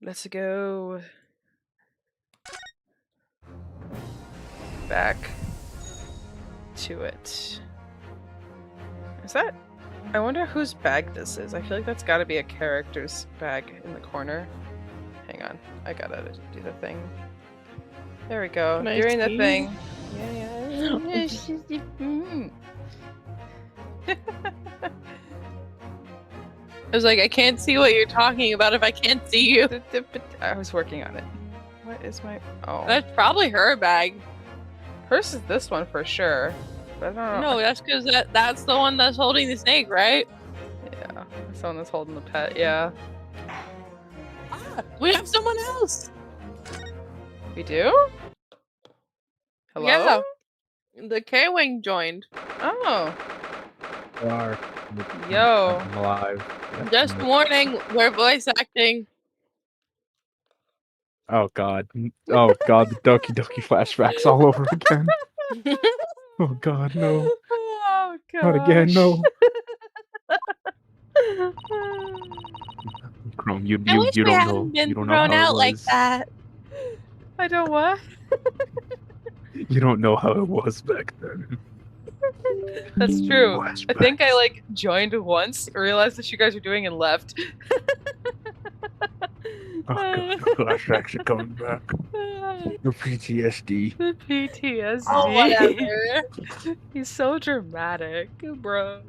Let's go back to it. Is that? I wonder whose bag this is. I feel like that's got to be a character's bag in the corner. Hang on, I gotta do the thing. There we go. Doing the thing. Yeah. I was like, I can't see what you're talking about if I can't see you. I was working on it. What is my... Oh. That's probably her bag. Hers is this one for sure. But I don't know. No, that's because that's the one that's holding the snake, right? Yeah. That's the one that's holding the pet, yeah. Ah, we have someone else! We do? Hello? Yeah. The K-Wing joined. Oh. I'm Yo. alive. Just warning, we're voice acting. Oh god. Oh god, the Doki Doki flashbacks all over again. Oh god, no. Oh god. Not again, no. Chrome, you I wish we don't hadn't know. been You don't know thrown how out it like was. that. I don't what? You don't know how it was back then. That's true. I Flashbacks. think I like joined once, realized what you guys were doing, and left. Oh god, the flashbacks are coming back. The PTSD. The PTSD. Oh, whatever. He's so dramatic, bro.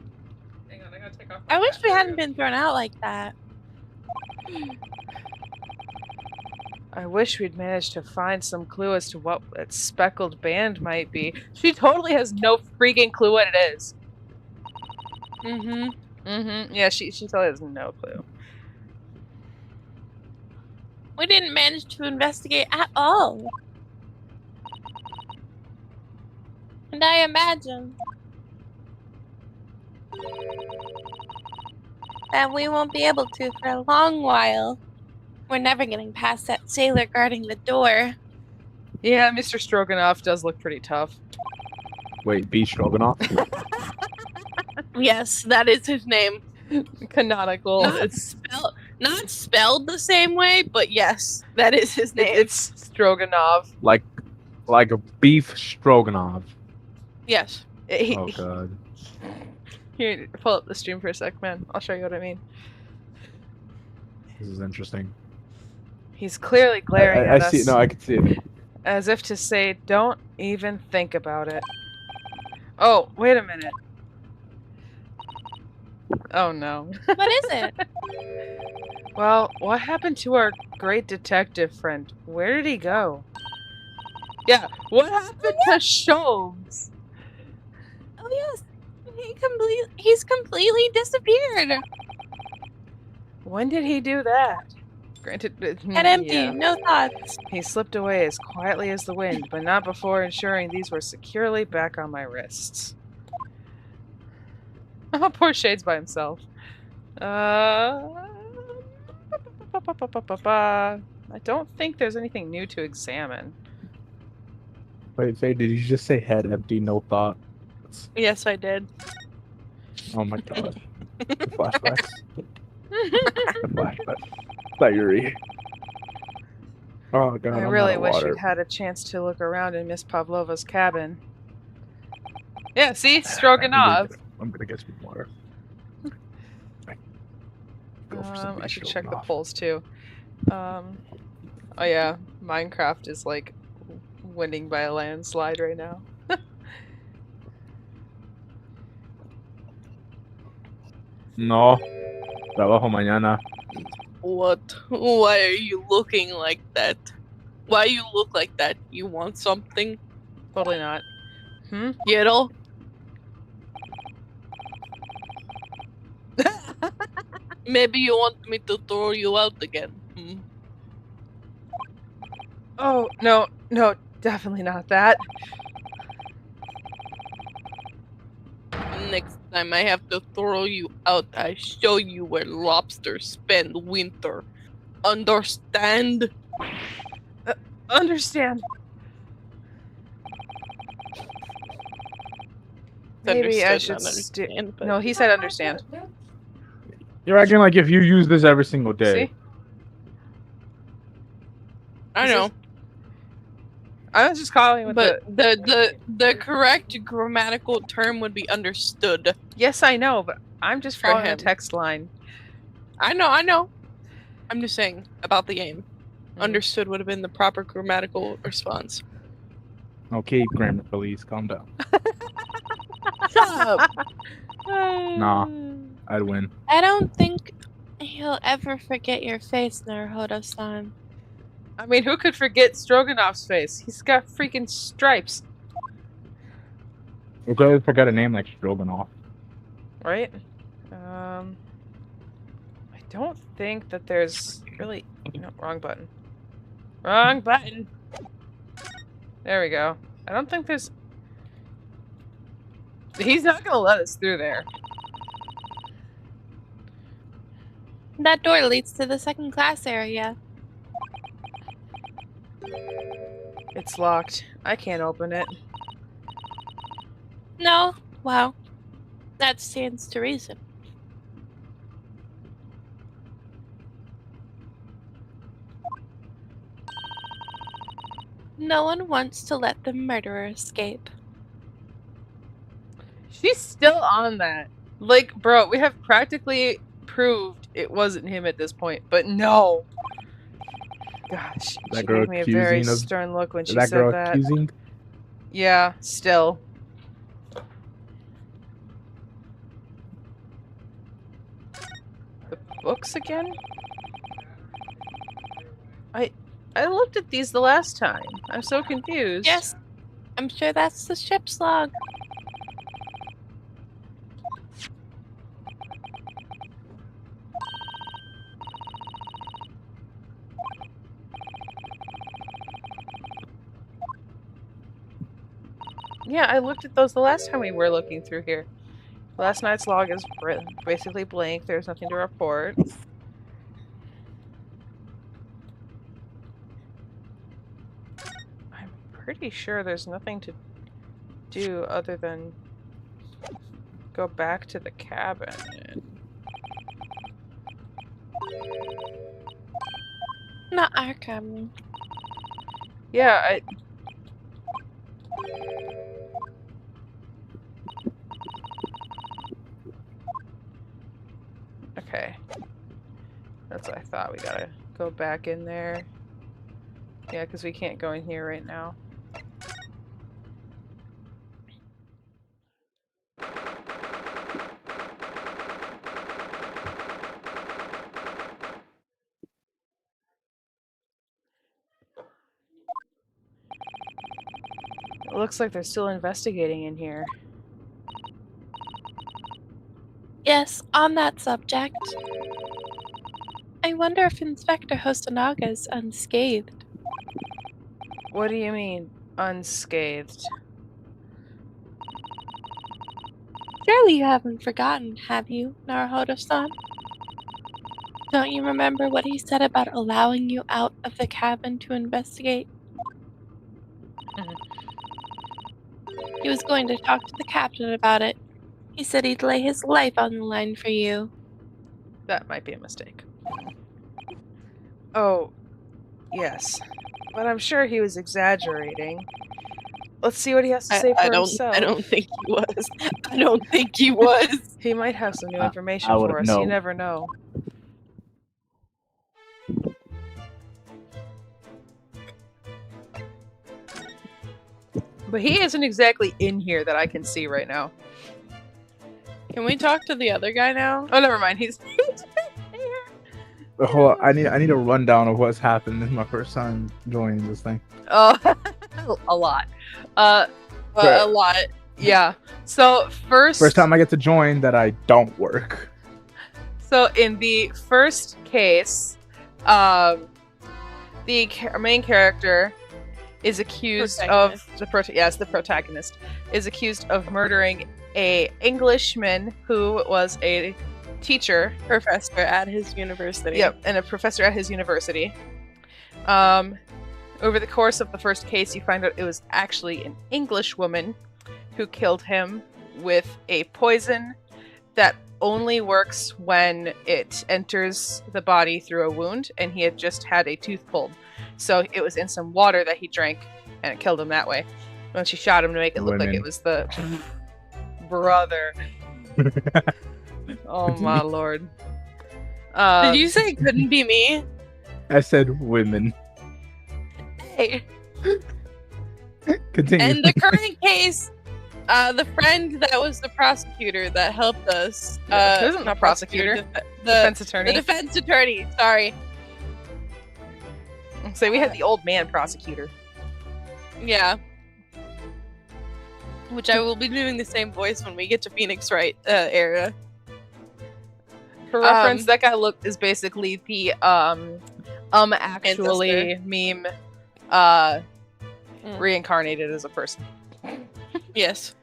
Hang on, I gotta take off. I wish we hadn't been thrown out like that. I wish we'd managed to find some clue as to what that speckled band might be. She totally has no freaking clue what it is. Yeah, she totally has no clue. We didn't manage to investigate at all. And I imagine that we won't be able to for a long while. We're never getting past that sailor guarding the door. Yeah, Mr. Stroganoff does look pretty tough. Wait, B Stroganoff? Yes, that is his name. Canonical. Not spelled the same way, but yes, that is his name. It's Stroganoff. Like a beef stroganoff. Yes. Oh god. Here, pull up the stream for a sec, man. I'll show you what I mean. This is interesting. He's clearly glaring I at us. see it. No, I can see it. As if to say, don't even think about it. Oh, wait a minute. Oh no. What is it? Well, what happened to our great detective friend? Where did he go? Yeah, what happened to Sholmes? Oh yes, he's completely disappeared. When did he do that? Granted, Head empty, yeah. no thoughts. He slipped away as quietly as the wind, but not before ensuring these were securely back on my wrists. Oh, poor Shade's by himself. I don't think there's anything new to examine. Wait, Faye, did you just say head empty, no thought? Yes, I did. Oh my god. The flashbacks. The flashbacks. Diary. Oh god. I I'm really out of wish water. we'd had a chance to look around in Miss Pavlova's cabin. Yeah, see? Stroganoff. I'm gonna get some water. I should check the polls too. Oh yeah, Minecraft is like winning by a landslide right now. No. Trabajo mañana. What? Why are you looking like that? Why you look like that? You want something? Totally not. Quiero? Maybe you want me to throw you out again. Oh, no, definitely not that. Next time I have to throw you out, I show you where lobsters spend winter. Understand? Understand. Maybe I should understand. No, he said understand. You're acting like if you use this every single day. See? I know. I was just calling with But the correct grammatical term would be understood. Yes, I know, but I'm just For following the him. text line. I know. I'm just saying about the game. Understood would have been the proper grammatical response. Okay, grammar police, calm down. Shut up! Nah, I'd win. I don't think he'll ever forget your face, Naruhodo-san. I mean, who could forget Stroganoff's face? He's got freaking stripes, We'll go forget a name like Stroganoff. right? I don't think that there's really... No, wrong button. Wrong button! There we go. I don't think there's... He's not gonna let us through there. That door leads to the second class area. It's locked. I can't open it. No? Well, that stands to reason. No one wants to let the murderer escape. She's still on that. Like, bro, we have practically proved it wasn't him at this point, but no. Gosh, That she girl gave me a very accusing us- stern look when she That said girl that. accusing? Yeah, still. The books again? I looked at these the last time. I'm so confused. Yes, I'm sure that's the ship's log. Yeah, I looked at those the last time we were looking through here. Last night's log is basically blank. There's nothing to report. I'm pretty sure there's nothing to do other than go back to the cabin. Not our cabin. Yeah, Okay. That's what I thought. We gotta go back in there. Yeah, because we can't go in here right now. It looks like they're still investigating in here. Yes, on that subject. I wonder if Inspector Hosonaga is unscathed. What do you mean, unscathed? Surely you haven't forgotten, have you, Naruhodo-san? Don't you remember what he said about allowing you out of the cabin to investigate? He was going to talk to the captain about it. He said he'd lay his life on the line for you. That might be a mistake. Oh, yes. But I'm sure he was exaggerating. Let's see what he has to say for himself. I don't think he was. I don't think he was. He might have some new information I for wouldn't us. know. You never know. But he isn't exactly in here that I can see right now. Can we talk to the other guy now? Oh, never mind. He's Hold on, I need a rundown of what's happened. This is my first time joining this thing. Oh, a lot. A lot. Yeah. So First time I get to join that I don't work. So in the first case, the main character is accused of the protagonist is accused of murdering a Englishman who was a professor at his university. Yep, and a professor at his university. Over the course of the first case, you find out it was actually an English woman who killed him with a poison that only works when it enters the body through a wound, and he had just had a tooth pulled. So it was in some water that he drank, and it killed him that way. When she shot him to make it look like Women. it was the brother. Oh my lord. Did you say it couldn't be me? I said women. Hey. Continue. And the current case, the friend that was the prosecutor that helped us. It wasn't a prosecutor. Defense attorney. The defense attorney. Sorry. So we had the old man prosecutor. Yeah. Which I will be doing the same voice when we get to Phoenix Wright area. For reference, that guy is basically the actually meme reincarnated as a person. Yes.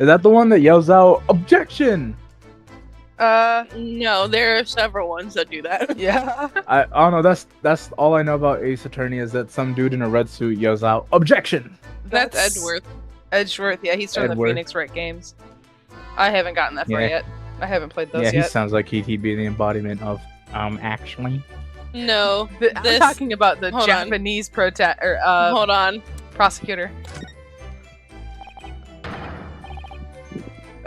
Is that the one that yells out objection? No, there are several ones that do that. Yeah. I don't know. That's all I know about Ace Attorney is that some dude in a red suit yells out objection. That's Edgeworth. Edgeworth, yeah, he's from the Edgeworth. Phoenix Wright games. I haven't gotten that far Yeah. yet. I haven't played those Yeah, he yet. sounds like he'd be the embodiment of actually. No. I'm talking about the hold on. Japanese Hold on. prosecutor.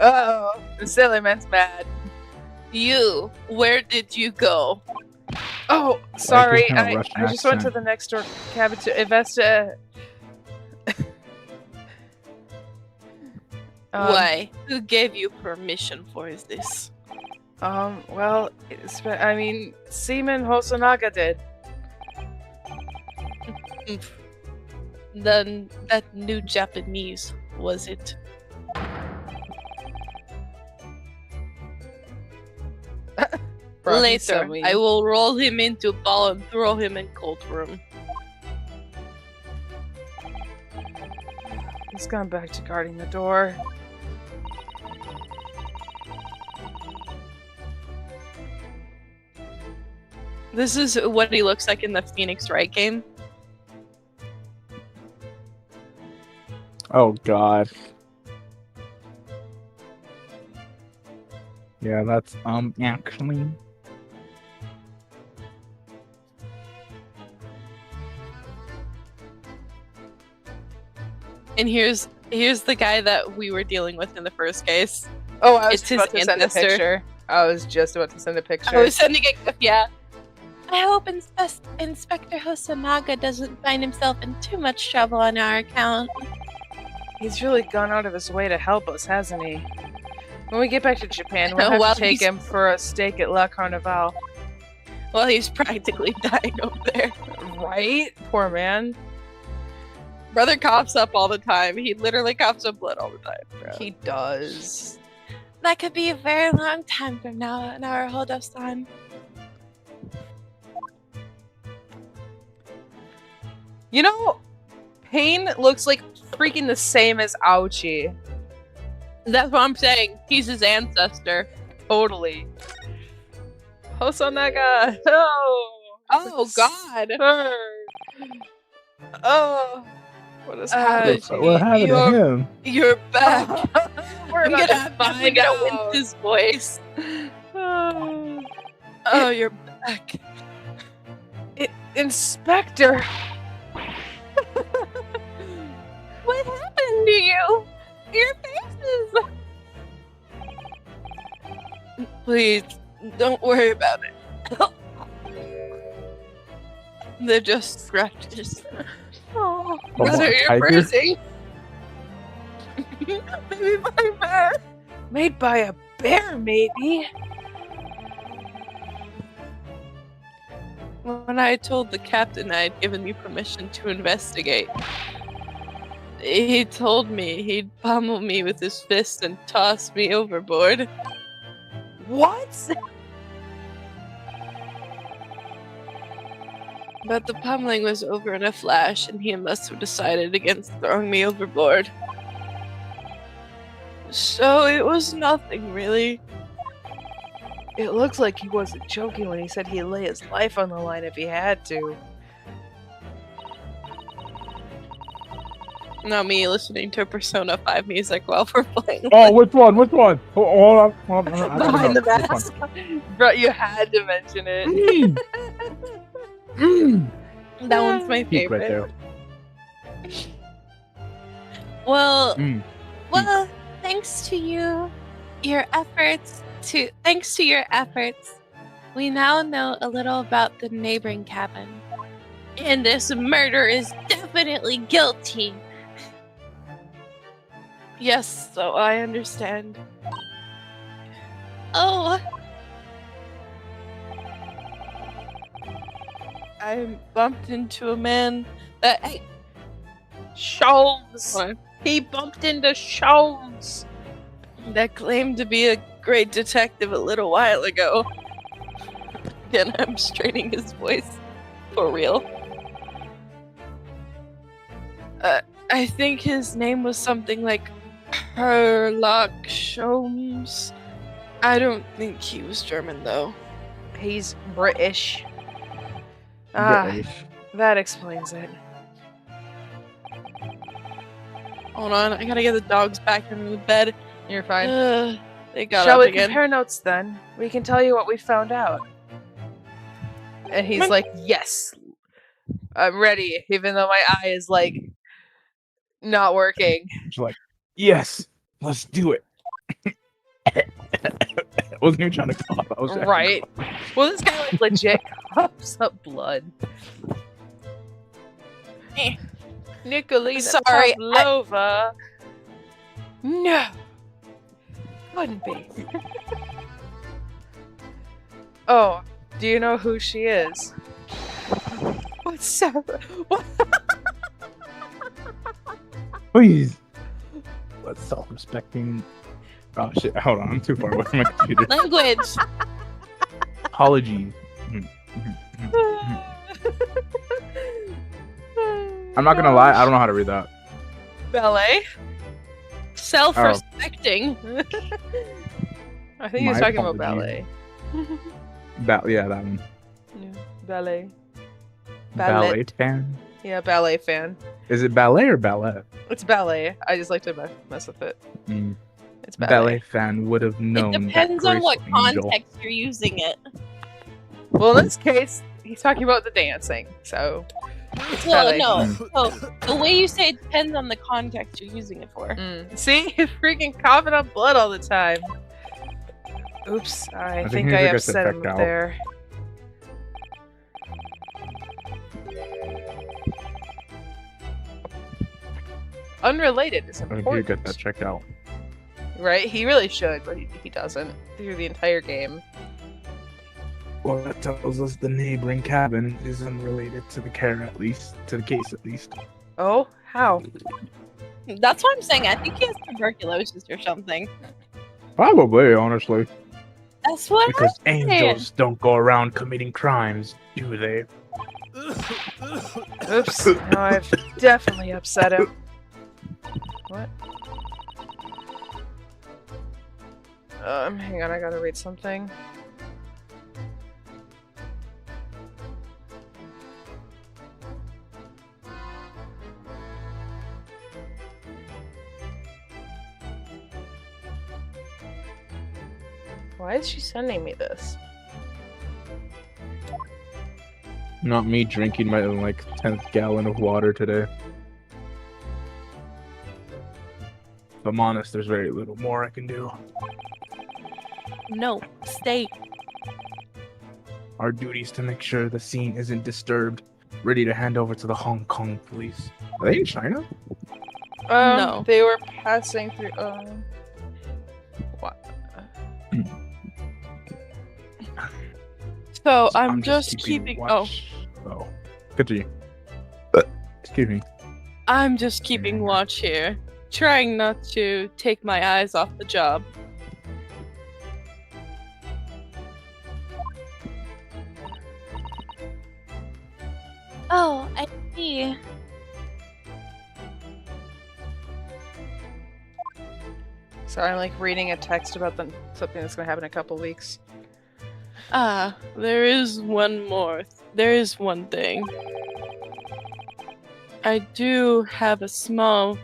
Oh, the silly man's mad. You, where did you go? Oh, sorry. kinda I Russian just went to accent. the next door cabin to invest. Why? Who gave you permission for this? Well, Seaman Hosonaga did. Then that new Japanese, was it? Later, I will roll him into a ball and throw him in cold room. He's gone back to guarding the door. This is what he looks like in the Phoenix Wright game. Oh god. Yeah, that's actually. And here's the guy that we were dealing with in the first case. Oh, I was It's his about to send a ancestor. picture. I was just about to send a picture. I was sending it. Yeah. I hope Inspector Hosonaga doesn't find himself in too much trouble on our account. He's really gone out of his way to help us, hasn't he? When we get back to Japan, we'll have Well, to take him for a steak at La Carnival. Well, he's practically dying over there. Right? Poor man. Brother coughs up all the time. He literally coughs up blood all the time. Bro. He does. That could be a very long time from now, Naruhodo-san. You know, Pain looks like freaking the same as Ouchie. That's what I'm saying. He's his ancestor. Totally. Hosonaga! Oh! Oh, God. Oh! What is happening? What happened to him? You're back. We're I'm about gonna to find find out out. his voice. Oh, you're back. Inspector! What happened to you? Your faces. Please, don't worry about it. They're just scratches. Oh, Oh, Brother, a you're tiger? bruising. Maybe by a bear. made by a bear, maybe? When I told the captain I had given you permission to investigate, he told me he'd pummel me with his fist and toss me overboard. What? But the pummeling was over in a flash, and he must have decided against throwing me overboard. So it was nothing, really. It looks like he wasn't joking when he said he'd lay his life on the line if he had to. Not me listening to Persona 5 music while we're playing. Oh, which one? Which one? Hold on. I gotta Behind know. the Which mask. Bro, you had to mention it. one? That one's my Peak right favorite. there. Well, Mm. well, thanks to your efforts, we now know a little about the neighboring cabin. And this murder is definitely guilty. Yes, so I understand. Oh, I bumped into a man that Sholmes! What? He bumped into Sholmes! that claimed to be a great detective a little while ago. Again, I'm straining his voice for real. I think his name was something like Herlock Sholmes. I don't think he was German though. He's British. Ah, British. that explains it. Hold on, I gotta get the dogs back into the bed. You're fine. They got Shall up we again. compare notes then? We can tell you what we found out. And he's like, yes, I'm ready, even though my eye is like not working. She's like, yes, let's do it. I wasn't even trying to cough. I was actually Right. coughing. Well, this guy like legit coughs up blood. Eh. Nikolina Sorry, Pavlova. No. Couldn't be. Oh, do you know who she is? What's up? What? Please. Let's self-respecting. Oh shit! Hold on, I'm too far away from my computer. Language. Apologies. I'm not gonna lie, I don't know how to read that. Ballet? Self-respecting. I think he was My talking about apologies. ballet. Yeah, that one. Yeah, ballet. Ballet fan. Yeah, ballet fan. Is it ballet or ballet? It's ballet. I just like to mess with it. Mm. It's Ballet ballet. fan would have known. it that depends on what graceful angel. context you're using it. Well, in this case, he's talking about the dancing. So, it's ballet. Well, no. So the way you say it depends on the context you're using it for. See, he's freaking coughing up blood all the time. Oops, I think think he I needs to get upset him checked out. there. Unrelated is I think you important. get that checked out. Right? He really should, but he doesn't through the entire game. Well, that tells us the neighboring cabin is unrelated to the case at least. Oh, how? That's what I'm saying. I think he has tuberculosis or something. Probably, honestly. That's what Because saying. angels don't go around committing crimes, do they? Oops. Now I've definitely upset him. What? Hang on, I gotta read something. Why is she sending me this? Not me drinking my 10th gallon of water today. If I'm honest, there's very little more I can do. No, stay. Our duty is to make sure the scene isn't disturbed, ready to hand over to the Hong Kong police. Are they in China? No. They were passing through. What? So I'm just keeping. watch. Oh, continue. Excuse me. I'm just keeping watch here, trying not to take my eyes off the job. Oh, I see. So I'm like reading a text about something that's gonna happen in a couple weeks. Ah, there is one more. There is one thing. I do have a small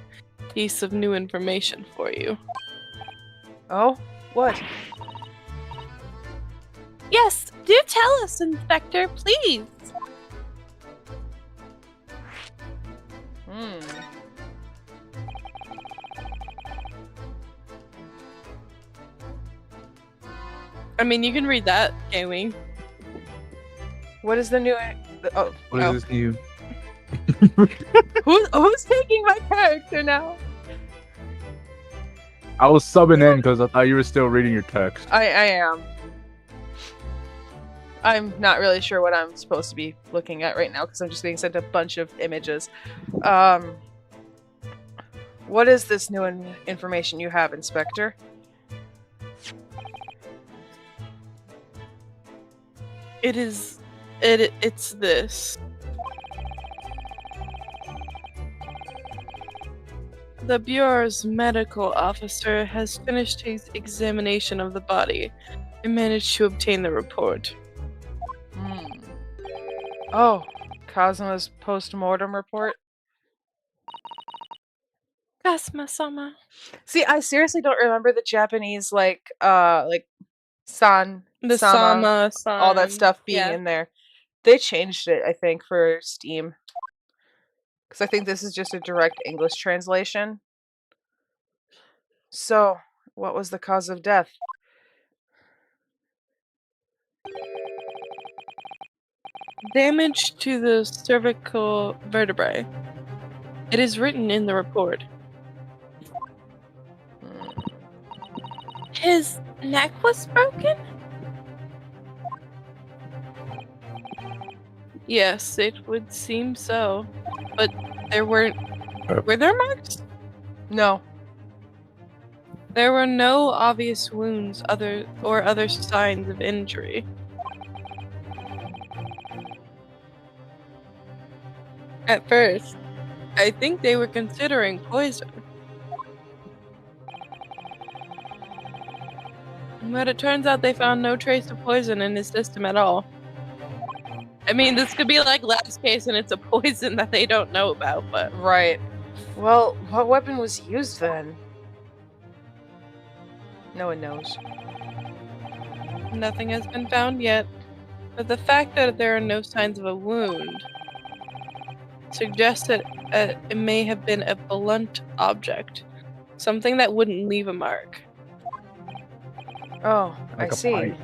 piece of new information for you. Oh, what? Yes, do tell us, Inspector, please. I mean, you can read that, K-Wing. What is the new? Oh, What is this new? who's taking my character now? I was subbing in because I thought you were still reading your text. I am. I'm not really sure what I'm supposed to be looking at right now because I'm just being sent a bunch of images. What is this new information you have, Inspector? It's this. The Bureau's medical officer has finished his examination of the body and managed to obtain the report. Oh, Cosmo's post-mortem report? Cosmo-sama. See, I seriously don't remember the Japanese, like san, The sama, Sama, all that stuff being yeah. in there. They changed it, I think, for Steam. Because I think this is just a direct English translation. So, what was the cause of death? Damage to the cervical vertebrae. It is written in the report. His neck was broken? Yes, it would seem so. But there weren't... Were there marks? No. There were no obvious wounds or other signs of injury. At first, I think they were considering poison. But it turns out they found no trace of poison in his system at all. I mean, this could be like last case and it's a poison that they don't know about, but... Right. Well, what weapon was used then? No one knows. Nothing has been found yet. But the fact that there are no signs of a wound suggests that it may have been a blunt object. Something that wouldn't leave a mark. Oh, Like I a see. pipe.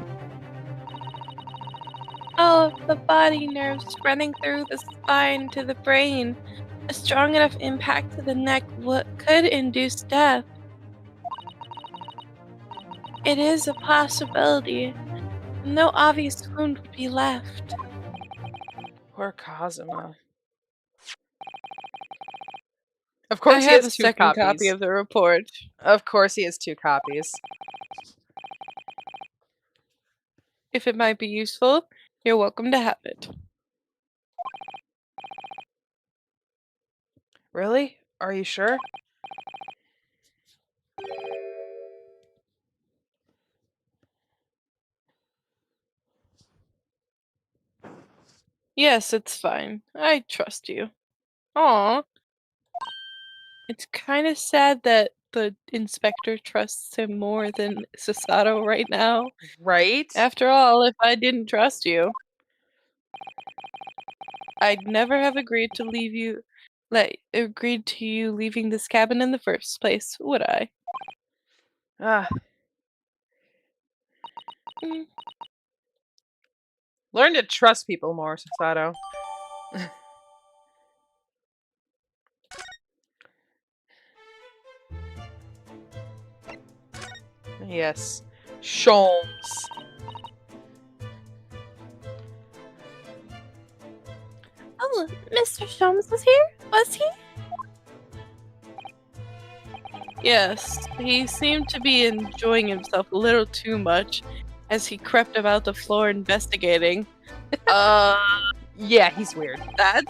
All of the body nerves running through the spine to the brain. A strong enough impact to the neck could induce death. It is a possibility. No obvious wound would be left. Poor Kazuma. Of I course he have a has two second copies. copy of the report. Of course he has two copies. If it might be useful, you're welcome to have it. Really? Are you sure? Yes, it's fine. I trust you. Aw. It's kind of sad that the inspector trusts him more than Sasato right now. Right? After all, if I didn't trust you, I'd never have agreed to you leaving this cabin in the first place, would I? Ah. Mm. Learn to trust people more, Sasato. Yes. Sholmes. Oh, Mr. Sholmes was here? Was he? Yes, he seemed to be enjoying himself a little too much as he crept about the floor investigating. Yeah, he's weird. That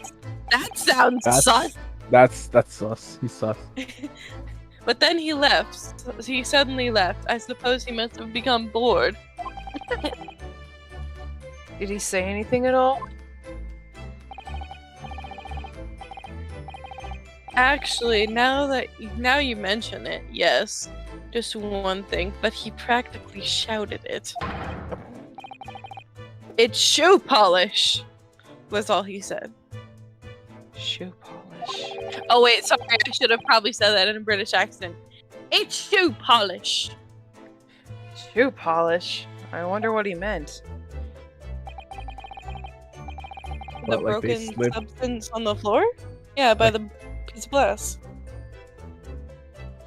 sounds sus. That's sus. He's sus. But then he left. He suddenly left. I suppose he must have become bored. Did he say anything at all? Actually, now you mention it, yes. Just one thing, but he practically shouted it. It's shoe polish, was all he said. Shoe polish. Oh wait, sorry, I should have probably said that in a British accent. It's shoe polish. Shoe polish. I wonder what he meant. The What, like they broken slipped? substance on the floor? Yeah, by the piece of glass.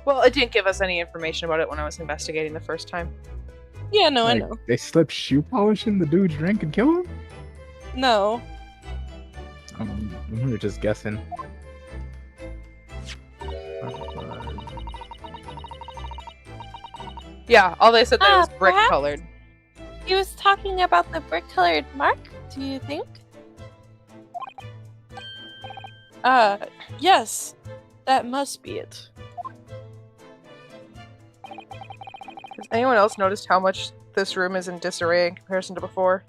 Well, it didn't give us any information about it when I was investigating the first time. Yeah, no, Like, I know. they slipped shoe polish in the dude's drink and kill him? No. We were just guessing. Yeah, all they said that it was brick perhaps colored. He was talking about the brick-colored mark, do you think? Yes. That must be it. Has anyone else noticed how much this room is in disarray in comparison to before?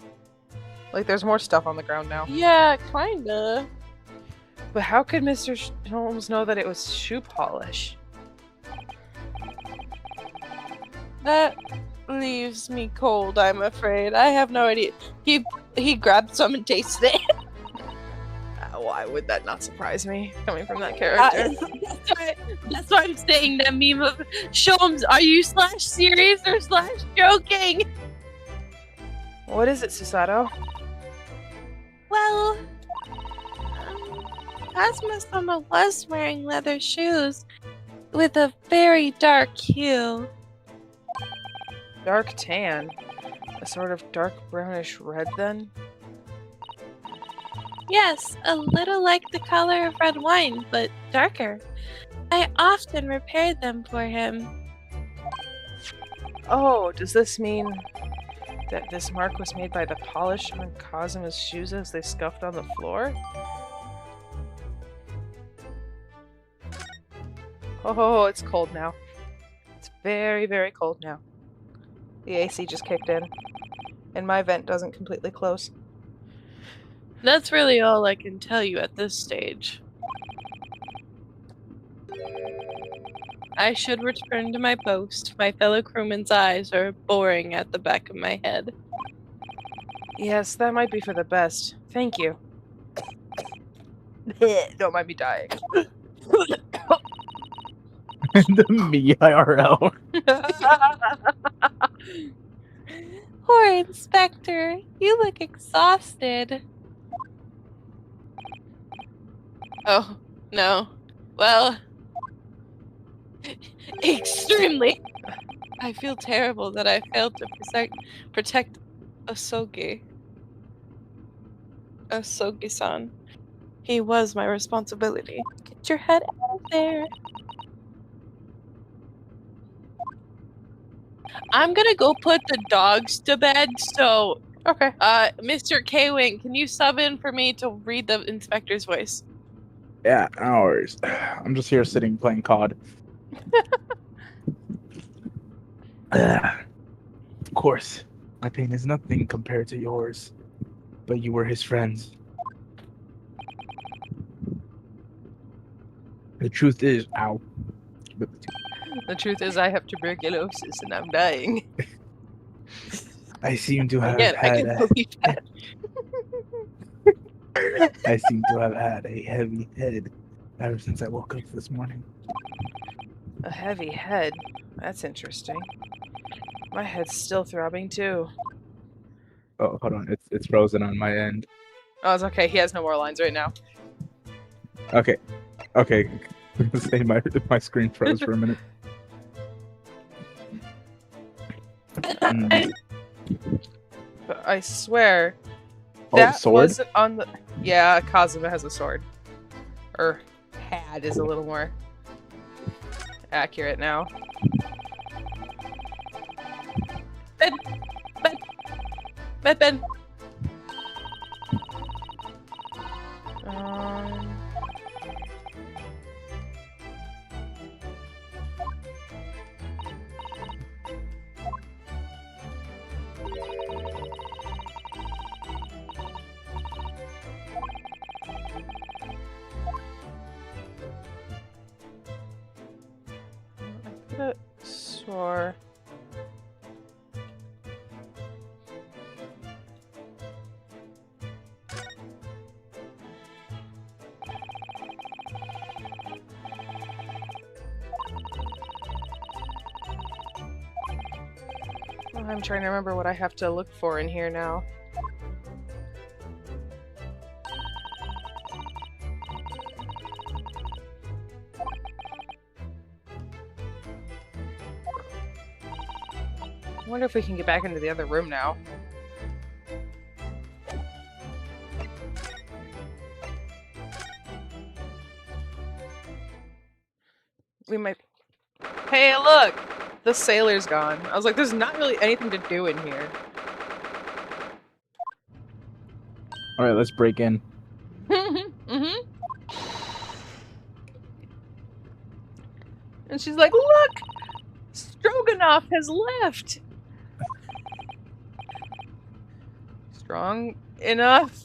Like, there's more stuff on the ground now. Yeah, kinda. But how could Mr. Holmes know that it was shoe polish? That leaves me cold, I'm afraid. I have no idea. He grabbed some and tasted it. Why would that not surprise me, coming from that character? That's why I'm saying that meme of Sholmes, are you /serious or /joking? What is it, Susato? Well, Cosmo-sama was wearing leather shoes with a very dark hue. Dark tan. A sort of dark brownish red, then? Yes, a little like the color of red wine, but darker. I often repaired them for him. Oh, does this mean that this mark was made by the polish on Kazuma's shoes as they scuffed on the floor? Oh, it's cold now. It's very, very cold now. The AC just kicked in, and my vent doesn't completely close. That's really all I can tell you at this stage. I should return to my post. My fellow crewmen's eyes are boring at the back of my head. Yes, that might be for the best. Thank you. Don't mind me dying. Me IRL. Poor Inspector, you look exhausted. Oh, no. Well, extremely. I feel terrible that I failed to protect Asogi. Asogi-san. He was my responsibility. Get your head out of there. I'm gonna go put the dogs to bed, so Okay. Mr. K-Wing, can you sub in for me to read the inspector's voice? Yeah, hours. I'm just here sitting playing COD. Of course, my pain is nothing compared to yours, but you were his friends. The truth is, ow. The truth is, I have tuberculosis and I'm dying. I seem to have Again, I had can believe that. I seem to have had a heavy head ever since I woke up this morning. A heavy head. That's interesting. My head's still throbbing too. Oh, hold on, it's frozen on my end. Oh, it's okay. He has no more lines right now. Okay. Say my screen froze for a minute. But I swear, Oh, that sword? wasn't on the. Yeah, Kazuma has a sword. Or had is a little more accurate now. Ben. Um, I could have swore. I'm trying to remember what I have to look for in here now. I wonder if we can get back into the other room now. We might... Hey, look! The sailor's gone. I was like, there's not really anything to do in here. Alright, let's break in. Mm-hmm. And she's like, look! Stroganoff has left! Strong enough?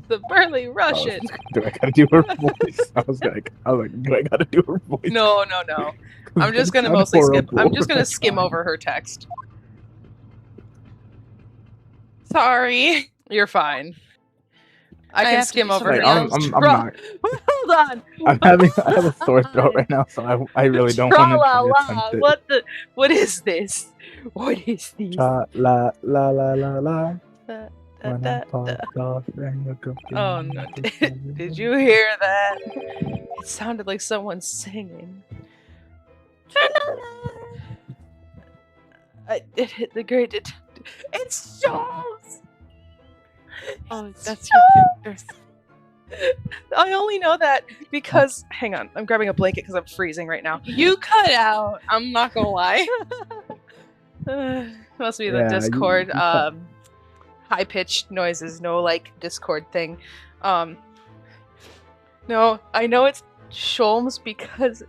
The burly Russian! Do I gotta do her voice? I was like, do I gotta do her voice? No. I'm just gonna mostly skip. I'm just gonna skim over her text. Sorry. You're fine. I can have to skim do over her. something I'm not. Hold on. I have a sore throat right now, so I really don't want to attempt it. What is this? What is this? La la la la la. Da, When da, I popped da. off and you go Oh no! Did you hear that? It sounded like someone singing. It hit the great detective. It's Charles. Oh, that's your character. I only know that because. Hang on, I'm grabbing a blanket because I'm freezing right now. You cut out. I'm not gonna lie. Must be the Yeah, Discord. you cut. High pitched noises, no like Discord thing. No, I know it's Sholmes because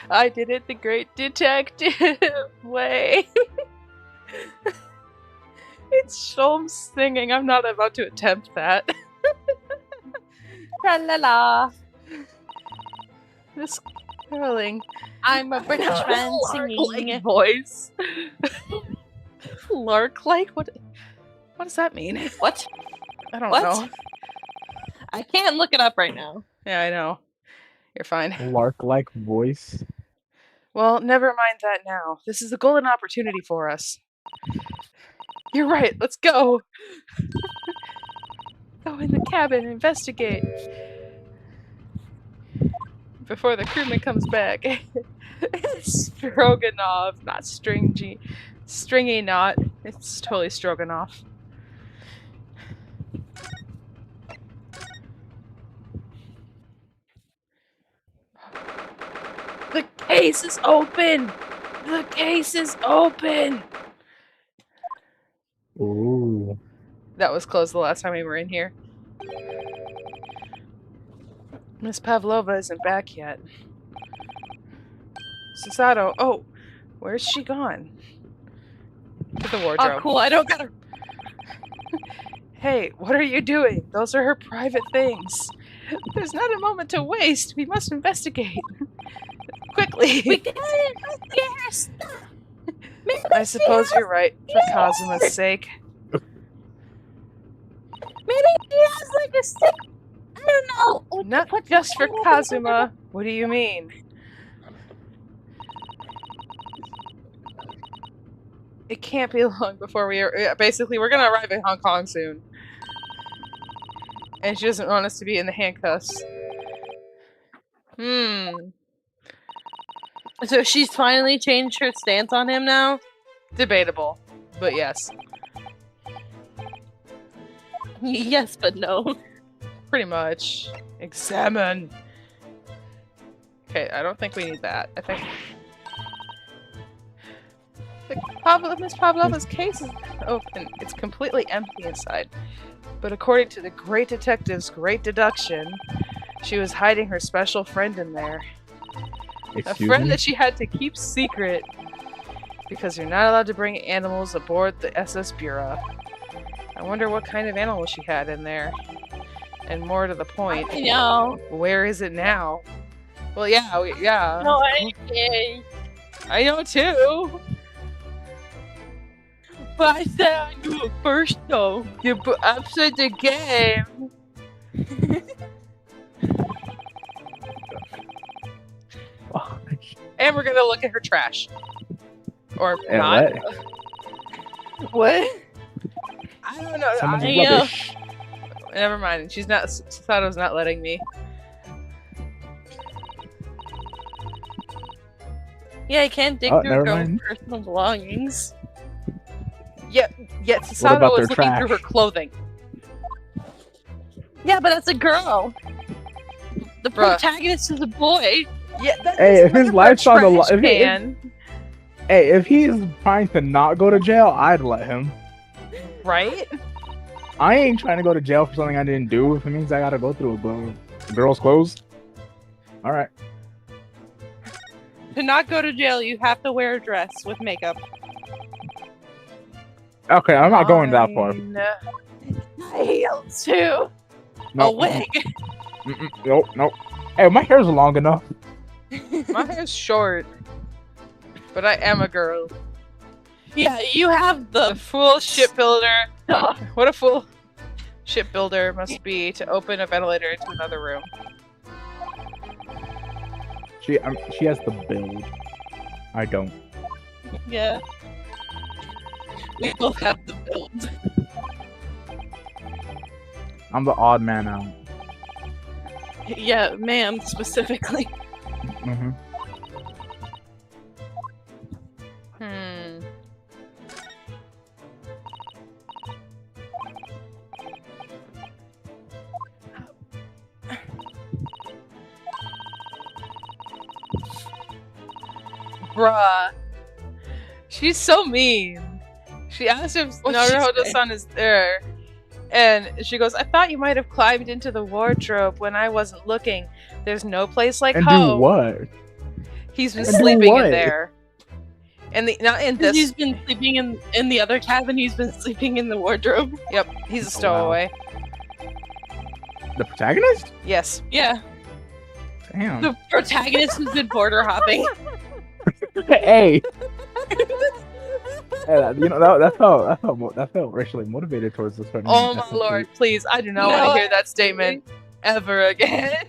I did it the great detective way. It's Sholmes singing. I'm not about to attempt that. La la la. This caroling. I'm a British man singing. Lark-like voice. Lark-like? What does that mean? What? I don't What? know. I can't look it up right now. Yeah, I know. You're fine. Lark-like voice. Well, never mind that now. This is a golden opportunity for us. You're right. Let's go. Go in the cabin and investigate. Before the crewman comes back. It's Stroganoff, not Stringy. Stringy not. It's totally Stroganoff. The case is open! The case is open! Ooh. That was closed the last time we were in here. Miss Pavlova isn't back yet. Susato, oh, where's she gone? To the wardrobe. Oh, cool. I don't gotta. Hey, what are you doing? Those are her private things. There's not a moment to waste. We must investigate. Quickly. We did it. Yes. I suppose you're right, for Kazuma's sake. Maybe he has like a sick. I don't know. Not just for Kazuma. What do you mean? It can't be long before we are. Basically, we're gonna arrive in Hong Kong soon. And she doesn't want us to be in the handcuffs. So she's finally changed her stance on him now? Debatable, but yes. Yes, but no. Pretty much. Examine. Okay, I don't think we need that. I think... Miss Pavlova's case is open. It's completely empty inside. But according to the great detective's great deduction, she was hiding her special friend in there. Excuse A friend me? that she had to keep secret because you're not allowed to bring animals aboard the SS Bureau. I wonder what kind of animal she had in there. And more to the point, I know. where is it now? Well, yeah, yeah. No, I know too. But I said I'd do it first, though. You upset the game. And we're gonna look at her trash. Or And not. What? I don't know. Someone's I- rubbish. Never mind. She's not. Sato's not letting me. Yeah, I can't dig Oh, through never girls' mind. personal belongings. Yet about Sato their is looking through her trash? clothing. Yeah, but that's a girl. The Bruh. protagonist is a boy. Yeah. That Hey, is if his like a life's on the trash li- if- can, Hey, if he's trying to not go to jail, I'd let him. right? I ain't trying to go to jail for something I didn't do. If it means I gotta go through a girl's clothes. All right. To not go to jail, you have to wear a dress with makeup. Okay, I'm not going that far. Fine. Nails too. No, A wig. Nope, nope. Hey, my hair's long enough. My hair's short, but I am a girl. Yeah, you have The the. fool shipbuilder. What a fool shipbuilder must be to open a ventilator into another room. She has the build. I don't. Yeah. We both have the build. I'm the odd man out. Yeah, ma'am, specifically. Mm-hmm. Hmm. Bruh. She's so mean. She asked if What'd she say? Naruto-san is there. And she goes, I thought you might have climbed into the wardrobe when I wasn't looking. There's no place like And home. do what? He's been And do sleeping what? in there. And not in this. He's been sleeping in the other cabin. He's been sleeping in the wardrobe. Yep, he's a Wow. stowaway. The protagonist? Yes. Yeah, Damn. the protagonist has been border hopping. Hey. Hey, you know that felt racially motivated towards this one. Oh my lord, please, I do not want to hear that statement ever again.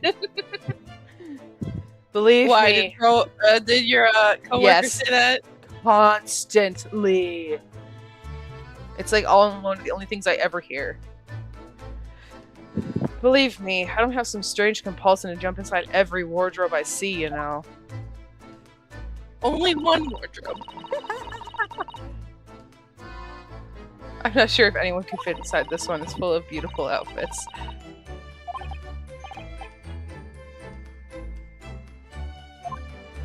Believe Why me, did your coworker Yes. say that? constantly. It's like one of the only things I ever hear. Believe me, I don't have some strange compulsion to jump inside every wardrobe I see, you know. Only one wardrobe. I'm not sure if anyone can fit inside this one. It's full of beautiful outfits.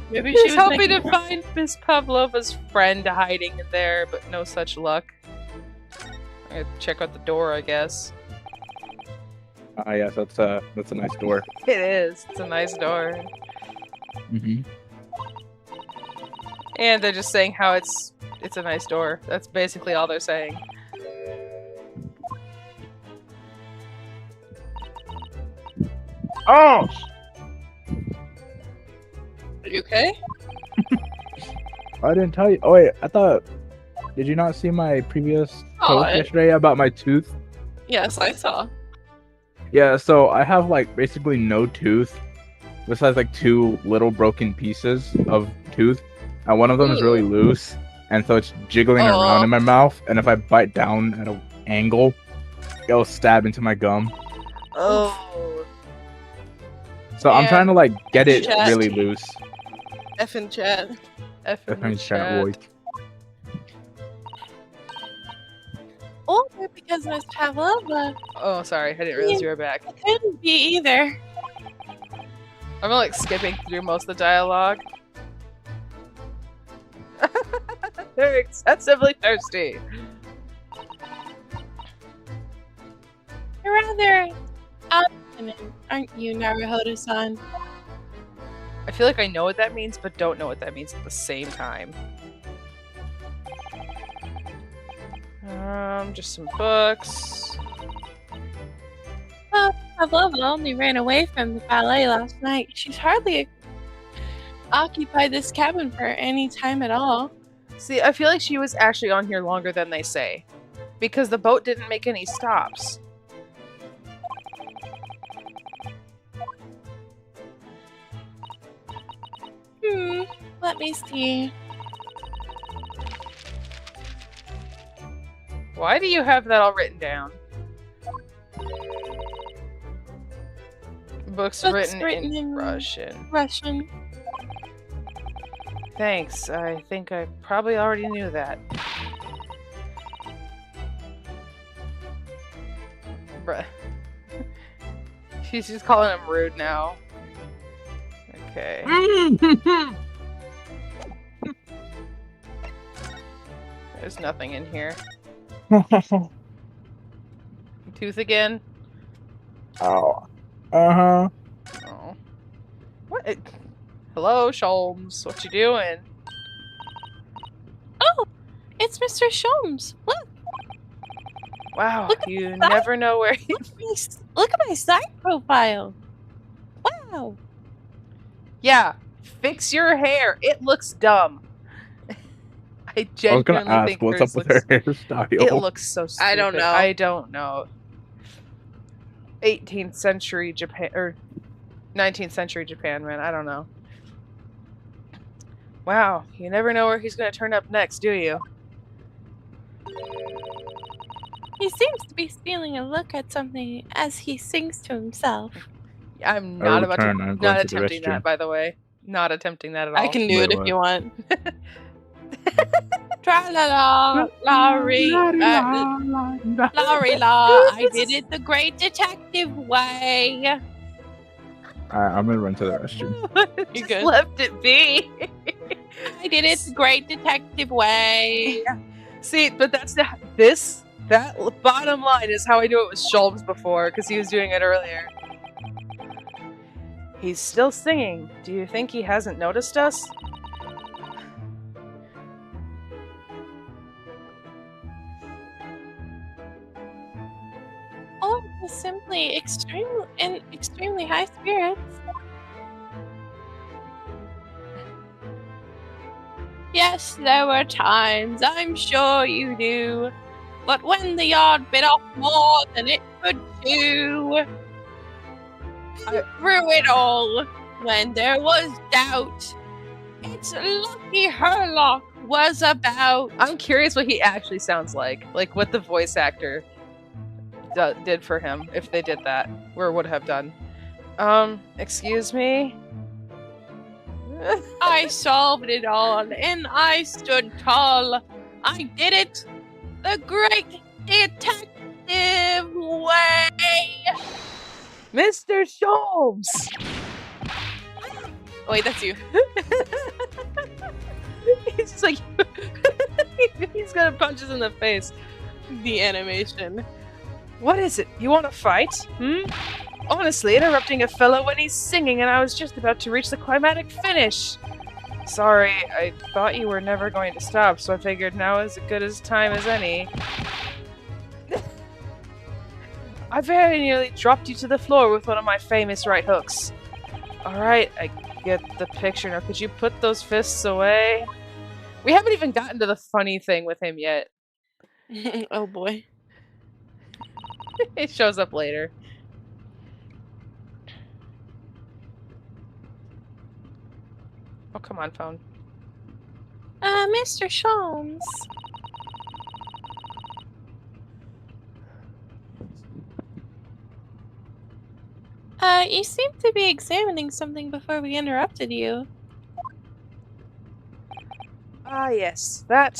Maybe She she was was helping making- to find Miss Pavlova's friend hiding in there, but no such luck. I gotta check out the door, I guess. Yes, that's a nice door. It is. It's a nice door. Mm-hmm. And they're just saying how it's a nice door. That's basically all they're saying. Oh! Are you okay? I didn't tell you. Oh wait, I thought. Did you not see my previous Oh, post yesterday about my tooth? Yes, I saw. Yeah, so I have like basically no tooth, besides like two little broken pieces of tooth, and one of them is really loose, and so it's jiggling around in my mouth. And if I bite down at an angle, it'll stab into my gum. Oh. So I'm Yeah. trying to like get it Chat. really loose. F in chat. F in If the I'm trying chat. to Or because Miss Pavlova Oh, sorry. I didn't realize you were back. couldn't be either. I'm like skipping through most of the dialogue. They're excessively thirsty. You're rather obstinate, aren't you, Naruhodo-san? I feel like I know what that means, but don't know what that means at the same time. Just some books. Well, Pavlova only ran away from the ballet last night. She's hardly occupied this cabin for any time at all. See, I feel like she was actually on here longer than they say. Because the boat didn't make any stops. Let me see. Why do you have that all written down? Books written in Russian. Russian. Thanks. I think I probably already knew that. Bruh. She's just calling him rude now. Okay. There's nothing in here. Tooth again? Oh. Uh-huh. Oh. What? Hello, Sholmes. What you doing? Oh, it's Mr. Sholmes. Look, Wow, Look at you that. never know where he... look at my side profile. Wow. Yeah, fix your hair. It looks dumb. I I was genuinely gonna ask think what's hers up with her looks... hairstyle. It looks so stupid. I don't know. I don't know. 18th century Japan, or 19th century Japan, man. I don't know. Wow, you never know where he's gonna turn up next, do you? He seems to be stealing a look at something as he sings to himself. I'm not about to... return, I'm going Not to the attempting that, restroom. by the the Not attempting that at all. I can do Wait, it if what? you want. Tra-la-la, Laurie, Laurie la, I did it the great detective way. Alright, I'm gonna run to the restroom. Just good. left it be. I did it the great detective way. See, but that's the that bottom line is how I knew it was Sholmes before, because he was doing it earlier. He's still singing. Do you think he hasn't noticed us? Oh, he's simply extremely high spirits. Yes, there were times, I'm sure you do. But when the yard bit off more than it could chew, through it all, when there was doubt, it's lucky Herlock was about. I'm curious what he actually sounds like what the voice actor did for him, if they did that, or would have done. Excuse me? I solved it all, and I stood tall. I did it the great detective way. Mr. Sholmes! Oh, wait, that's you. He's just like... he's gonna punch us in the face. The animation. What is it? You want to fight? Honestly, interrupting a fellow when he's singing and I was just about to reach the climatic finish. Sorry, I thought you were never going to stop, so I figured now is as good a time as any. I very nearly dropped you to the floor with one of my famous right hooks. Alright, I get the picture. Now could you put those fists away? We haven't even gotten to the funny thing with him yet. Oh boy. It shows up later. Oh, come on, phone. Mr. Sholmes. You seem to be examining something before we interrupted you. Ah, yes, that.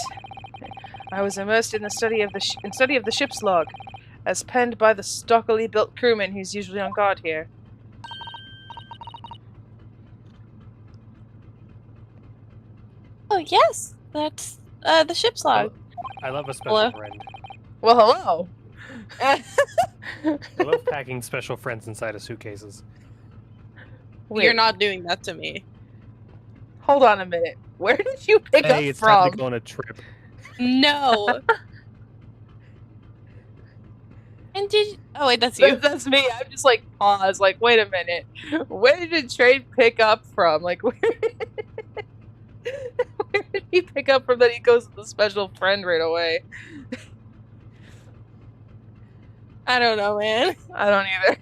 I was immersed in the study of the ship's log, as penned by the stockily built crewman who's usually on guard here. Oh, yes, that's the ship's log. I love a special Hello? friend. Well, hello. I love packing special friends inside of suitcases. Wait, You're not doing that to me. Hold on a minute. Where did you pick Hey, up it's time from? to go on a trip. No. And did Oh wait, that's you. That's me. I'm just like pause. Like, wait a minute. Where did Trade pick up from? Like, where did he pick up from that he goes to the special friend right away? I don't know, man. I don't either.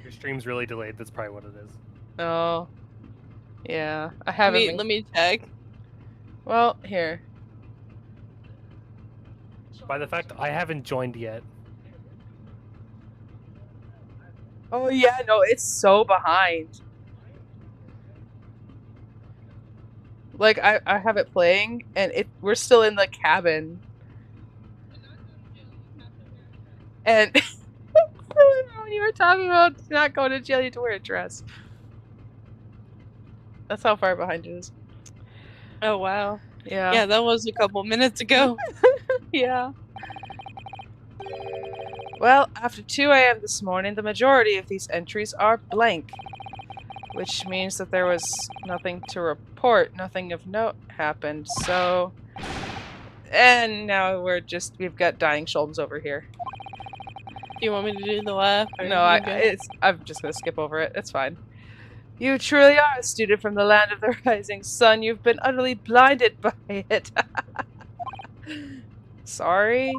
Your stream's really delayed. That's probably what it is. Oh, yeah. I Let haven't. me, been... let me check. Well, here. By the fact I haven't joined yet. Oh yeah, no, it's so behind. Like I have it playing, and we're still in the cabin, and when you were talking about not going to jail, you have to wear a dress. That's how far behind it is. Oh wow. Yeah. Yeah, that was a couple minutes ago. Yeah. Well, after 2 a.m. this morning, the majority of these entries are blank, which means that there was nothing to report, nothing of note happened, so... And now we've got dying Sholms over here. Do you want me to do the laugh? Or No, you go? I'm just gonna skip over it, it's fine. You truly are a student from the land of the rising sun. You've been utterly blinded by it. Sorry?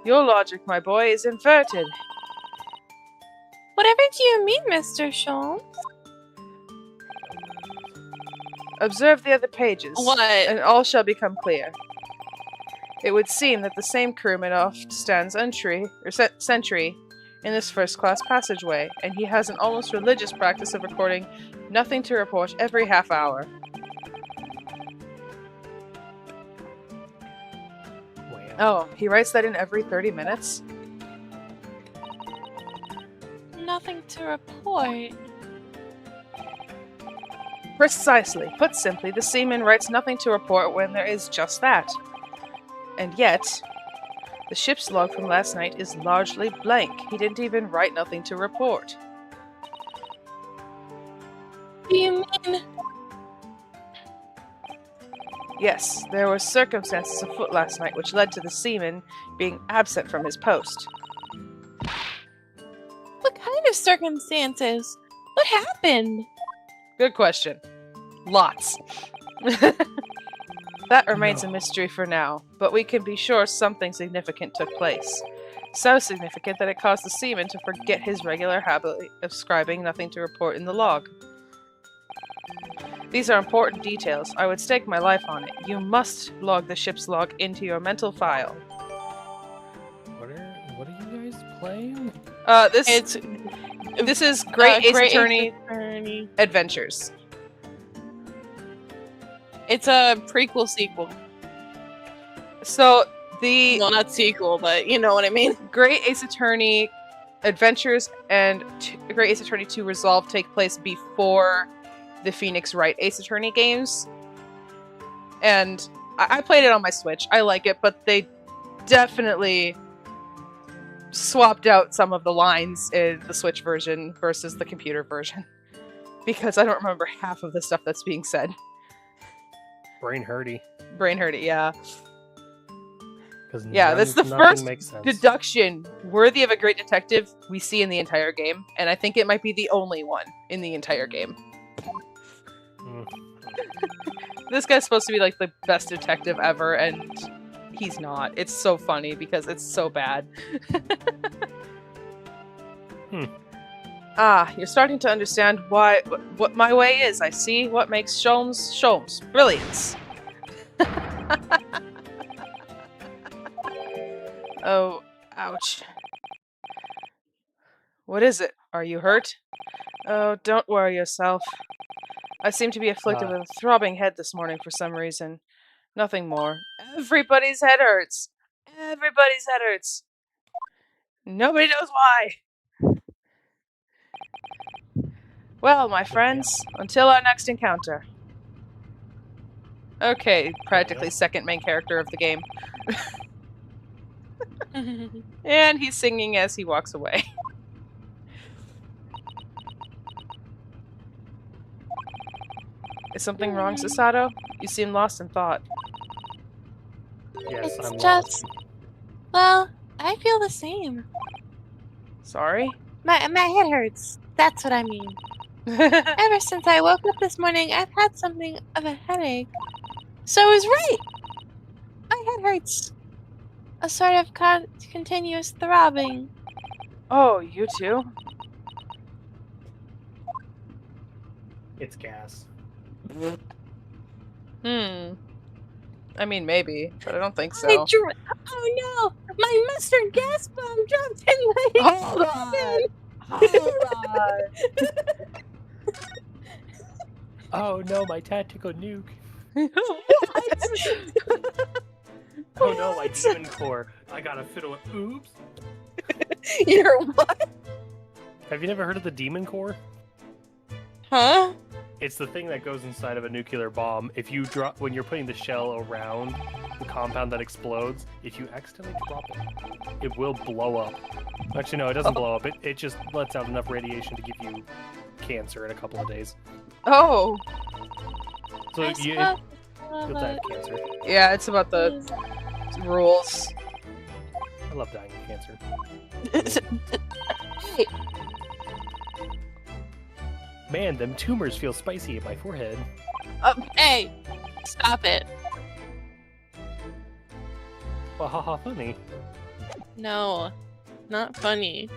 Your logic, my boy, is inverted. Whatever do you mean, Mr. Sholmes? Observe the other pages, What? and all shall become clear. It would seem that the same crewman oft stands sentry in this first-class passageway, and he has an almost religious practice of recording nothing to report every half hour. Oh, he writes that in every 30 minutes? Nothing to report. Precisely. Put simply, the seaman writes nothing to report when there is just that. And yet, the ship's log from last night is largely blank. He didn't even write nothing to report. Do you mean... Yes, there were circumstances afoot last night which led to the seaman being absent from his post. What kind of circumstances? What happened? Good question. Lots. That remains a mystery for now, but we can be sure something significant took place. So significant that it caused the seaman to forget his regular habit of scribing nothing to report in the log. These are important details. I would stake my life on it. You must log the ship's log into your mental file. What are you guys playing? This is Great Ace Attorney Adventures. It's a prequel sequel. So the Well, not sequel, but you know what I mean. Great Ace Attorney Adventures and Great Ace Attorney 2 Resolve take place before the Phoenix Wright Ace Attorney games. And I played it on my Switch. I like it, but they definitely swapped out some of the lines in the Switch version versus the computer version. Because I don't remember half of the stuff that's being said. Brain hurty. Brain hurty, yeah. Yeah, that's the first deduction worthy of a great detective we see in the entire game, and I think it might be the only one in the entire game. This guy's supposed to be like the best detective ever, and he's not. It's so funny because it's so bad. Ah, you're starting to understand what my way is. I see what makes Sholmes brilliance. Oh, ouch. What is it? Are you hurt? Oh, don't worry yourself. I seem to be afflicted with a throbbing head this morning for some reason. Nothing more. Everybody's head hurts. Everybody's head hurts. Nobody knows why. Well, my friends, until our next encounter. Okay, practically second main character of the game. And he's singing as he walks away. Is something wrong, Sasato? You seem lost in thought. Yes, It's I'm just... Well, I feel the same. Sorry? My head hurts. That's what I mean. Ever since I woke up this morning, I've had something of a headache. So I was right. My head hurts. A sort of continuous throbbing. Oh, you too? It's gas. I mean, maybe, but I don't think so. Oh no! My mustard gas bomb dropped in my. Hold on! Hold on! Oh no, my tactical nuke. What? Oh no, my demon core. I gotta fiddle with. Oops. You're what? Have you never heard of the demon core? Huh? It's the thing that goes inside of a nuclear bomb. If you drop when you're putting the shell around the compound that explodes, if you accidentally drop it will blow up. Actually, no, it doesn't blow up. It just lets out enough radiation to give you cancer in a couple of days. Oh, So I you'll suppose die of cancer. yeah, it's about the rules. I love dying of cancer. Hey, Man, them tumors feel spicy in my forehead. hey, stop it. Well, haha, funny. No, not funny.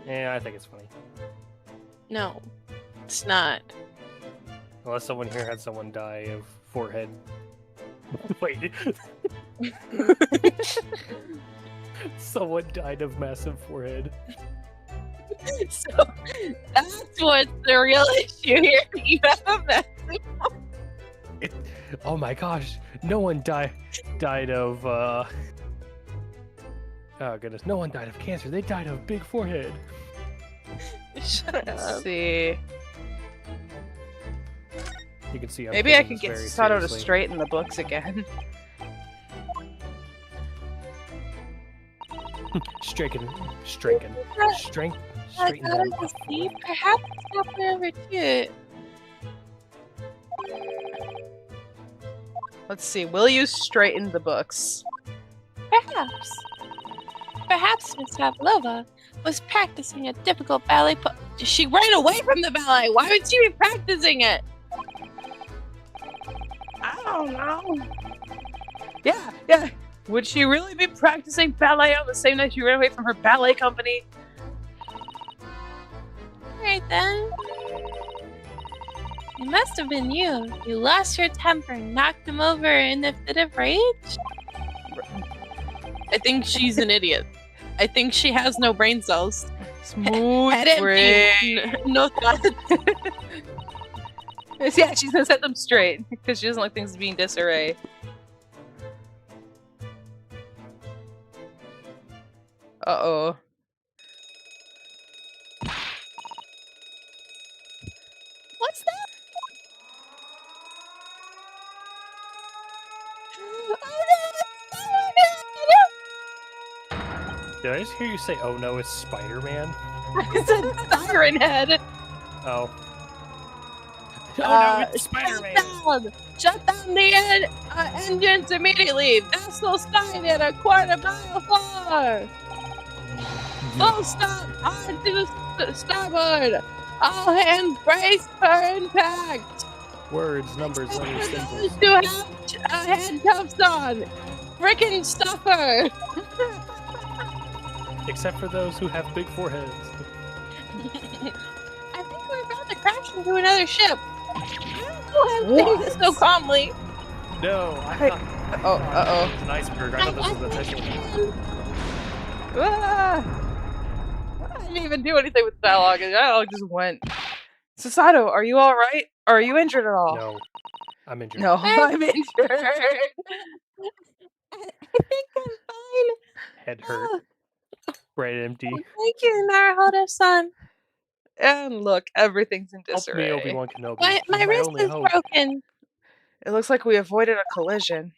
Yeah, I think it's funny. No, it's not. Unless someone here had someone die of forehead. Wait. Someone died of massive forehead. So that's what's the real issue here. You have a massive. Oh my gosh, no one died of oh goodness, no one died of cancer. They died of big forehead. Shut Let's up. see. You can see I'm Maybe I taking could this get very Sato to seriously. straighten the books again. Straighten. I Straighten thought them. it was Steve. Perhaps it's halfway over to it. Let's see. Will you straighten the books? Perhaps. Perhaps Miss Pavlova was practicing a difficult ballet She ran away from the ballet. Why would she be practicing it? I don't know. Yeah. Would she really be practicing ballet on the same night she ran away from her ballet company? Alright then. It must have been you. You lost your temper and knocked him over in a fit of rage? I think she's an idiot. I think she has no brain cells. Smooth Head brain. empty. No thoughts. Yeah, she's gonna set them straight because she doesn't like things being disarray. Uh-oh. What's that? Did I just hear you say, "Oh no, it's Spider-Man"? It's a siren head. Oh. Oh no, it's Shut Spider-Man. down! Shut down the engines immediately! Vessel sighted a quarter-mile far! Full stop! On to the starboard! All hands brace for impact! Words, numbers, letters, symbols. Those who have handcuffs on! Frickin' stuffer! Except for those who have big foreheads. I think we're about to crash into another ship. Who has saying this so calmly? No, I Hey. thought Oh, it uh-oh. was an iceberg. I thought this was the Titanic. Ah! I didn't even do anything with the dialogue. The dialogue just went. Sasato, are you alright? Or are you injured at all? No, I'm injured. No, I'm injured. I think I'm fine. Head hurt. Brain empty. Thank you, Naruhodo-san. And look, everything's in Help me, disarray. Obi-Wan Kenobi. My You're wrist only is hope. broken. It looks like we avoided a collision.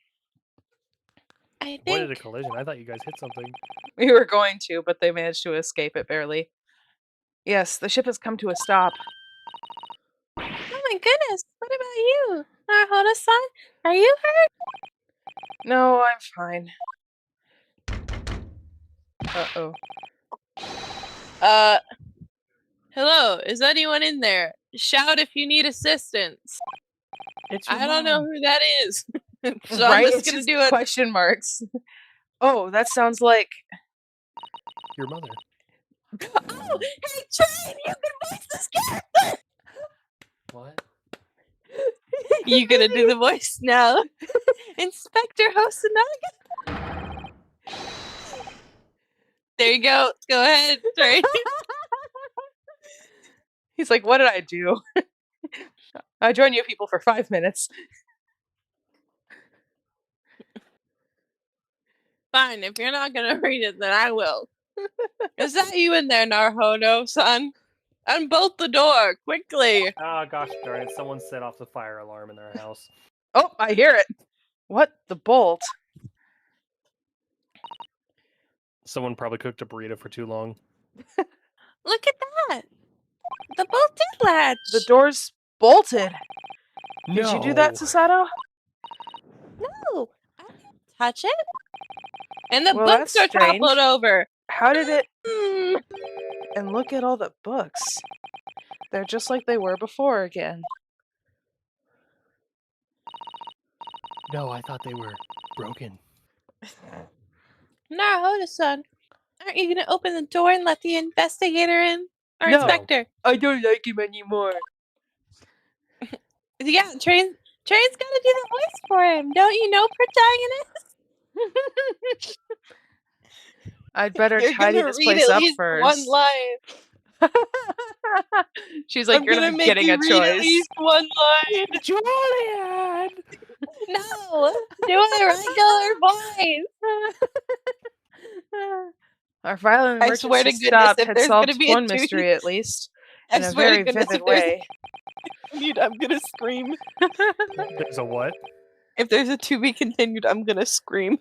I What did a think. collision? I thought you guys hit something. We were going to, but they managed to escape it barely. Yes, the ship has come to a stop. Oh my goodness. What about you, Naruhodo-san? Are you hurt? No, I'm fine. Uh-oh. Hello, is anyone in there? Shout if you need assistance. It's your I don't know mom. who that is. So Right? I'm just It's gonna just do it. question marks. Oh, that sounds like... Your mother. Oh, hey, Train, you can voice this character. What? You gonna do the voice now? Inspector Hosonaga? There you go. Go ahead. Sorry. He's like, what did I do? I joined you people for 5 minutes. Fine, if you're not gonna read it, then I will. Is that you in there, Narhono-san? Unbolt the door, quickly! Oh gosh darn it, someone set off the fire alarm in their house. Oh, I hear it. What? The bolt? Someone probably cooked a burrito for too long. Look at that! The bolt did latch! The door's bolted. Did you do that, Susato? No! I didn't touch it! And the Well, books that's are toppled strange. over! How did it... And look at all the books. They're just like they were before again. No, I thought they were broken. Narhono-san, aren't you gonna open the door and let the investigator in? Or No. inspector? I don't like him anymore. Yeah, Train's gotta do the voice for him. Don't you know, protagonist? I'd better You're tidy gonna this read place at up least first. one line. She's like, I'm you're gonna not make getting you a read choice. at least one line. Julian! No, do a regular voice. Our violent I emergency swear to goodness, stop if had there's solved gonna be a one two- mystery at least, I in a swear to very goodness, vivid if there's way. I'm gonna scream. There's a what? If there's a to be continued, I'm gonna scream.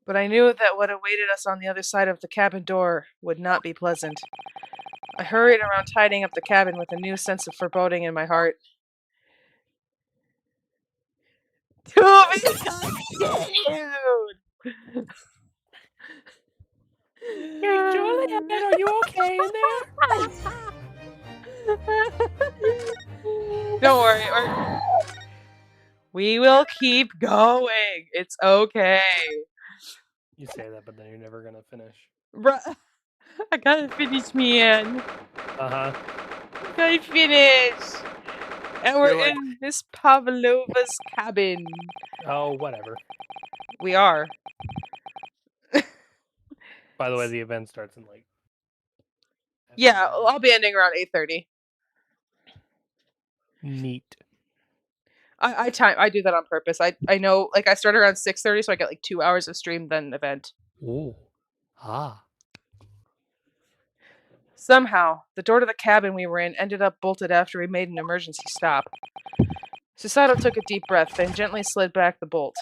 But I knew that what awaited us on the other side of the cabin door would not be pleasant. I hurried around tidying up the cabin with a new sense of foreboding in my heart. To be continued! Hey, Julian, are you okay in there? Don't worry. We will keep going. It's okay. You say that, but then you're never gonna finish. Bruh. I gotta finish, man. Uh-huh. Gotta finish. And we're You're like- in Miss Pavlova's cabin. Oh, whatever. We are. By the way, the event starts in like... Yeah, I'll be ending around 8:30. Neat. I do that on purpose. I know, like, I start around 6:30, so I get like 2 hours of stream, then event. Ooh. Ah. Somehow, the door to the cabin we were in ended up bolted after we made an emergency stop. Susato took a deep breath, then gently slid back the bolt.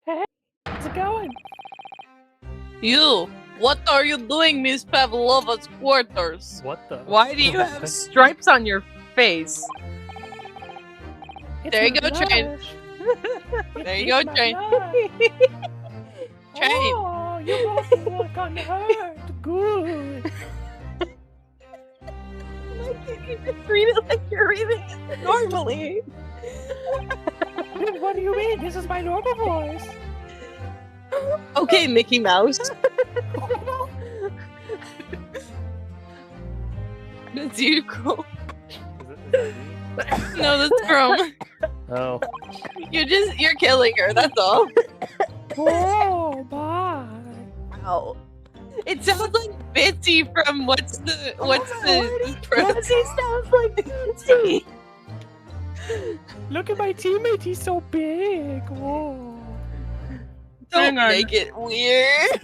Hey, how's it going? You! What are you doing, Miss Pavlova's quarters? What the? Why do you have stripes on your face? There you go, Train. There you go, Train. Train. Oh, you both look unhurt. Good. Why can't you just read it like you're reading it normally? What do you mean? This is my normal voice. Okay, Mickey Mouse. That's you, Chrome. No, that's Chrome. Oh. You're killing her, that's all. Oh, bye. Wow. It sounds like Bitsy from what's the Betsy sounds like Betsy. Look at my teammate. He's so big. Whoa. Don't Hang on. make it weird.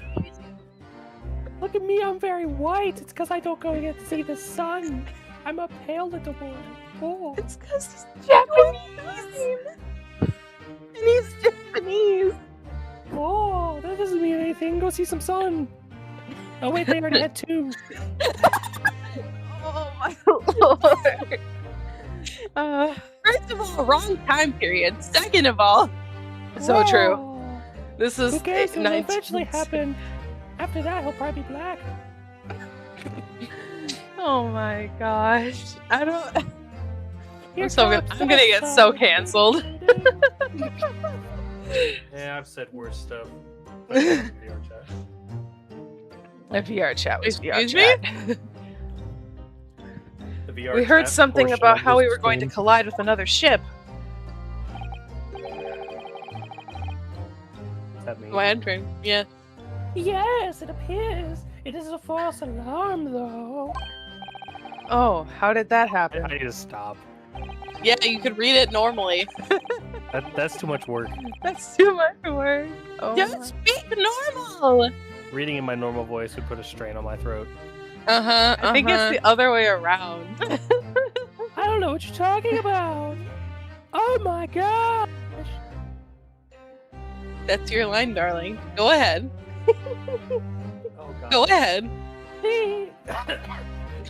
Look at me. I'm very white. It's because I don't go get to see the sun. I'm a pale little boy. Oh. It's because he's Japanese. And he's Japanese. Oh, that doesn't mean anything. Go see some sun. Oh wait, they already had two. Oh my lord. First of all, wrong time period. Second of all, So true. Whoa. This is Who cares? It'll 19 eventually happen. After that, he'll probably be black. Oh my gosh. I don't. Here so comes I'm gonna get so canceled. Yeah, I've said worse stuff. A VR chat was VR Excuse me? chat. VR. We heard chat something portion about of how we this were going to stream. collide with another ship. Is that me? My entering. Yeah. Yes, it appears. It is a false alarm, though. Oh, how did that I happen? need to stop. Yeah, you could read it normally. That's too much work. That's too much work. Oh, Just speak normal. Reading in my normal voice would put a strain on my throat. Uh-huh. I think it's the other way around. I don't know what you're talking about. Oh my gosh! That's your line, darling. Go ahead. Oh god. Go ahead. Hey,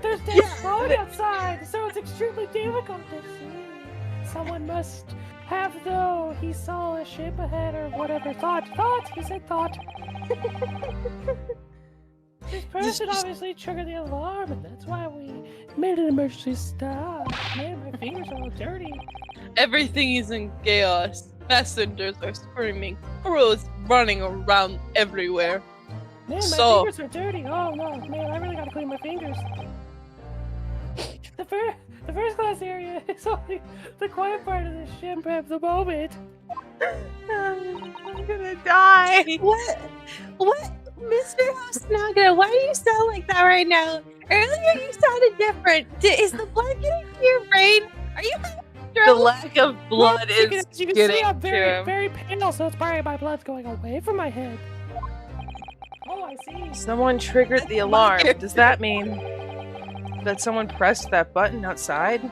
there's dead road outside, so it's extremely difficult to see. Someone must have, though, he saw a ship ahead or whatever. Thought, he said thought. This person obviously triggered the alarm, and that's why we made an emergency stop. Man, my fingers are all dirty. Everything is in chaos. Passengers are screaming. Crews running around everywhere. Man, my So- fingers are dirty. Oh no, man, I really gotta clean my fingers. The first class area is only the quiet part of the ship at the moment. I'm gonna die. What? What? Mr. Hosnaga, why do you sound like that right now? Earlier you sounded different. Is the blood getting to your brain? Are you having The stroke? lack of blood Well, is as you can getting see, I'm to very, him. very pale, so it's probably my blood's going away from my head. Oh, I see. Someone triggered the alarm. Does that mean that someone pressed that button outside?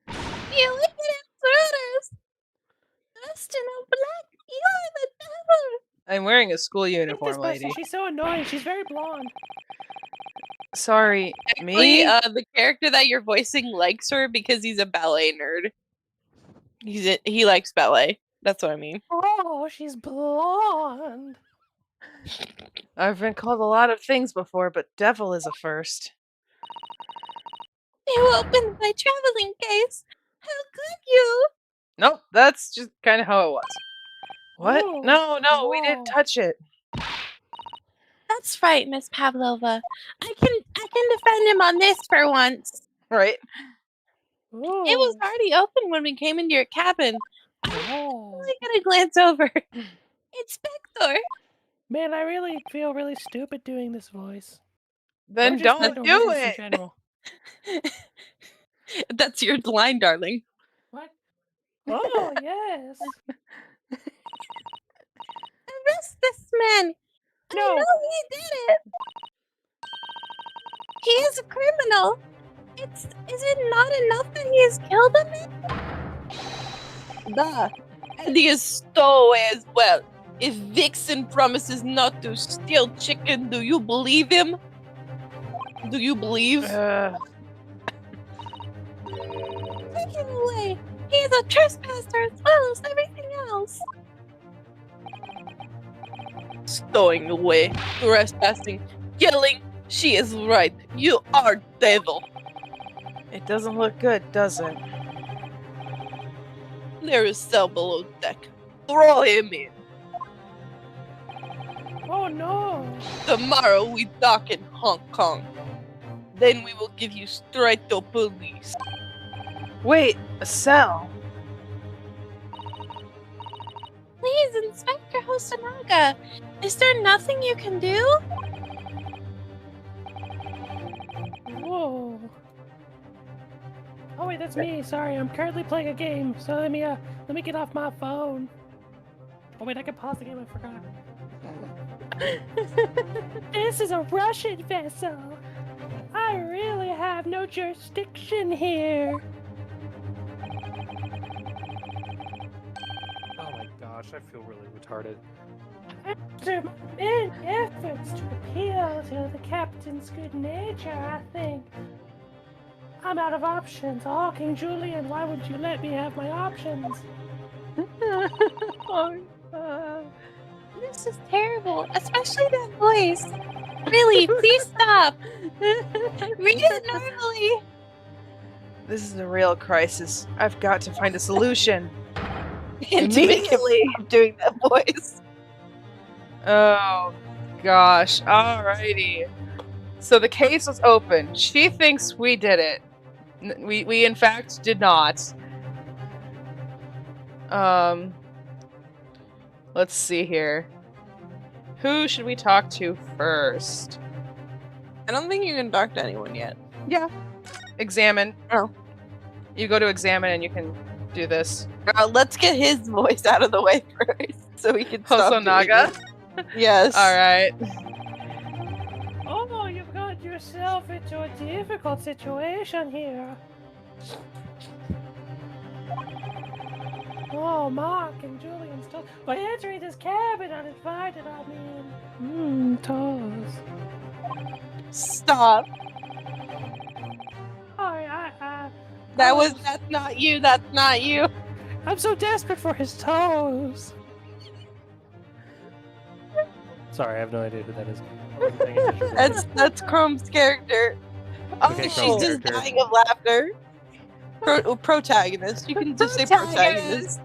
You wicked intruders! Dustin Black, you are the devil! I'm wearing a school I hate this uniform, person. lady. She's so annoying. She's very blonde. Sorry, Actually, me? the character that you're voicing likes her because he's a ballet nerd. He likes ballet. That's what I mean. Oh, she's blonde. I've been called a lot of things before, but devil is a first. You opened my traveling case! How could you? Nope, that's just kind of how it was. What? Whoa, No, we didn't whoa. touch it. That's right, Miss Pavlova. I can defend him on this for once. Right? Ooh. It was already open when we came into your cabin. Oh. I gotta glance over. It's Speckled. Man, I really feel really stupid doing this voice. Or Then just don't Lord do Olympus in it. general. That's your line, darling. What? Oh, yes. Arrest this man. I No. know he did it. He is a criminal. Is it not enough that he has killed a man? Duh. And he is stowaway as well. If Vixen promises not to steal chicken, do you believe him? Do you believe? Take him away. He is a trespasser as well as everything else. Stowing away, trespassing, killing. She is right. You are devil. It doesn't look good, does it? There is cell below deck. Throw him in. Oh, no. Tomorrow we dock in Hong Kong. Then we will give you straight to police. Wait, a cell. Please, Inspector Hosanaga, is there nothing you can do? Whoa. Oh wait, that's me. Sorry, I'm currently playing a game. So let me get off my phone. Oh wait, I can pause the game. I forgot. This is a Russian vessel. I really have no jurisdiction here. Oh my gosh, I feel really retarded. After many efforts to appeal to the captain's good nature, I think I'm out of options. Oh, King Julian, why would you let me have my options? This is terrible, especially that voice. Really, please stop. Read it normally. This is a real crisis. I've got to find a solution. And to make him stop doing that voice. Oh, gosh. Alrighty. So the case was open. She thinks we did it. We in fact did not. Let's see here. Who should we talk to first? I don't think you can talk to anyone yet. Yeah. Examine. Oh. You go to examine and you can do this. Let's get his voice out of the way first, so we can stop doing Hosonaga? this. Yes. Alright. Oh, you've got yourself into a difficult situation here. Oh, Mark and Julian's toast. By entering this cabin uninvited, I mean... toast. Stop. Oh, That's not you. That's not you. I'm so desperate for his toes. Sorry, I have no idea who that is. I wasn't paying attention. That's Chrome's character. Oh, Okay, she's Chrome's just character. dying of laughter. Protagonist. You can just say protagonist.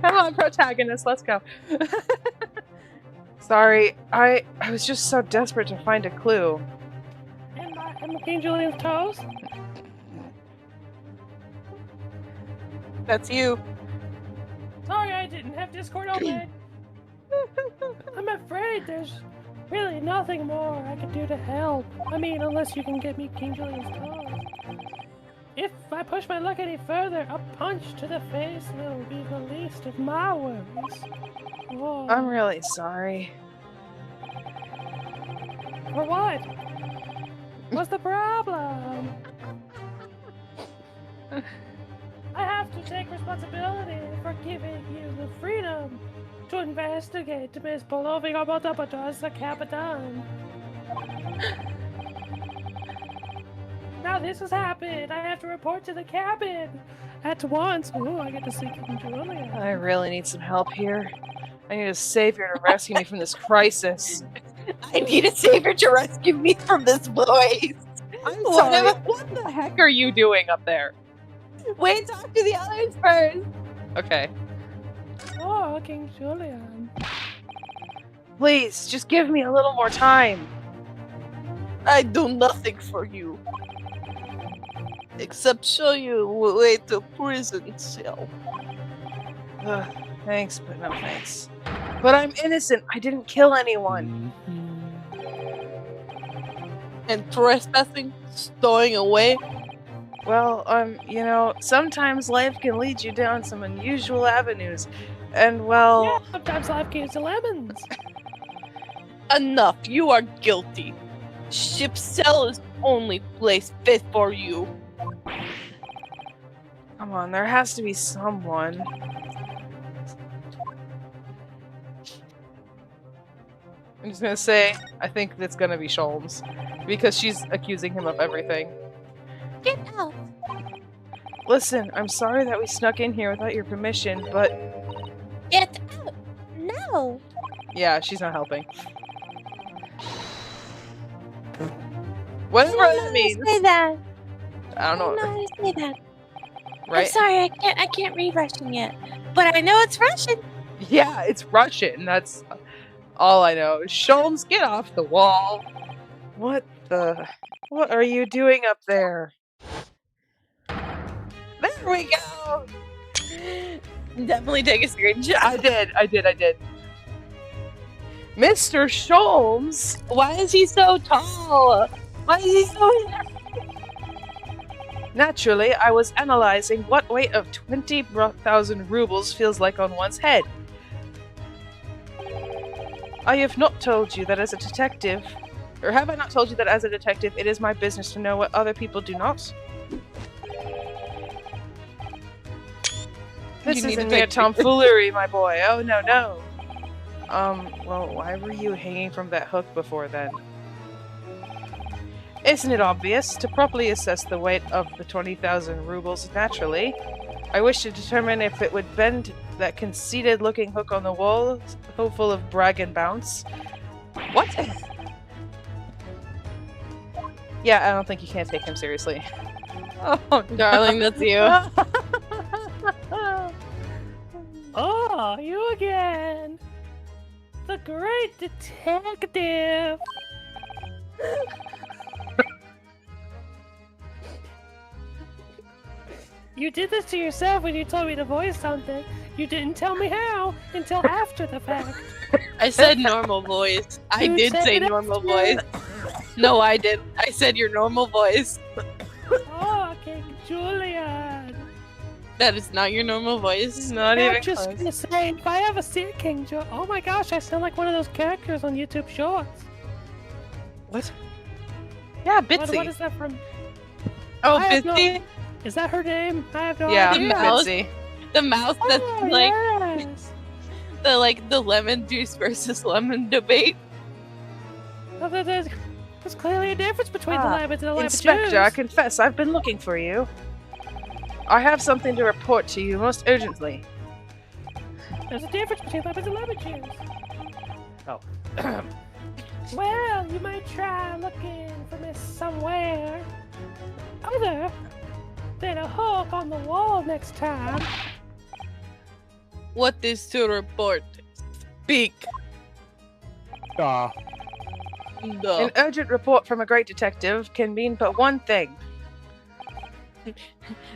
Come on, protagonist, let's go. Sorry, I was just so desperate to find a clue. Am I King Julian's toes? That's you. Sorry, I didn't have Discord open. I'm afraid there's really nothing more I can do to help. I mean, unless you can get me King Julian's toes. If I push my luck any further, a punch to the face will be the least of my worries. Oh. I'm really sorry. For what? What's the problem? I have to take responsibility for giving you the freedom to investigate Miss Pavlova the Capitan. Now this has happened. I have to report to the cabin at once. Oh, I get to see King Julian. I really need some help here. I need a savior to rescue me from this crisis. I need a savior to rescue me from this voice. I'm sorry. What the heck are you doing up there? Wait, talk to the others first. Okay. Oh, King Julian. Please, just give me a little more time. I do nothing for you. Except show you a way to prison cell. Ugh, thanks, but no thanks. But I'm innocent. I didn't kill anyone. And trespassing, stowing away. Well, you know, sometimes life can lead you down some unusual avenues. And, well... Yeah, sometimes life gives you lemons. Enough, you are guilty. Ship cell is the only place fit for you. Come on, there has to be someone. I'm just gonna say, I think it's gonna be Sholmes. Because she's accusing him of everything. Get out. Listen, I'm sorry that we snuck in here without your permission, but... Get out. No. Yeah, she's not helping. Whatever I don't know that how to means. say that. I don't know. I don't know how to say that. I'm Right? sorry, I can't read Russian yet. But I know it's Russian. Yeah, it's Russian. That's all I know. Sholmes, get off the wall. What the... What are you doing up there? There we go. Definitely take a screenshot. I did. Mr. Sholmes! Why is he so tall? Why is he so... Naturally, I was analyzing what weight of 20,000 rubles feels like on one's head. I have not told you that as a detective... Or have I not told you that as a detective, it is my business to know what other people do not? This You need isn't to mere take- tomfoolery, my boy. Oh, no, no. Well, why were you hanging from that hook before then? Isn't it obvious? To properly assess the weight of the 20,000 rubles naturally, I wish to determine if it would bend that conceited-looking hook on the wall, so full of brag and bounce. What? Yeah, I don't think you can take him seriously. Oh, Darling, that's you. Oh, you again! The great detective! You did this to yourself when you told me to voice something. You didn't tell me how until after the fact. I said normal voice. I You did said say it normal after. voice. No, I didn't. I said your normal voice. Oh, King Julian. That is not your normal voice. Not I'm even just close. gonna say, if I ever see King Julian, oh my gosh, I sound like one of those characters on YouTube Shorts. What? Yeah, What Bitsy. is that from? Oh, I have no- Bitsy? Is that her name? I have no Yeah, The idea. mouse. Bitsy. The mouse that's Oh, like yes. the lemon juice versus lemon debate. Oh, there's clearly a difference between the Ah, lemons and the lemon Inspector, I juice. confess, I've been looking for you. I have something to report to you most urgently. There's a difference between lemons and lemon juice. Oh. Well, you might try looking for me somewhere other than a hook on the wall next time. What is to report? Speak. Ah, No. An urgent report from a great detective can mean but one thing.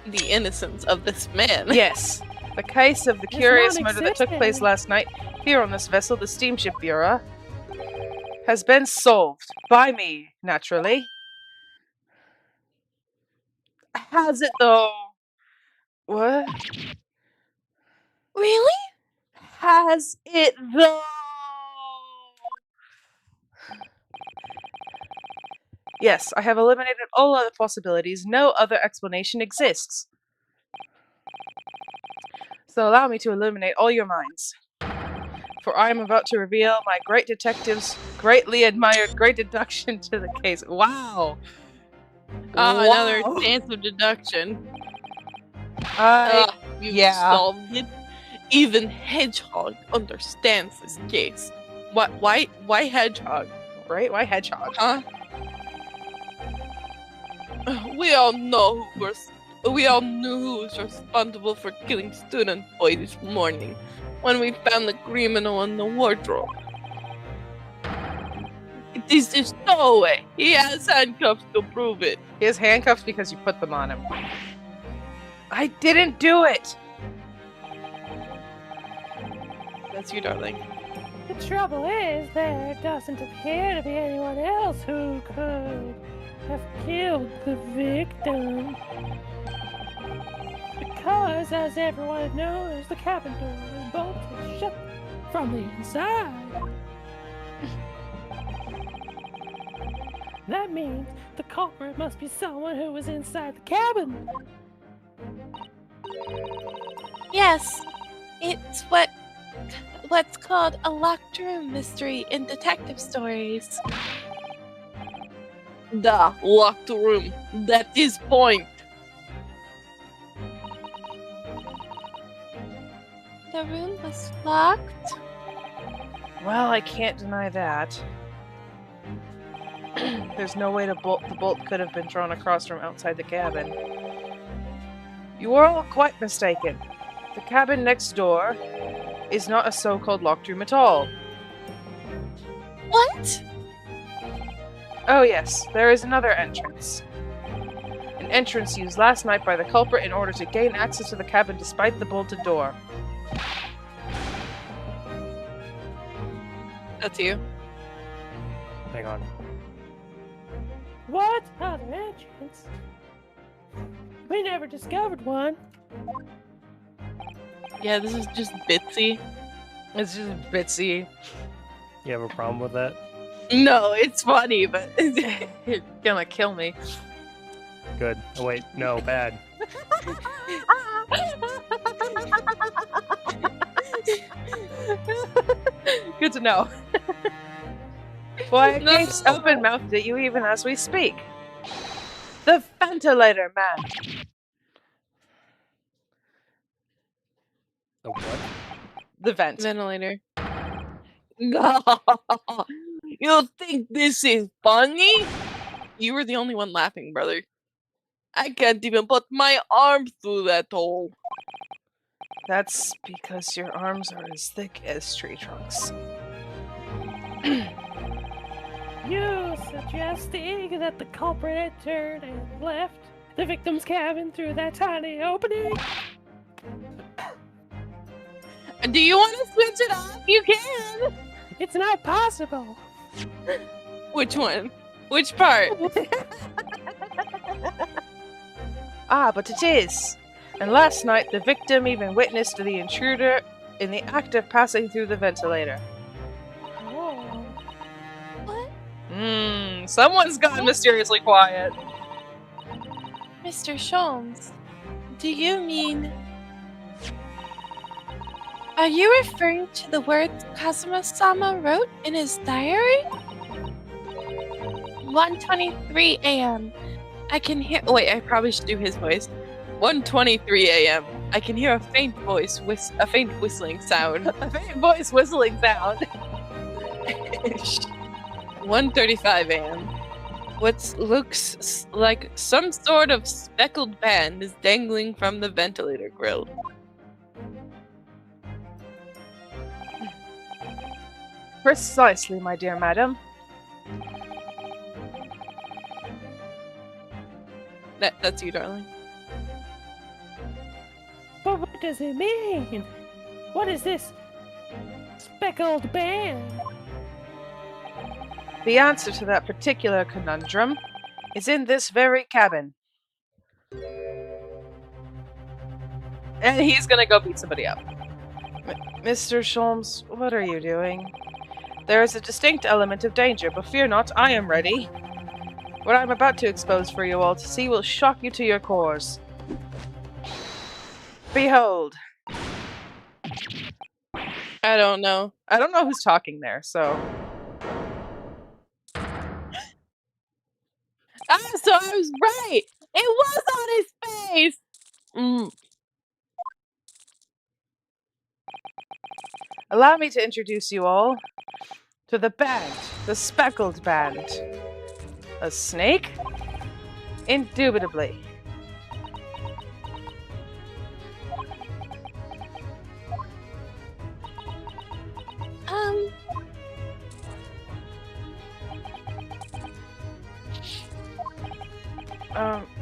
The innocence of this man. Yes, the case of the It's curious murder that took place non-existent. last night here on this vessel, the Steamship Bureau, has been solved. By me, naturally. Has it, though? What? Really? Has it, though? Yes, I have eliminated all other possibilities. No other explanation exists. So allow me to illuminate all your minds. For I am about to reveal my great detective's greatly admired great deduction to the case. Wow. Another Wow. chance of deduction. You yeah. solved it. Even Hedgehog understands this case. What? Why Hedgehog? Right? Why hedgehog? Huh? We all know we all knew who was responsible for killing student boy this morning when we found the criminal in the wardrobe. This is no way. He has handcuffs to prove it. He has handcuffs because you put them on him. I didn't do it! That's you, darling. The trouble is, there doesn't appear to be anyone else who could have killed the victim. Because, as everyone knows, the cabin door is bolted shut from the inside. That means the culprit must be someone who was inside the cabin. Yes. It's what's called a locked room mystery in detective stories. The locked room. That is point. The room was locked? Well, I can't deny that. There's no way the bolt could have been drawn across from outside the cabin. You are all quite mistaken. The cabin next door is not a so-called locked room at all. What? Oh yes, there is another entrance. An entrance used last night by the culprit in order to gain access to the cabin despite the bolted door. That's you. Hang on. What other entrance? We never discovered one. Yeah, this is just Bitsy. It's just Bitsy. You have a problem with that? No, it's funny, but You're gonna kill me. Good. Oh wait, no, bad. Good to know. Why, it No. gapes open-mouthed at you even as we speak. The ventilator man. The what? The vent. ventilator. You think this is funny? You were the only one laughing, brother. I can't even put my arm through that hole. That's because your arms are as thick as tree trunks. You suggesting that the culprit entered and left the victim's cabin through that tiny opening. Do you want to switch it up? You can. It's not possible. Which one? Which part? Ah, but it is. And last night, the victim even witnessed the intruder in the act of passing through the ventilator. Oh. What? Someone's gone mysteriously quiet. Mr. Sholmes, do you mean... Are you referring to the words Kazuma-sama wrote in his diary? 1:23 a.m. I can hear... Wait, I probably should do his voice. 1:23 a.m. I can hear a faint voice, a faint whistling sound. A faint voice whistling sound. 1:35 a.m. What looks like some sort of speckled band is dangling from the ventilator grill. Precisely, my dear madam. That's you, darling. But what does it mean? What is this speckled band? The answer to that particular conundrum is in this very cabin. And he's gonna go beat somebody up. Mr. Sholmes, what are you doing? There is a distinct element of danger, but fear not, I am ready. What I'm about to expose for you all to see will shock you to your cores. Behold. I don't know. I don't know who's talking there, so... So I was right! It was on his face! Allow me to introduce you all to the band, the Speckled Band. A snake? Indubitably.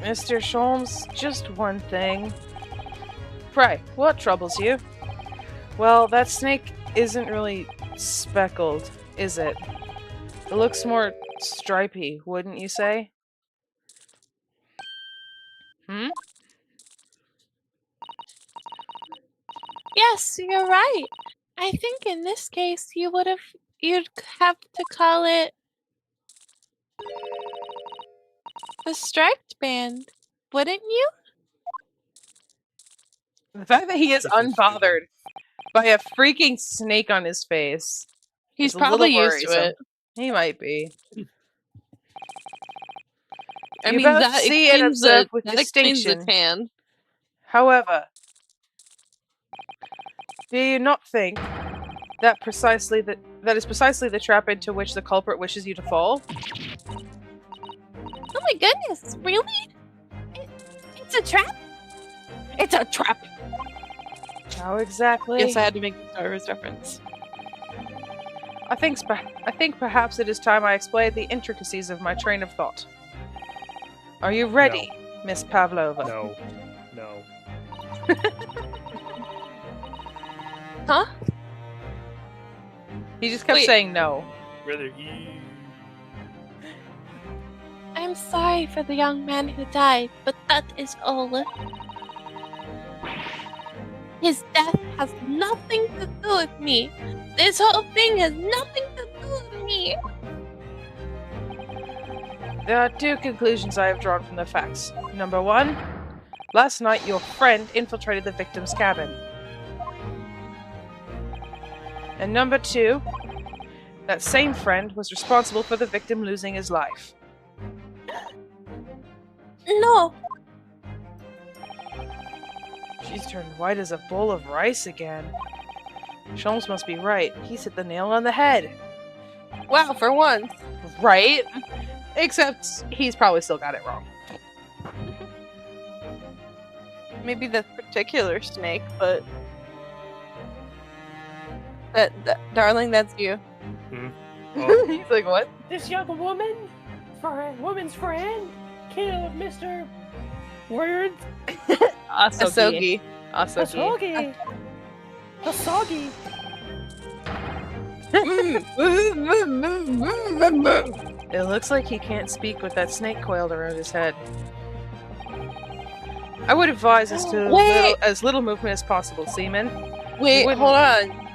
Mr. Sholmes, just one thing. Pray, what troubles you? Well, that snake isn't really speckled, is it? It looks more stripy, wouldn't you say? Yes, you're right. I think in this case you'd have to call it the striped band, wouldn't you? The fact that he is unbothered by a freaking snake on his face. He's is a little probably used to worrisome. it. He might be. I You mean, both that see and explains observe the, with that explains the distinction. tan. However, do you not think that that is precisely the trap into which the culprit wishes you to fall? Oh my goodness, really? It's a trap? It's a trap! How exactly? Yes, I had to make the Star Wars reference. I think perhaps it is time I explained the intricacies of my train of thought. Are you ready, Miss Pavlova? No. Huh? He just kept Wait. saying no. Rather, I'm sorry for the young man who died, but that is all. His death has nothing to do with me. This whole thing has nothing to do with me. There are two conclusions I have drawn from the facts. Number one, last night your friend infiltrated the victim's cabin. And number two, that same friend was responsible for the victim losing his life. No. She's turned white as a bowl of rice again. Sholmes must be right. He's hit the nail on the head. Wow, for once. Right? Except he's probably still got it wrong. Maybe that particular snake, but... darling, that's you. Oh, He's like, what? this young woman's friend, killed Mr. Words. Asogi. Asogi. Asogi. It looks like he can't speak with that snake coiled around his head. I would advise as little movement as possible, Seaman. Wait, Wouldn't- hold on.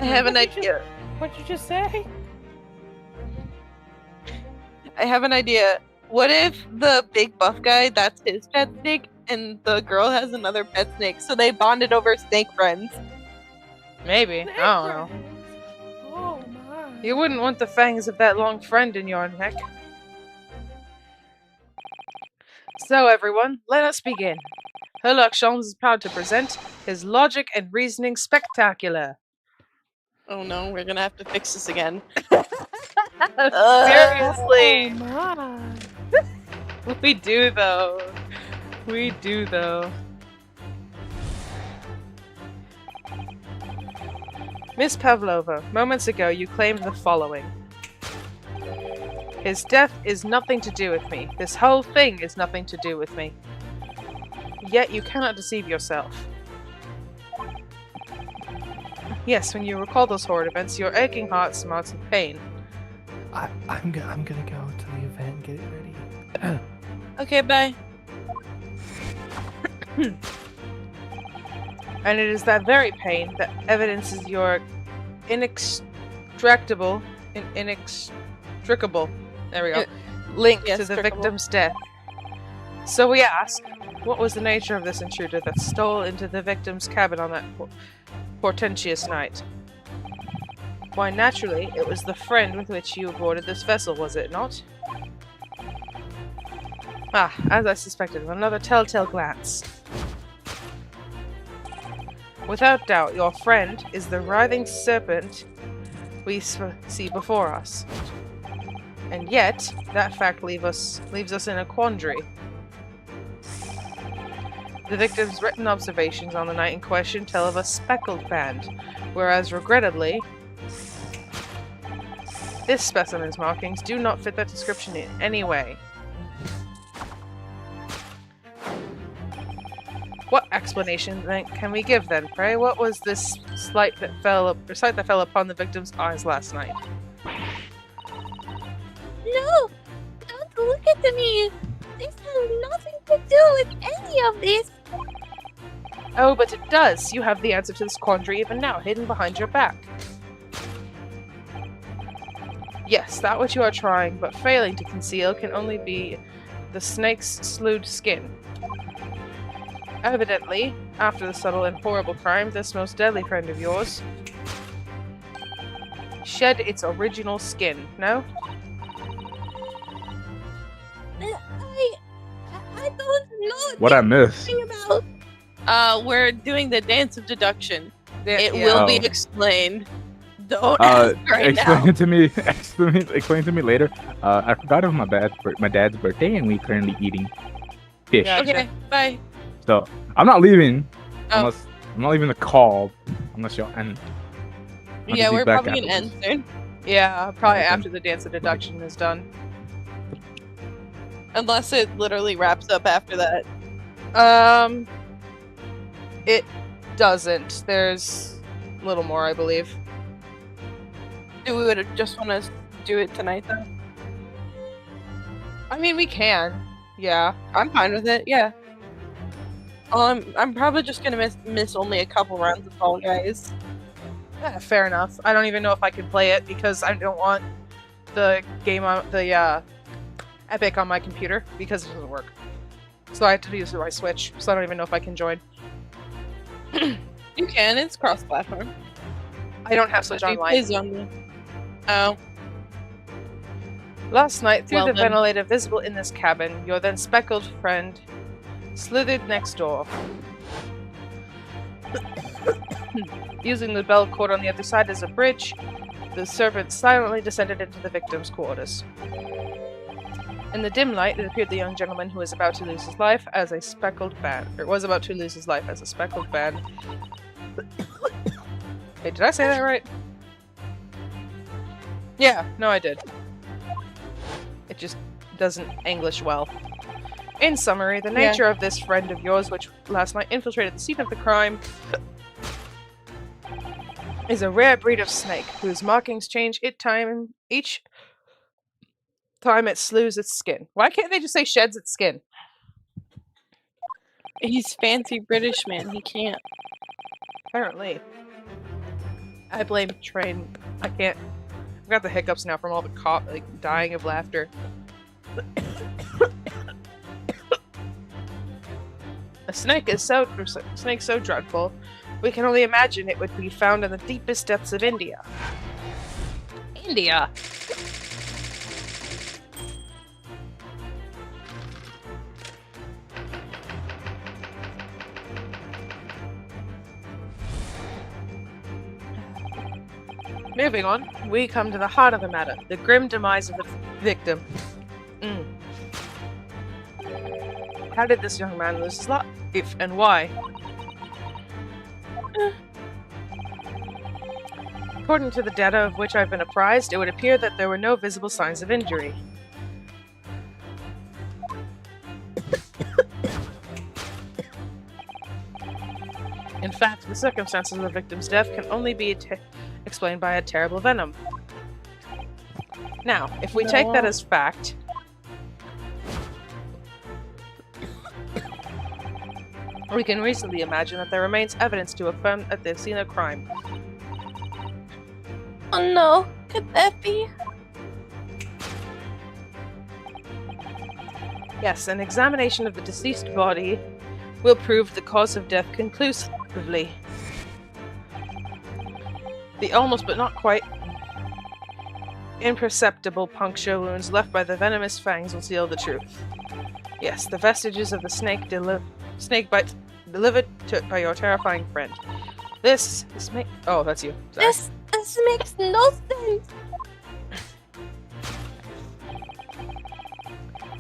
I have an idea. What'd you just say? I have an idea. What if the big buff guy, that's his pet snake, and the girl has another pet snake, so they bonded over snake friends? Maybe. I don't know. Oh my. You wouldn't want the fangs of that long friend in your neck. So, everyone, let us begin. Herlock Sholmes is proud to present his Logic and Reasoning Spectacular. Oh no, we're gonna have to fix this again. Seriously. Oh my. We do, though. We do, though. Miss Pavlova, moments ago you claimed the following. His death is nothing to do with me. This whole thing is nothing to do with me. Yet you cannot deceive yourself. Yes, when you recall those horrid events, your aching heart smarts with pain. I'm gonna go to the event and get it ready. Okay, bye. And it is that very pain that evidences your inextricable, there we go, link yes, to the tricable. victim's death. So we ask, what was the nature of this intruder that stole into the victim's cabin on that portentous night? Why, naturally, it was the friend with which you boarded this vessel, was it not? Ah, as I suspected, another telltale glance. Without doubt, your friend is the writhing serpent we see before us. And yet, that fact leaves us in a quandary. The victim's written observations on the night in question tell of a speckled band, whereas, regrettably, this specimen's markings do not fit that description in any way. What explanation then can we give then, pray? What was this sight that fell upon the victim's eyes last night? No! Don't look at me! This has nothing to do with any of this! Oh, but it does! You have the answer to this quandary even now, hidden behind your back. Yes, that which you are trying, but failing to conceal, can only be the snake's slewed skin. Evidently, after the subtle and horrible crime, this most deadly friend of yours shed its original skin, no? I don't know What I missed? anything about. We're doing the dance of deduction. Yeah, It yeah. will Oh. be explained. Don't ask right Explain now. it to me. Explain to me later. I forgot it was my dad's birthday, and we currently eating fish. Yeah. Okay, bye. So I'm not leaving Oh. unless I'm not leaving the call unless y'all end. I'll Yeah, be we're back probably gonna end afterwards. soon. Yeah, probably Okay. after the dance of deduction is done. Unless it literally wraps up after that. It doesn't. There's a little more, I believe. Do we would just want to do it tonight though? I mean, we can. Yeah. I'm fine with it, yeah. I'm probably just gonna miss only a couple rounds of Fall Guys. Yeah, fair enough. I don't even know if I can play it because I don't want the game on the Epic on my computer because it doesn't work. So I have to use my Switch. So I don't even know if I can join. You can, it's cross-platform. I don't have Switch You Online. play Zombie. Oh, Last night, through Well the then. ventilator visible in this cabin, your then speckled friend slithered next door. Using the bell cord on the other side as a bridge, the servant silently descended into the victim's quarters. In the dim light, it appeared the young gentleman who was about to lose his life as a speckled band. Or was about to lose his life as a speckled band. Hey, did I say that right? Yeah, no, I did. It just doesn't English well. In summary, the nature of this friend of yours, which last night infiltrated the scene of the crime, is a rare breed of snake whose markings change each time it slews its skin. Why can't they just say sheds its skin? He's fancy British man. He can't. Apparently. I blame train. I can't. I've got the hiccups now from all the dying of laughter. A snake is so dreadful, we can only imagine it would be found in the deepest depths of India. India? Moving on, we come to the heart of the matter, the grim demise of the victim. How did this young man lose his life, and why? According to the data of which I've been apprised, it would appear that there were no visible signs of injury. In fact, the circumstances of the victim's death can only be explained by a terrible venom. Now, if we take that as fact, we can reasonably imagine that there remains evidence to affirm that they've seen a crime. Oh no, could that be? Yes, an examination of the deceased body will prove the cause of death conclusively. The almost but not quite imperceptible puncture wounds left by the venomous fangs will seal the truth. Yes, the vestiges of the snake bite delivered by your terrifying friend. This make oh, that's you. Sorry. This makes no sense.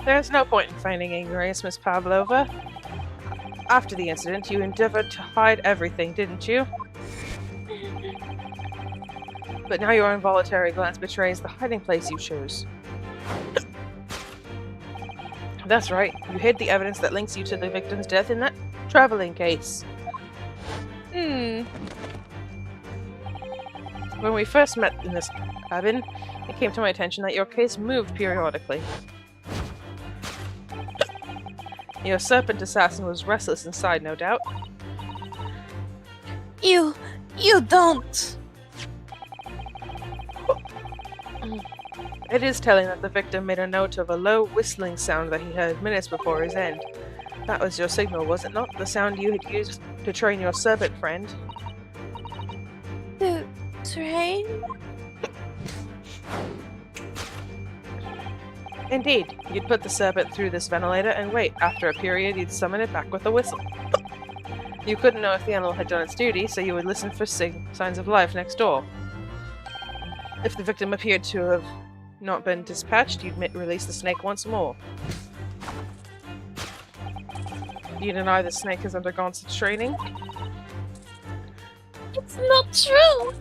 There's no point in feigning ignorance, Miss Pavlova. After the incident, you endeavored to hide everything, didn't you? But now your involuntary glance betrays the hiding place you chose. That's right, you hid the evidence that links you to the victim's death in that traveling case. When we first met in this cabin, it came to my attention that your case moved periodically. Your serpent assassin was restless inside, no doubt. You don't. It is telling that the victim made a note of a low whistling sound that he heard minutes before his end. That was your signal, was it not? The sound you had used to train your serpent friend. The train? Indeed, you'd put the serpent through this ventilator and wait. After a period, you'd summon it back with a whistle. You couldn't know if the animal had done its duty, so you would listen for signs of life next door. If the victim appeared to have not been dispatched, you'd release the snake once more. You deny the snake has undergone such training? It's not true.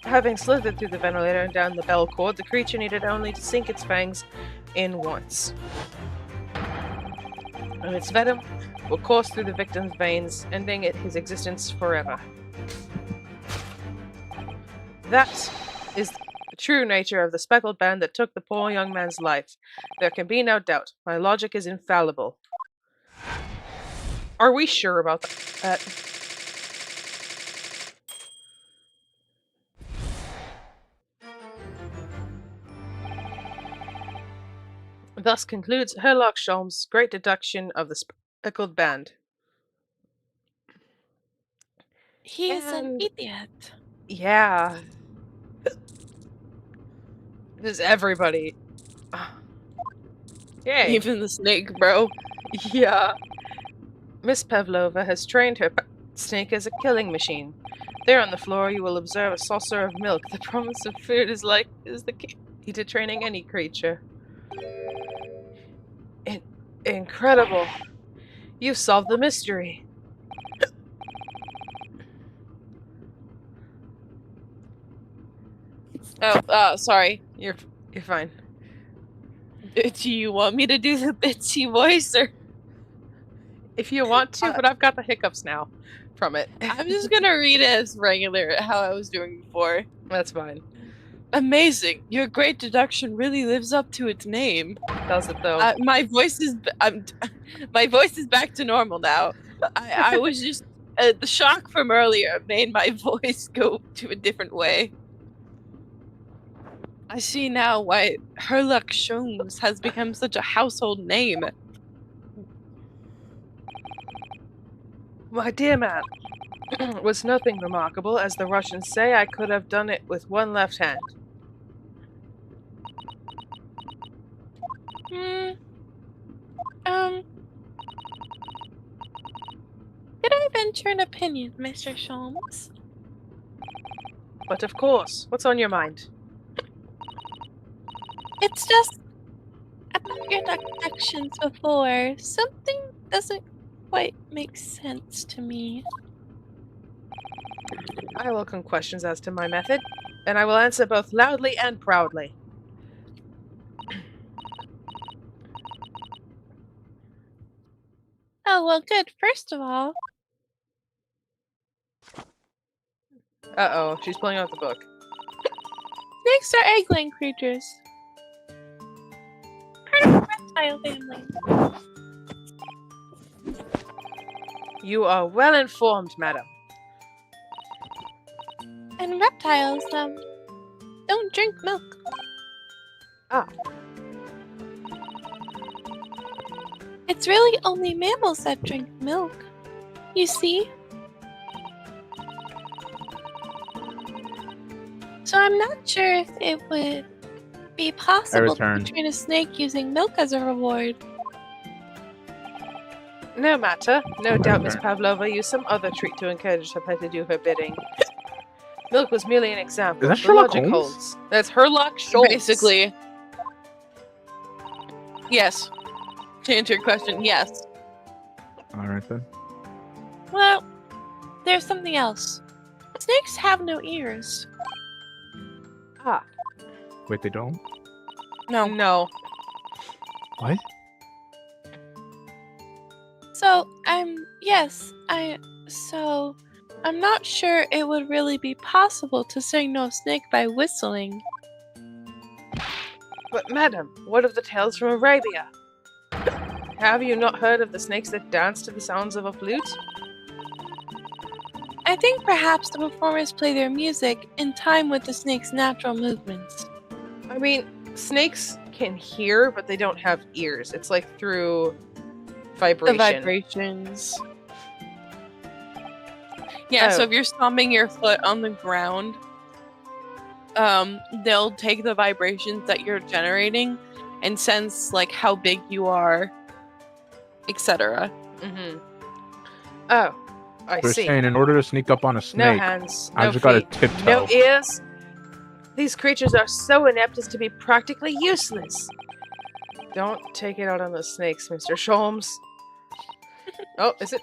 Having slithered through the ventilator and down the bell cord, the creature needed only to sink its fangs in once. And its venom will course through the victim's veins, ending his existence forever. That is the true nature of the speckled band that took the poor young man's life. There can be no doubt. My logic is infallible. Are we sure about that? Thus concludes Herlock Sholmes' great deduction of the speckled band. He is an idiot. Yeah. This is everybody. Yay. Even the snake, bro. Yeah. Miss Pavlova has trained her snake as a killing machine. There on the floor you will observe a saucer of milk. The promise of food is the key to training any creature. Incredible. You've solved the mystery. Oh, sorry. You're fine. Do you want me to do the bitchy voice, or If you want to, but I've got the hiccups now from it. I'm just gonna read it as regular, how I was doing before. That's fine. Amazing! Your great deduction really lives up to its name. Does it though? My voice is my voice is back to normal now. I was just the shock from earlier made my voice go to a different way. I see now why Herlock Sholmes has become such a household name. My dear man, was nothing remarkable. As the Russians say, I could have done it with one left hand. Did I venture an opinion, Mr. Sholmes? But of course, what's on your mind? It's just about your deductions before. Something doesn't quite make sense to me. I welcome questions as to my method, and I will answer both loudly and proudly. Oh, well, good. First of all, Uh-oh, she's pulling out the book. snakes are egg-laying creatures. Part of the reptile family. You are well informed, madam. And reptiles, don't drink milk. Ah. It's really only mammals that drink milk. You see? So I'm not sure if it would be possible to train a snake using milk as a reward. No matter. No doubt Miss Pavlova used some other treat to encourage her pet to do her bidding. Milk was merely an example. Is that The Sherlock logic Holmes? holds. That's Herlock Sholmes. Basically. Yes. To answer your question, yes. Alright then. Well, there's something else. Snakes have no ears. Ah. Wait, they don't? No. No. What? So, I'm not sure it would really be possible to signal a snake by whistling. But madam, what of the tales from Arabia? Have you not heard of the snakes that dance to the sounds of a flute? I think perhaps the performers play their music in time with the snake's natural movements. I mean, snakes can hear, but they don't have ears. It's like through vibration. The vibrations. Yeah, so if you're stomping your foot on the ground, they'll take the vibrations that you're generating and sense like how big you are, etc. Mm-hmm. Oh, I They're see. saying in order to sneak up on a No snake, hands, I no just gotta feet, tiptoe. no ears. These creatures are so inept as to be practically useless. Don't take it out on the snakes, Mr. Sholmes. Oh, is it?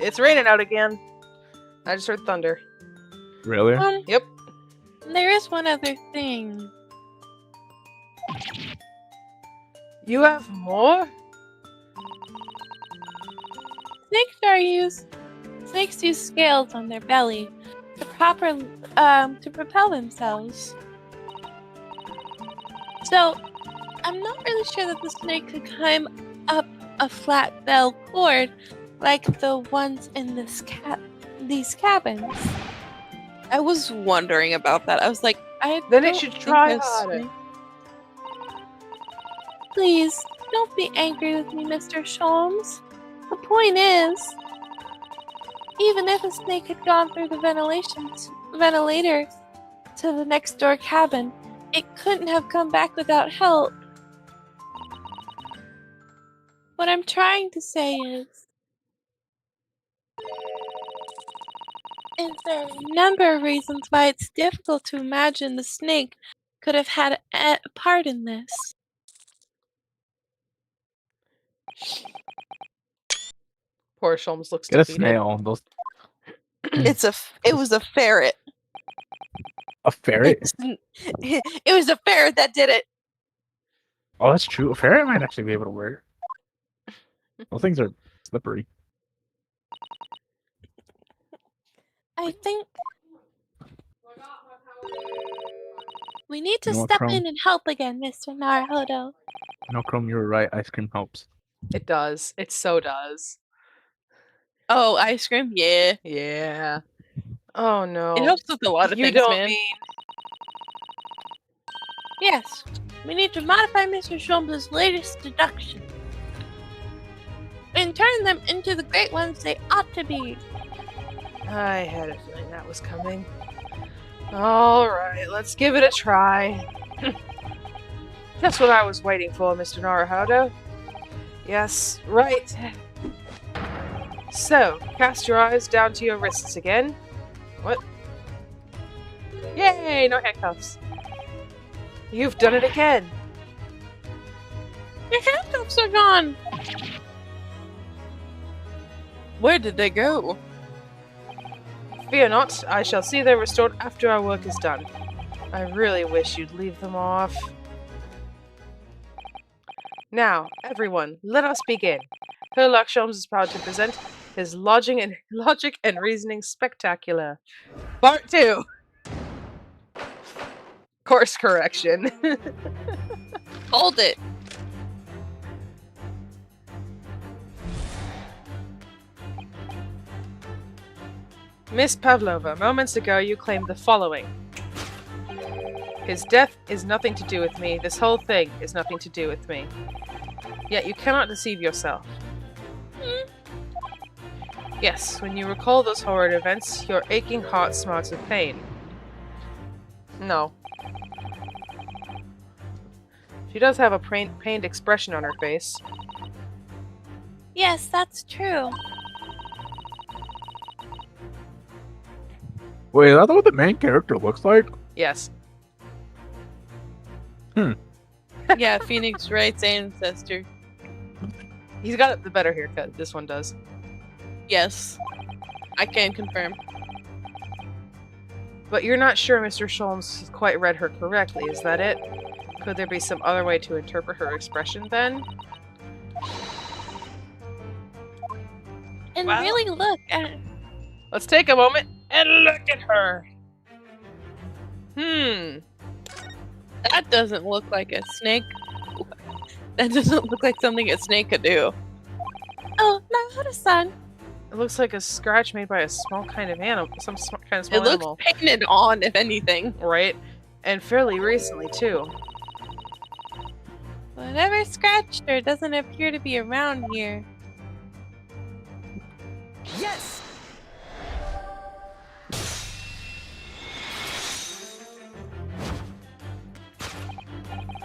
It's raining out again. I just heard thunder. Really? Yep. There is one other thing. You have more? Snakes use scales on their belly to propel themselves. So, I'm not really sure that the snake could climb up a flat bell cord like the ones in these cabins. I was wondering about that. I was like, Then it should try harder. Please, don't be angry with me, Mr. Sholmes. The point is, even if a snake had gone through the ventilator to the next door cabin, it couldn't have come back without help. What I'm trying to say is there are a number of reasons why it's difficult to imagine the snake could have had a part in this. Poor Sholmes looks Get a defeated. snail. Those it was a ferret. a ferret? It was a ferret that did it. Oh, that's true. A ferret might actually be able to wear. Those things are slippery. I think we need to You know what, step Chrome? in and help again, Mr. Naruhodo. No, Chrome, you were right. Ice cream helps. It does. It so does. Oh, ice cream? Yeah. Yeah. Oh no. It helps with a lot of You things, don't man. mean. Yes, we need to modify Mr. Sholmes' latest deduction and turn them into the great ones they ought to be. I had a feeling that was coming. Alright, let's give it a try. Just what I was waiting for, Mr. Naruhodo. Yes, right. So, cast your eyes down to your wrists again. What? Yay, no handcuffs. You've done it again. Your handcuffs are gone. Where did they go? Fear not, I shall see them restored after our work is done. I really wish you'd leave them off. Now, everyone, let us begin. Herlock Sholmes is proud to present his logic and reasoning spectacular. Part 2. Course correction. Hold it. Miss Pavlova, moments ago you claimed the following. His death is nothing to do with me. This whole thing is nothing to do with me. Yet you cannot deceive yourself. Yes, when you recall those horrid events, your aching heart smarts with pain. No. She does have a pained expression on her face. Yes, that's true. Wait, is that what the main character looks like? Yes. Yeah, Phoenix Wright's ancestor. He's got the better haircut, this one does. Yes. I can confirm. But you're not sure Mr. Sholmes quite read her correctly, is that it? Could there be some other way to interpret her expression then? And Wow. really look at... Let's take a moment and look at her. That doesn't look like a snake. That doesn't look like something a snake could do. Oh, Naruhodo-san. It looks like a scratch made by a small kind of animal, some kind of small It looks animal. painted on, if anything. Right? And fairly recently, too. Whatever scratched her doesn't appear to be around here. Yes!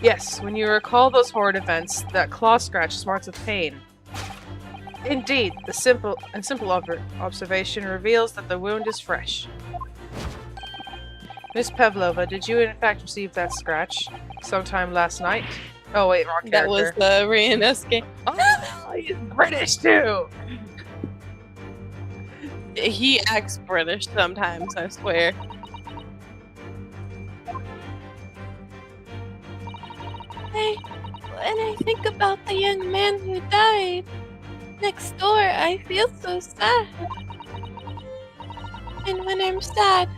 Yes, when you recall those horrid events, that claw scratch smarts with pain. Indeed, the simple observation reveals that the wound is fresh. Miss Pavlova, did you in fact receive that scratch sometime last night? Oh wait, wrong character. That was the Ryunosuke. Oh, he's British too! He acts British sometimes, I swear. When I think about the young man who died next door, I feel so sad. And when I'm sad,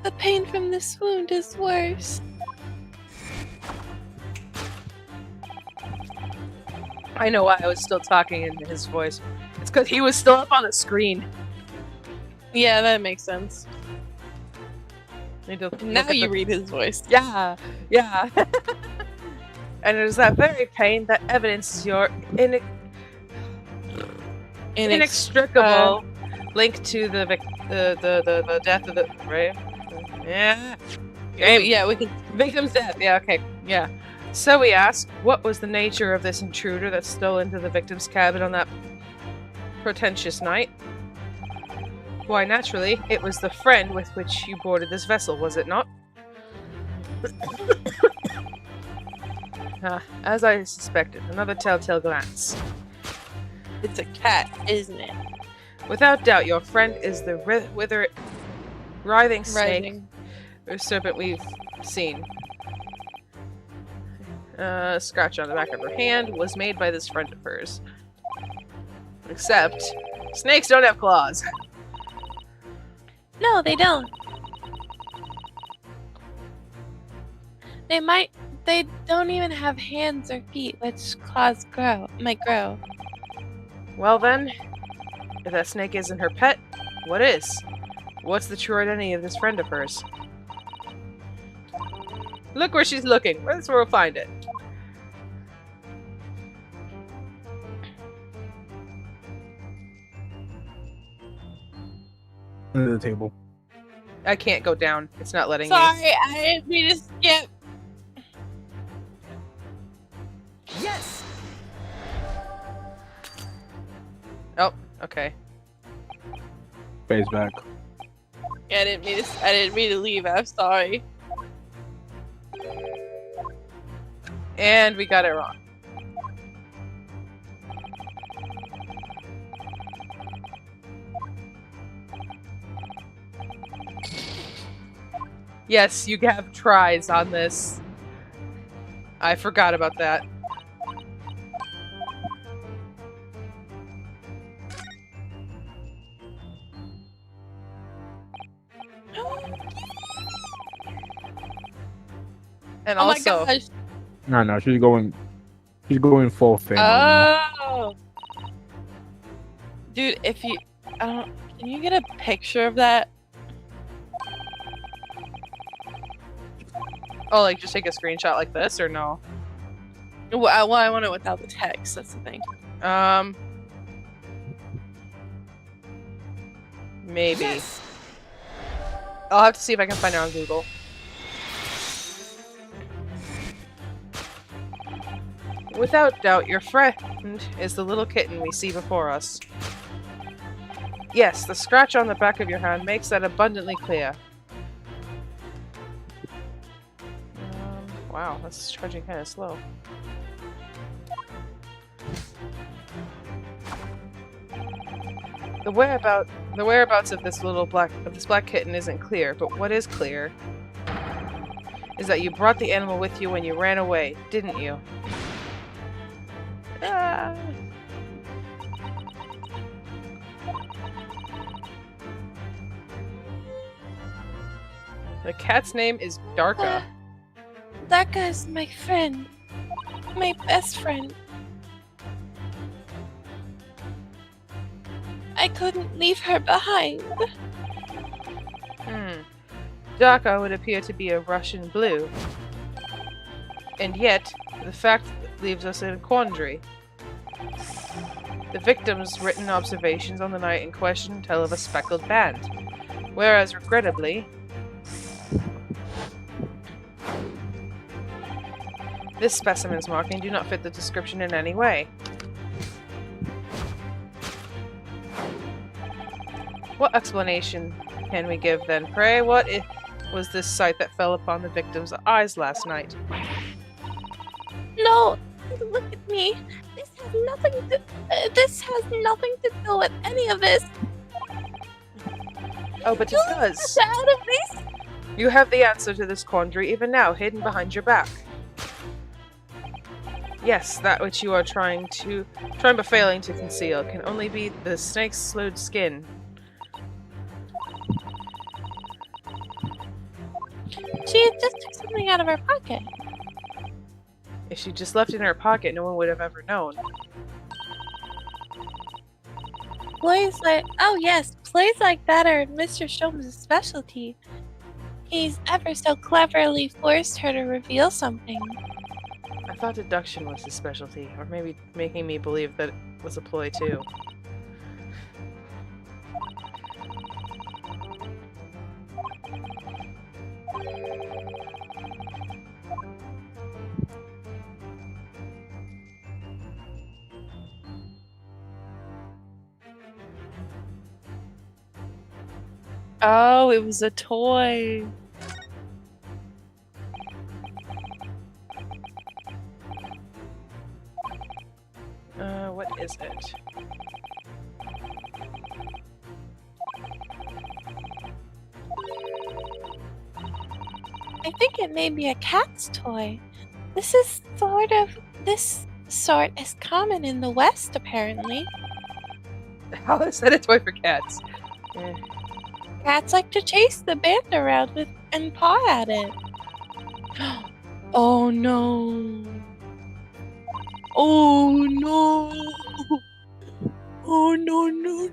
the pain from this wound is worse. I know why I was still talking in his voice. It's because he was still up on the screen. Yeah, that makes sense. Need to Now look at you the- read his voice. Yeah, yeah. And it is that very pain that evidences your inextricable link to the death of the right. Yeah. Yeah, we can. Victim's death. Yeah. Okay. Yeah. So we ask, what was the nature of this intruder that stole into the victim's cabin on that pretentious night? Why, naturally, it was the friend with which you boarded this vessel, was it not? As I suspected, another telltale glance. It's a cat, isn't it? Without doubt, your friend is the writhing snake Writhing. or serpent we've seen. Scratch on the back of her hand was made by this friend of hers. Except, snakes don't have claws. No, they don't. They don't even have hands or feet, which claws might grow. Well then, if that snake isn't her pet, what is? What's the true identity of this friend of hers? Look where she's looking. That's where we'll find it. Under the table. I can't go down. It's not letting me. Sorry, I didn't mean to skip. Yes. Oh, okay. Phase back. I didn't mean to leave. I'm sorry. And we got it wrong. Yes, you have tries on this. I forgot about that. And Oh my also, gosh. No, she's going full thing. Oh. Dude, if you, can you get a picture of that? oh, like just take a screenshot like this or no? Well, I want it without the text. That's the thing. Maybe. Yes. I'll have to see if I can find it on Google. Without doubt, your friend is the little kitten we see before us. Yes, the scratch on the back of your hand makes that abundantly clear. Wow, that's charging kind of slow. The whereabouts of this black kitten isn't clear, but what is clear is that you brought the animal with you when you ran away, didn't you? Ah. The cat's name is Darka. Darka is my friend. My best friend. I couldn't leave her behind. Darka would appear to be a Russian blue. And yet, the fact leaves us in a quandary. The victim's written observations on the night in question tell of a speckled band, whereas, regrettably, this specimen's marking do not fit the description in any way. What explanation can we give then? Pray, what was this sight that fell upon the victim's eyes last night? No, look at me. This has nothing to do with any of this. Oh, but it does. Get out of this. You have the answer to this quandary even now, hidden behind your back. Yes, that which you are trying but failing to conceal can only be the snake's slewed skin. She just took something out of her pocket. If she just left it in her pocket, no one would have ever known. Plays like that are Mr. Sholmes' specialty. He's ever so cleverly forced her to reveal something. I thought deduction was his specialty, or maybe making me believe that it was a ploy too. Oh, it was a toy. What is it? I think it may be a cat's toy. This sort is common in the West, apparently. How is that a toy for cats? Eh. Cats like to chase the band around with and paw at it. Oh no. Oh no. Oh no.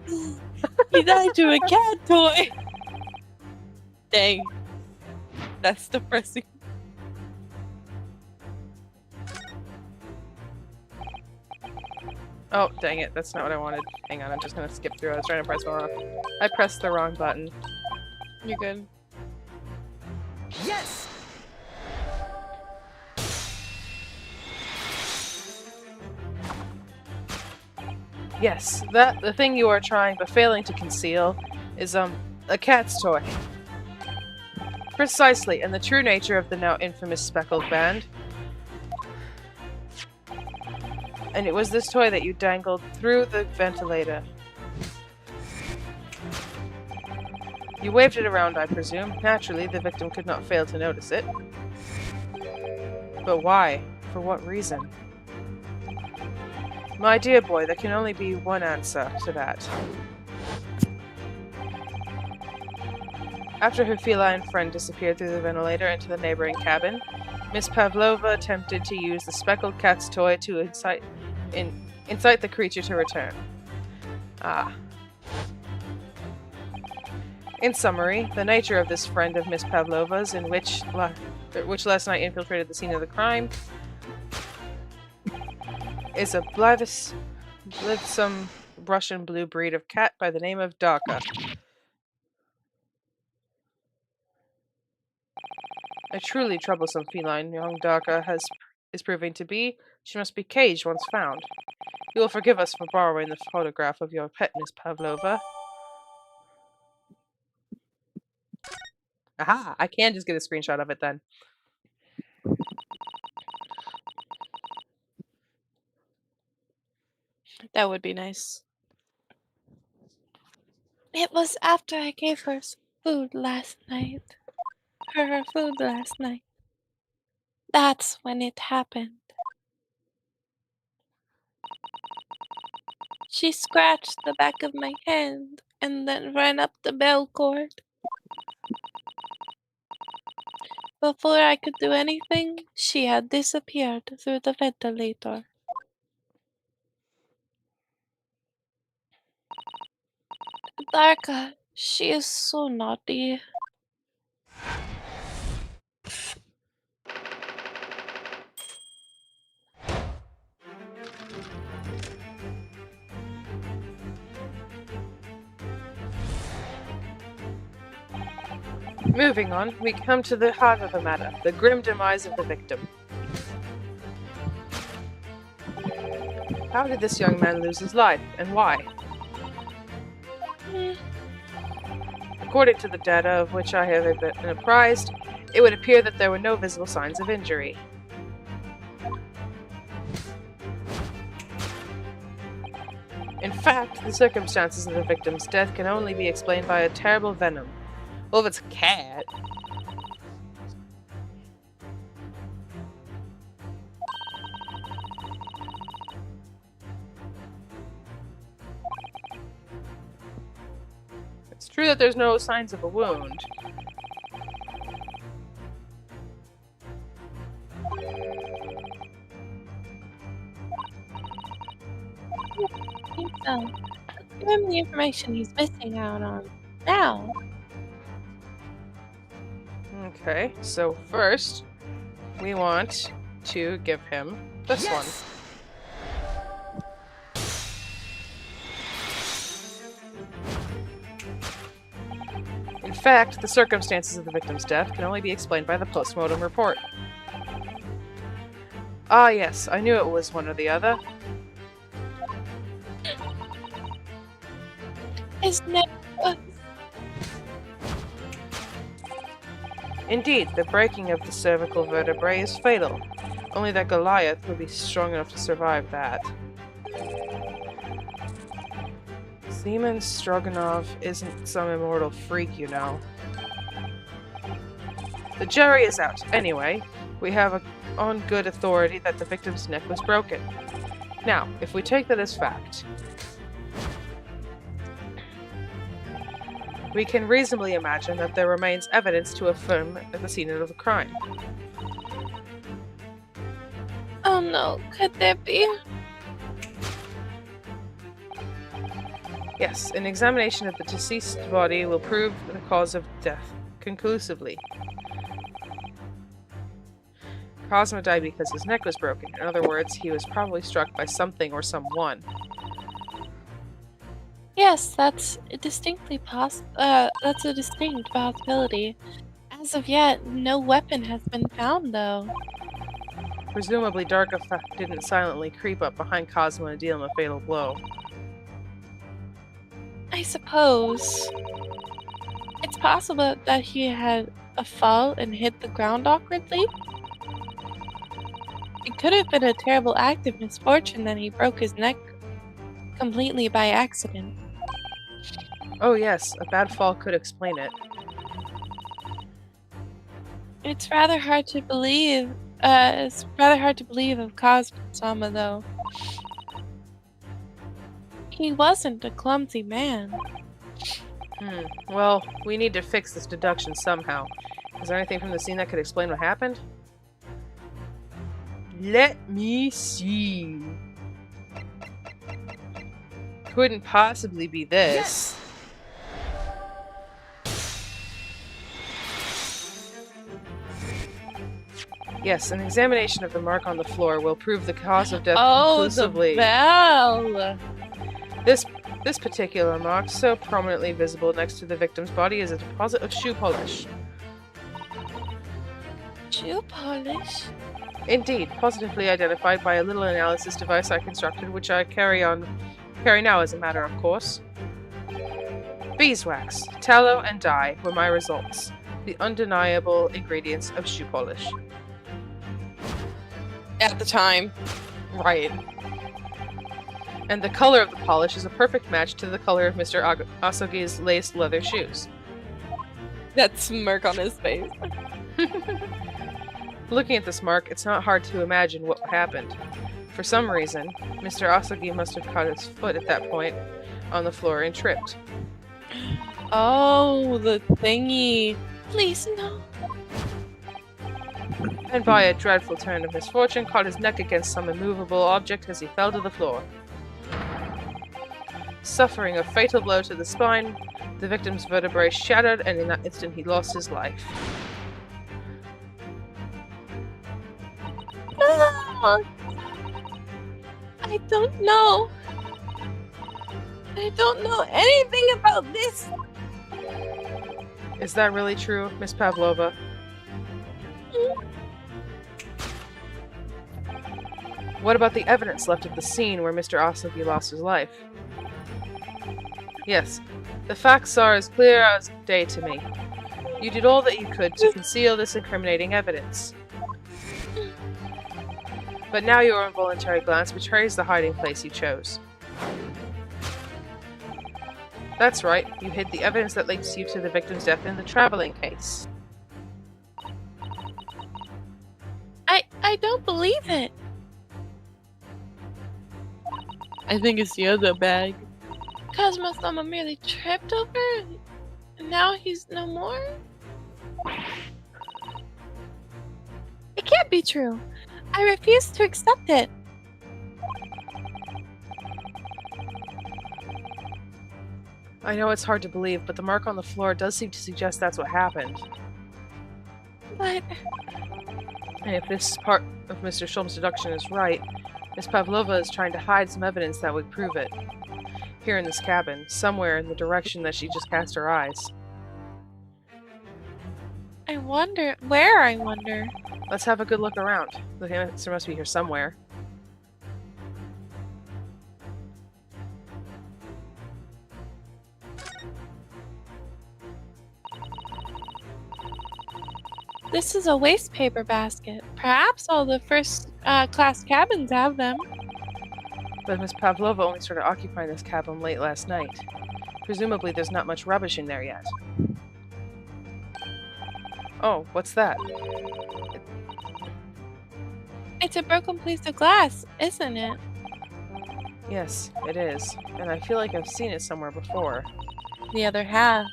He died to a cat toy. Dang. That's depressing. Oh, dang it. That's not what I wanted. Hang on, I'm just gonna skip through. I was trying to press wrong. I pressed the wrong button. You're good. Yes! Yes, the thing you are trying but failing to conceal is, a cat's toy. Precisely, and the true nature of the now infamous Speckled band. And it was this toy that you dangled through the ventilator. You waved it around, I presume. Naturally, the victim could not fail to notice it. But why? For what reason? My dear boy, there can only be one answer to that. After her feline friend disappeared through the ventilator into the neighboring cabin, Miss Pavlova attempted to use the speckled cat's toy to incite the creature to return. In summary, the nature of this friend of Miss Pavlova's, which last night infiltrated the scene of the crime, is a blithesome Russian blue breed of cat by the name of Darka. A truly troublesome feline young Darka is proving to be. She must be caged once found. You will forgive us for borrowing the photograph of your pet, Miss Pavlova. Aha! I can just get a screenshot of it then. That would be nice. It was after I gave her some food last night. Her food last night. That's when it happened. She scratched the back of my hand and then ran up the bell cord. Before I could do anything, she had disappeared through the ventilator. Darka, she is so naughty. Moving on, we come to the heart of the matter, the grim demise of the victim. How did this young man lose his life, and why? According to the data of which I have been apprised, it would appear that there were no visible signs of injury. In fact, the circumstances of the victim's death can only be explained by a terrible venom. Well, if it's a cat. It's true that there's no signs of a wound. So, give him the information he's missing out on now. Okay, so first, we want to give him this Yes! one. In fact, the circumstances of the victim's death can only be explained by the postmortem report. Ah yes, I knew it was one or the other. His name was... Indeed, the breaking of the cervical vertebrae is fatal. Only that Goliath would be strong enough to survive that. Seaman Stroganov isn't some immortal freak, you know. The jury is out. Anyway, we have on good authority that the victim's neck was broken. Now, if we take that as fact, we can reasonably imagine that there remains evidence to affirm at the scene of the crime. Oh no, could there be? Yes, an examination of the deceased body will prove the cause of death conclusively. Cosmo died because his neck was broken. In other words, he was probably struck by something or someone. Yes, that's distinctly that's a distinct possibility. As of yet, no weapon has been found, though. Presumably, Darkova didn't silently creep up behind Cosmo and deal him a fatal blow. I suppose. It's possible that he had a fall and hit the ground awkwardly. It could have been a terrible act of misfortune that he broke his neck completely by accident. Oh yes, a bad fall could explain it. It's rather hard to believe. Of Cosmo-sama, though. He wasn't a clumsy man. Well, we need to fix this deduction somehow. Is there anything from the scene that could explain what happened? Let me see. Couldn't possibly be this. Yes, an examination of the mark on the floor will prove the cause of death conclusively. The bell! This particular mark, so prominently visible next to the victim's body, is a deposit of shoe polish. Shoe polish? Indeed, positively identified by a little analysis device I constructed, which I carry now as a matter of course. Beeswax, tallow, and dye were my results, the undeniable ingredients of shoe polish. At the time. Right. And the color of the polish is a perfect match to the color of Mr. Asogi's laced leather shoes. That smirk on his face. Looking at this mark, it's not hard to imagine what happened. For some reason, Mr. Asogi must have caught his foot at that point on the floor and tripped. Oh, the thingy. Please, no. And by a dreadful turn of misfortune, caught his neck against some immovable object as he fell to the floor. Suffering a fatal blow to the spine, the victim's vertebrae shattered, and in that instant he lost his life. I don't know. I don't know anything about this. Is that really true, Miss Pavlova? What about the evidence left at the scene where Mr. Asogi lost his life? Yes, the facts are as clear as day to me. You did all that you could to conceal this incriminating evidence. But now your involuntary glance betrays the hiding place you chose. That's right, you hid the evidence that links you to the victim's death in the traveling case. I don't believe it. I think it's the other bag. Cosmo-sama merely tripped over, and now he's no more? It can't be true. I refuse to accept it. I know it's hard to believe, but the mark on the floor does seem to suggest that's what happened. But... And if this part of Mr. Shulm's deduction is right, Miss Pavlova is trying to hide some evidence that would prove it. Here in this cabin, somewhere in the direction that she just cast her eyes. I wonder... Where, I wonder? Let's have a good look around. The answer must be here somewhere. This is a waste paper basket. Perhaps all the first class cabins have them. But Miss Pavlova only started occupying this cabin late last night. Presumably there's not much rubbish in there yet. Oh, what's that? It's a broken piece of glass, isn't it? Yes, it is. And I feel like I've seen it somewhere before. The other half.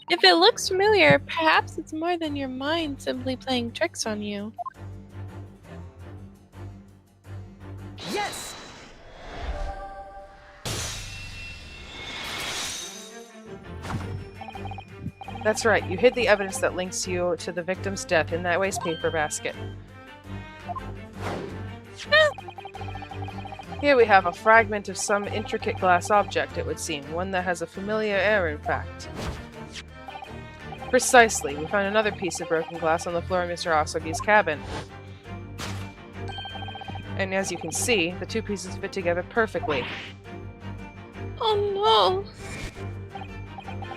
If it looks familiar, perhaps it's more than your mind simply playing tricks on you. Yes! That's right, you hid the evidence that links you to the victim's death in that wastepaper basket. Here we have a fragment of some intricate glass object, it would seem. One that has a familiar air, in fact. Precisely. We found another piece of broken glass on the floor of Mr. Asogi's cabin. And as you can see, the two pieces fit together perfectly. Oh no!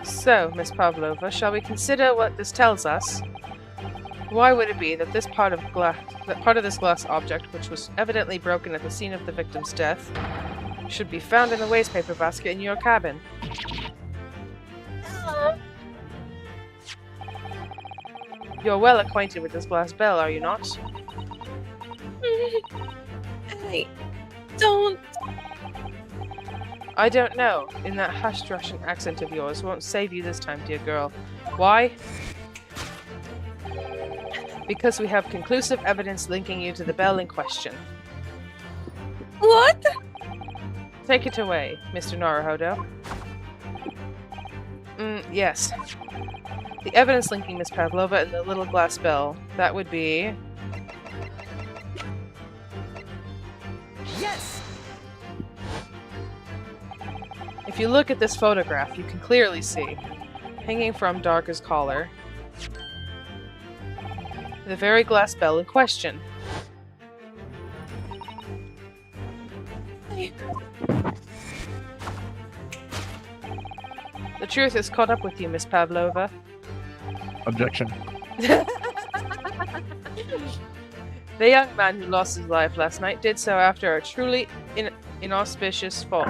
So, Miss Pavlova, shall we consider what this tells us? Why would it be that this part of this glass object, which was evidently broken at the scene of the victim's death, should be found in the wastepaper basket in your cabin? You're well acquainted with this glass bell, are you not? I don't know. In that hushed Russian accent of yours won't save you this time, dear girl. Why? Because we have conclusive evidence linking you to the bell in question. What? Take it away, Mr. Naruhodo. Yes. The evidence linking Miss Pavlova and the little glass bell. That would be... Yes! If you look at this photograph, you can clearly see, hanging from Darka's collar, the very glass bell in question. The truth has caught up with you, Miss Pavlova. Objection. The young man who lost his life last night did so after a truly inauspicious fall.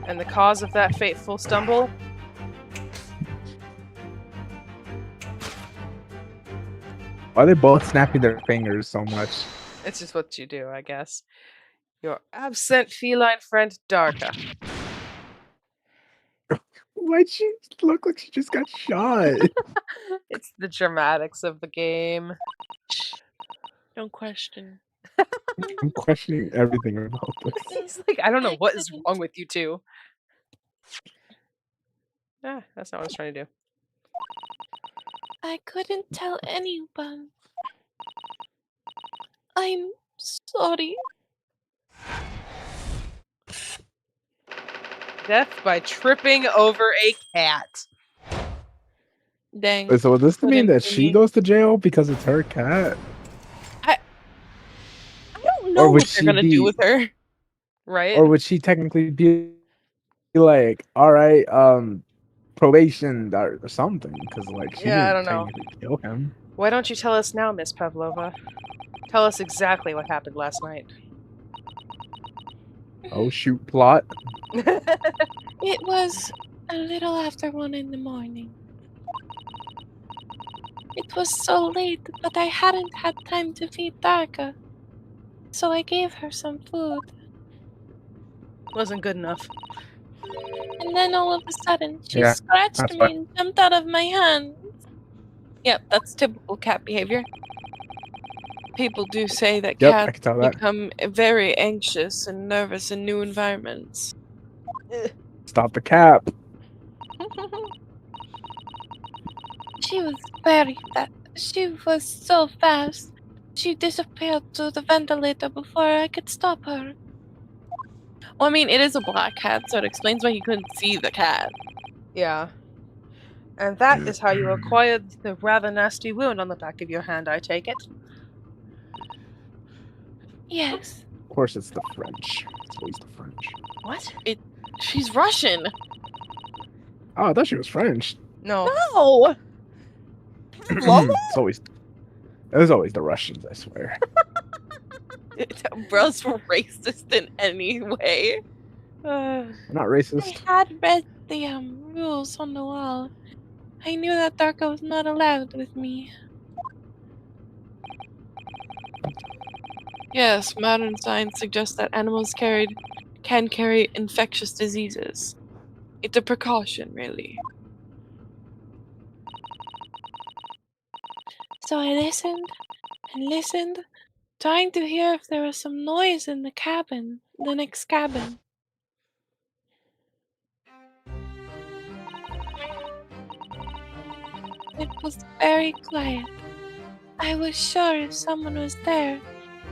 And the cause of that fateful stumble? Why are they both snapping their fingers so much? It's just what you do, I guess. Your absent feline friend, Darka. Why'd she look like she just got shot? It's the dramatics of the game. Don't question. I'm questioning everything about this. He's like, I don't know what is wrong with you two. Ah, that's not what I was trying to do. I couldn't tell anyone. I'm sorry. Death by tripping over a cat. Dang. Wait, so would this mean that Couldn't she be. goes to jail because it's her cat? I don't know Or would what they're she gonna be- do with her. Right? Or would she technically be like, all right, probation or something? Because like she Yeah, I didn't don't know. technically kill him. Why don't you tell us now, Miss Pavlova? Tell us exactly what happened last night. Oh shoot, plot. It was a little after 1 in the morning. It was so late, but I hadn't had time to feed Darka. So I gave her some food. Wasn't good enough. And then all of a sudden, she Yeah, scratched that's me fine. and jumped out of my hand. Yep, that's typical cat behavior. People do say that Yep, I cats can tell that. become very anxious and nervous in new environments. Stop the cap. She was very fast. She was so fast. She disappeared through the ventilator before I could stop her. Well, I mean, it is a black cat, so it explains why he couldn't see the cat. Yeah. And that is how you acquired the rather nasty wound on the back of your hand, I take it. Yes. Of course, it's the French. It's always the French. What? She's Russian. Oh, I thought she was French. No. No! It's always. It was always the Russians, I swear. Bro's racist in any way. I'm not I racist. had read the rules on the wall. I knew that Darko was not allowed with me. Yes, modern science suggests that animals can carry infectious diseases. It's a precaution, really. So I listened and listened, trying to hear if there was some noise in the cabin, the next cabin. It was very quiet. I was sure if someone was there,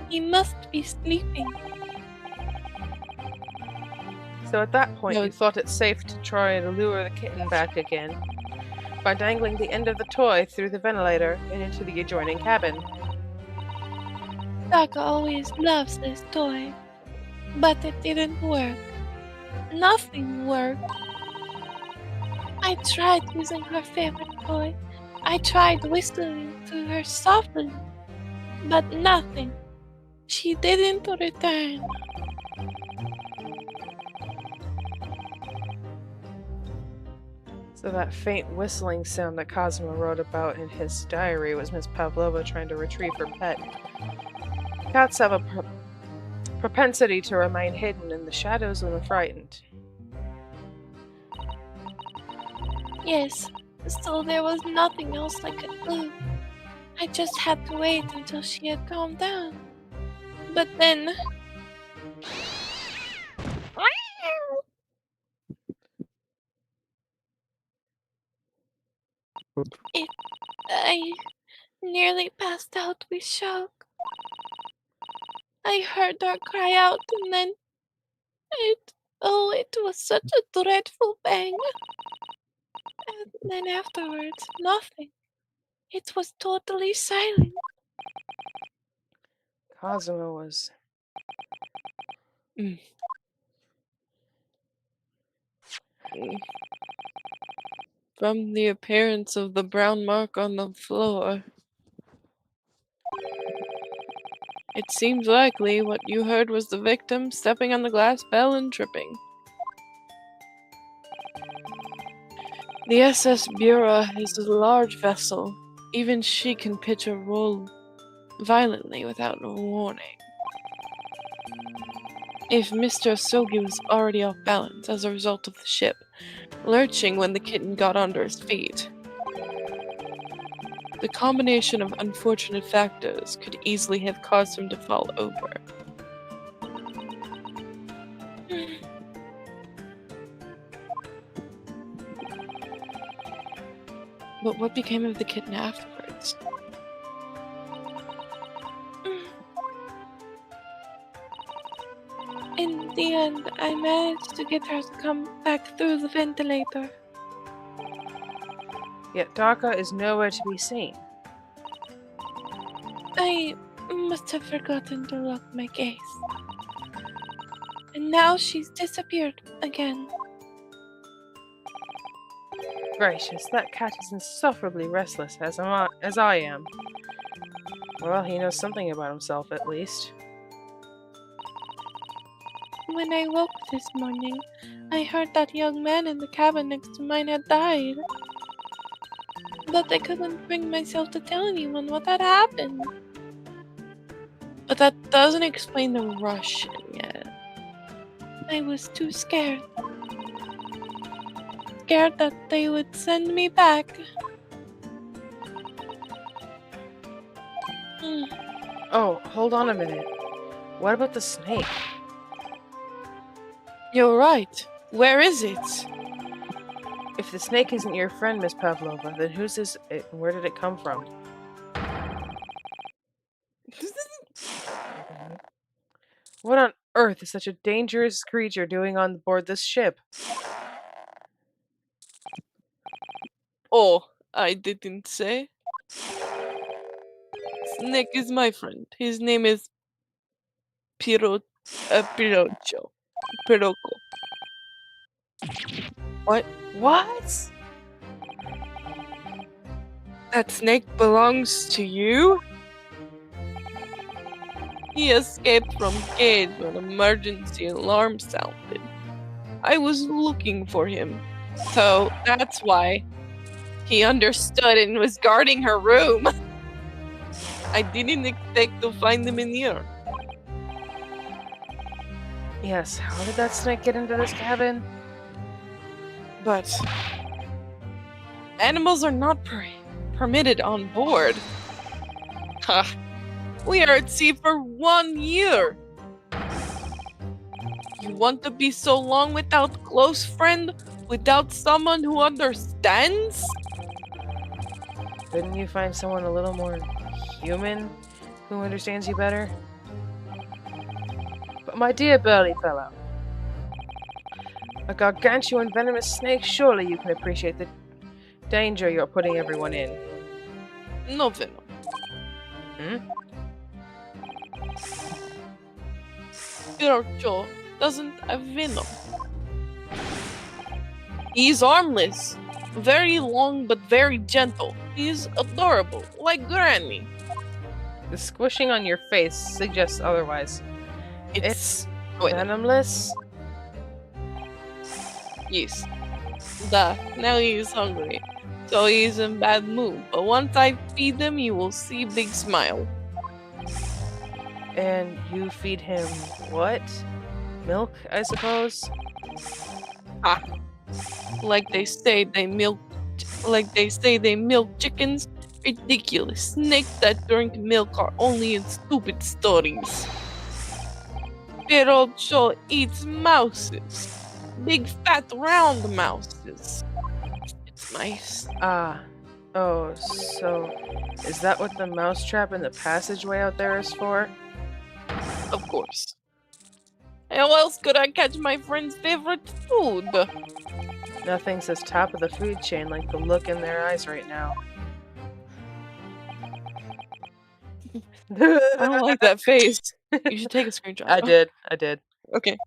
he must be sleeping. So at that point, No. you thought it safe to try to lure the kitten back again by dangling the end of the toy through the ventilator and into the adjoining cabin. Darko always loves this toy, but it didn't work. Nothing worked. I tried using her favorite toy. I tried whistling to her softly, but nothing. She didn't return. So that faint whistling sound that Cosmo wrote about in his diary was Miss Pavlova trying to retrieve her pet. Cats have a propensity to remain hidden in the shadows when they're frightened. Yes, so there was nothing else I could do. I just had to wait until she had calmed down. But then... I nearly passed out with shock. I heard her cry out and then... it was such a dreadful bang. And then afterwards, nothing. It was totally silent. Cosmo was... From the appearance of the brown mark on the floor, it seems likely what you heard was the victim stepping on the glass bell and tripping. The SS Bura is a large vessel. Even she can pitch or roll violently without warning. If Mr. Sogi was already off balance as a result of the ship lurching when the kitten got under his feet, the combination of unfortunate factors could easily have caused him to fall over. But what became of the kitten afterwards? In the end, I managed to get her to come back through the ventilator. Yet Darka is nowhere to be seen. I must have forgotten to lock my case. And now she's disappeared again. Gracious, that cat is insufferably restless, as I am. Well, he knows something about himself, at least. When I woke this morning, I heard that young man in the cabin next to mine had died. But I couldn't bring myself to tell anyone what had happened. But that doesn't explain the Russian yet. I was too scared. Scared that they would send me back. Oh, hold on a minute. What about the snake? You're right. Where is it? If the snake isn't your friend, Miss Pavlova, then whose is it and where did it come from? What on earth is such a dangerous creature doing on board this ship? Oh, I didn't say. Snake is my friend. His name is Pirocho. Piroko. What? What? That snake belongs to you? He escaped from cage when emergency alarm sounded. I was looking for him, so that's why He understood and was guarding her room. I didn't expect to find him in here. Yes, how did that snake get into this cabin? But animals are not permitted on board. Ha! We are at sea for 1 year. You want to be so long without close friend, without someone who understands? Couldn't you find someone a little more human who understands you better? But my dear burly fellow, a gargantuan venomous snake, surely you can appreciate the danger you're putting everyone in. No venom. Virtual doesn't have venom. He's harmless. Very long but very gentle. He's adorable, like Granny. The squishing on your face suggests otherwise. It's Wait. venomless? Yes. Now he is hungry. So he is in bad mood. But once I feed him, you will see big smile. And you feed him what? Milk, I suppose? Ah. Like they say they milk chickens. Ridiculous. Snakes that drink milk are only in stupid stories. Pirocho eats mouses. Big fat round mouses. It's nice. Oh, so is that what the mousetrap in the passageway out there is for? Of course. How else could I catch my friend's favorite food? Nothing says top of the food chain like the look in their eyes right now. I don't like that face. You should take a screenshot. I did. Okay.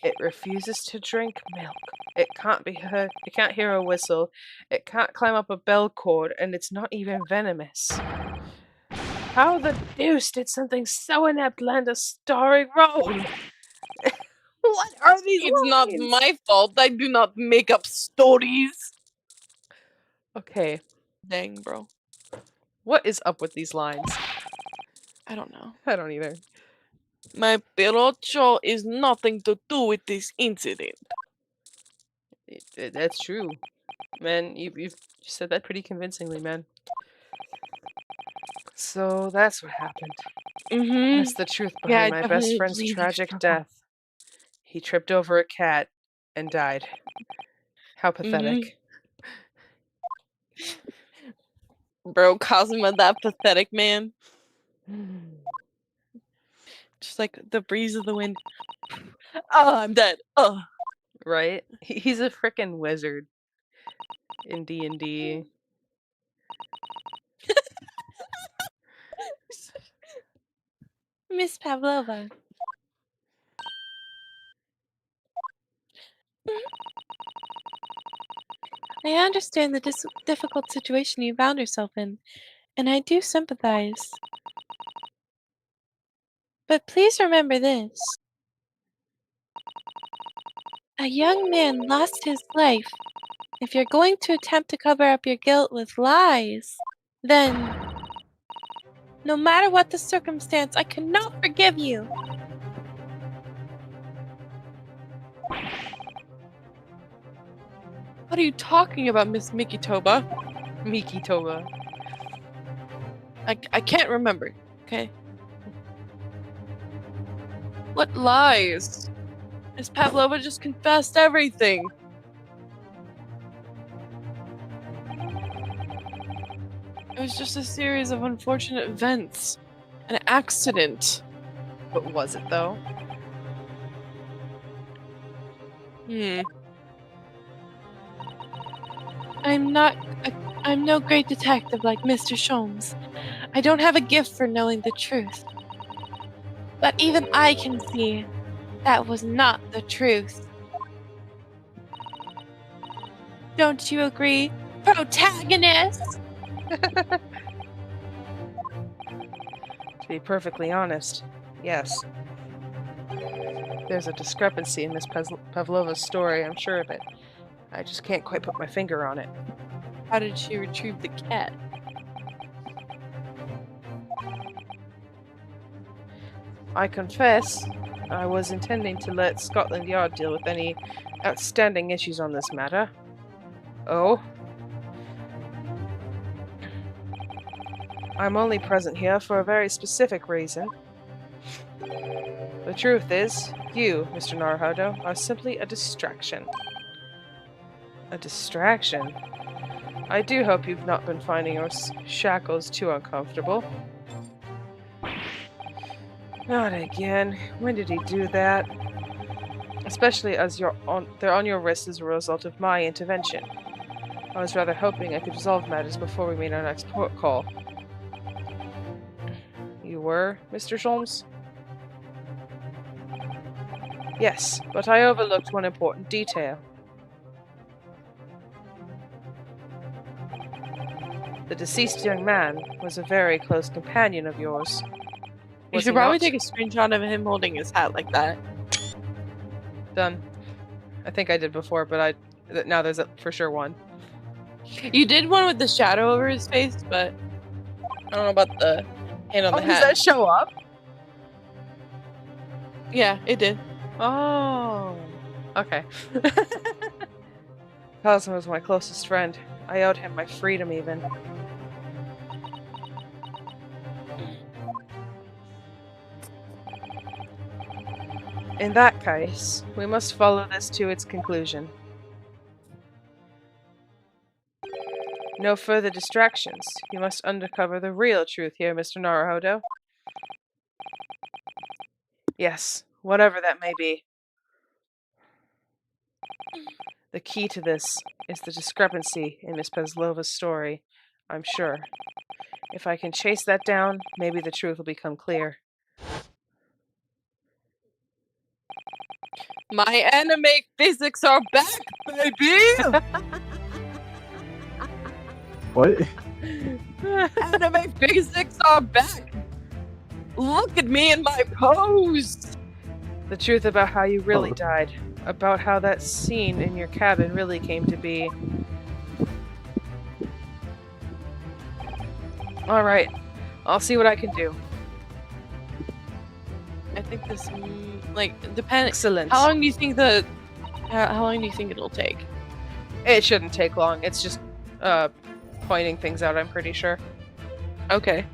It refuses to drink milk. It can't be heard. It can't hear a whistle. It can't climb up a bell cord, and it's not even venomous. How the deuce did something so inept land a starry role? What are these It's not lines? my fault. I do not make up stories. Okay, Dang, bro. what is up with these lines? I don't know. I don't either. My Pirocho is nothing to do with this incident. That's true. Man, you've said that pretty convincingly, man. So that's what happened. Mm-hmm. That's the truth Yeah, I behind my best definitely friend's believe you, tragic Papa. death. He tripped over a cat and died. How pathetic. Bro, Cosima, that pathetic man. Just like the breeze of the wind. Oh, I'm dead. Oh. Right? He's a frickin' wizard in D&D. Miss Pavlova. I understand the difficult situation you found yourself in, and I do sympathize. But please remember this. A young man lost his life. If you're going to attempt to cover up your guilt with lies, then no matter what the circumstance, I cannot forgive you. What are you talking about, Miss Mikitoba? Miki Toba. I can't remember, okay? What lies? Miss Pavlova just confessed everything. It was just a series of unfortunate events. An accident. But was it though? I'm no great detective like Mr. Sholmes. I don't have a gift for knowing the truth. But even I can see that was not the truth. Don't you agree, protagonist? To be perfectly honest, yes. There's a discrepancy in Miss Pavlova's story, I'm sure of it. I just can't quite put my finger on it. How did she retrieve the cat? I confess, I was intending to let Scotland Yard deal with any outstanding issues on this matter. Oh? I'm only present here for a very specific reason. The truth is, you, Mr. Naruhodo, are simply a distraction. A distraction? I do hope you've not been finding your shackles too uncomfortable. Not again. When did he do that? Especially as they're on your wrists as a result of my intervention. I was rather hoping I could resolve matters before we made our next port call. You were, Mr. Sholmes? Yes, but I overlooked one important detail. The deceased young man was a very close companion of yours. You should probably take a screenshot of him holding his hat like that. Done. I think I did before, but now there's for sure one. You did one with the shadow over his face, but I don't know about the hand on the hat. Does that show up? Yeah, it did. Oh. Okay. Cosmo was my closest friend. I owed him my freedom, even. In that case, we must follow this to its conclusion. No further distractions. You must uncover the real truth here, Mr. Naruhodo. Yes, whatever that may be. The key to this is the discrepancy in Miss Pavlova's story, I'm sure. If I can chase that down, maybe the truth will become clear. My anime physics are back, baby! What? Anime physics are back! Look at me in my pose! The truth about how you really died. About how that scene in your cabin really came to be. Alright, I'll see what I can do. I think this, depends. Excellent. How long do you think how long do you think it'll take? It shouldn't take long. It's just pointing things out, I'm pretty sure. Okay.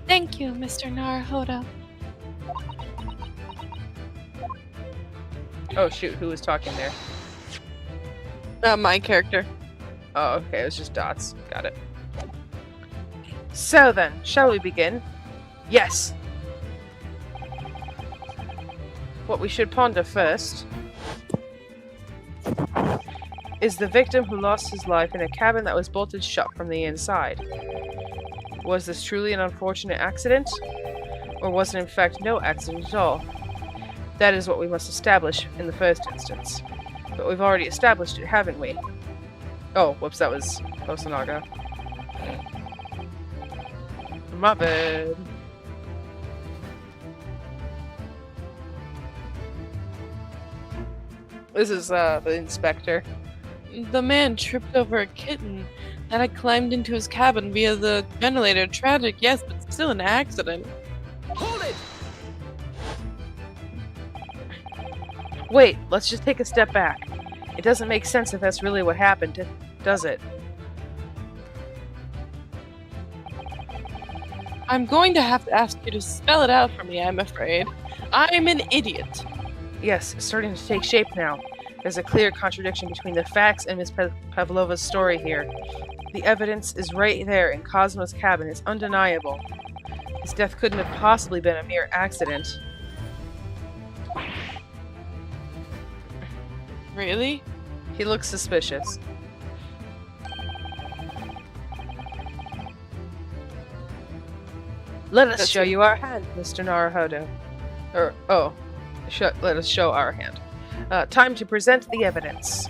Thank you, Mr. Naruhodo. Oh shoot, who was talking there? My character. Oh, okay, it was just dots. Got it. So then, shall we begin? Yes! What we should ponder first is the victim who lost his life in a cabin that was bolted shut from the inside. Was this truly an unfortunate accident? Or was it in fact no accident at all? That is what we must establish in the first instance. But we've already established it, haven't we? Oh, whoops, that was Osanaga. My bad. This is the inspector. The man tripped over a kitten that had climbed into his cabin via the ventilator. Tragic, yes, but still an accident. Hold it! Wait, let's just take a step back. It doesn't make sense if that's really what happened, does it? I'm going to have to ask you to spell it out for me, I'm afraid. I'm an idiot. Yes, it's starting to take shape now. There's a clear contradiction between the facts and Miss Pavlova's story here. The evidence is right there in Cosmo's cabin. It's undeniable. His death couldn't have possibly been a mere accident. Really? He looks suspicious. Let us show you our hand, Mr. Naruhodo. Let us show our hand. Time to present the evidence.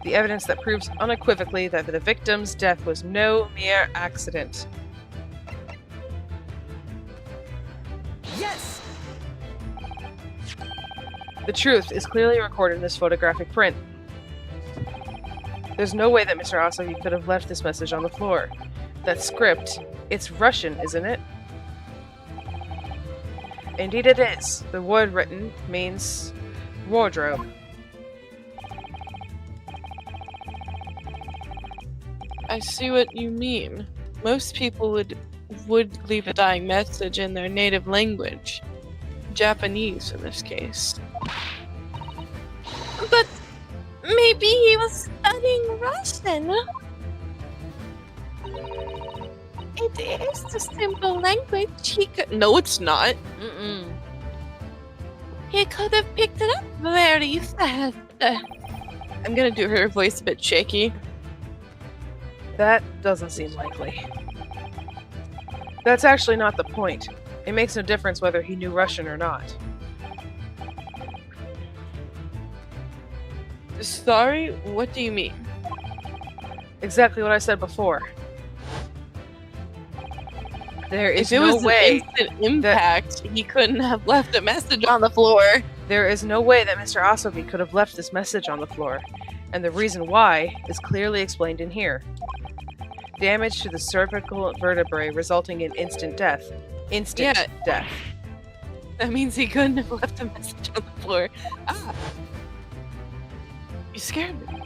The evidence that proves unequivocally that the victim's death was no mere accident. Yes! The truth is clearly recorded in this photographic print. There's no way that Mr. Asogi could have left this message on the floor. That script, it's Russian, isn't it? Indeed it is. The word written means wardrobe. I see what you mean. Most people would leave a dying message in their native language. Japanese, in this case. But maybe he was studying Russian. It is the simple language. He could. No, it's not. He could have picked it up very fast. I'm gonna do her voice a bit shaky. That doesn't seem likely. That's actually not the point. It makes no difference whether he knew Russian or not. Sorry? What do you mean? Exactly what I said before. There is If it no was way. an instant impact, he couldn't have left a message on the floor. There is no way that Mr. Asogi could have left this message on the floor, and the reason why is clearly explained in here. Damage to the cervical vertebrae resulting in instant death. Instant Yeah. death. That means he couldn't have left a message on the floor. Ah! You scared me.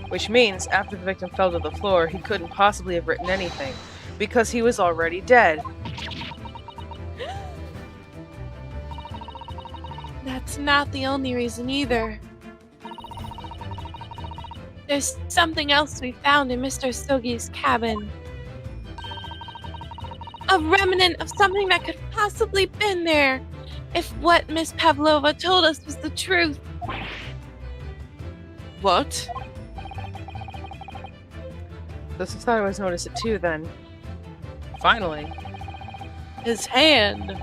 Which means after the victim fell to the floor, he couldn't possibly have written anything, because he was already dead. That's not the only reason either. There's something else we found in Mr. Sogi's cabin. A remnant of something that could possibly been there, if what Miss Pavlova told us was the truth. What? The society always noticed it too then. Finally. His hand.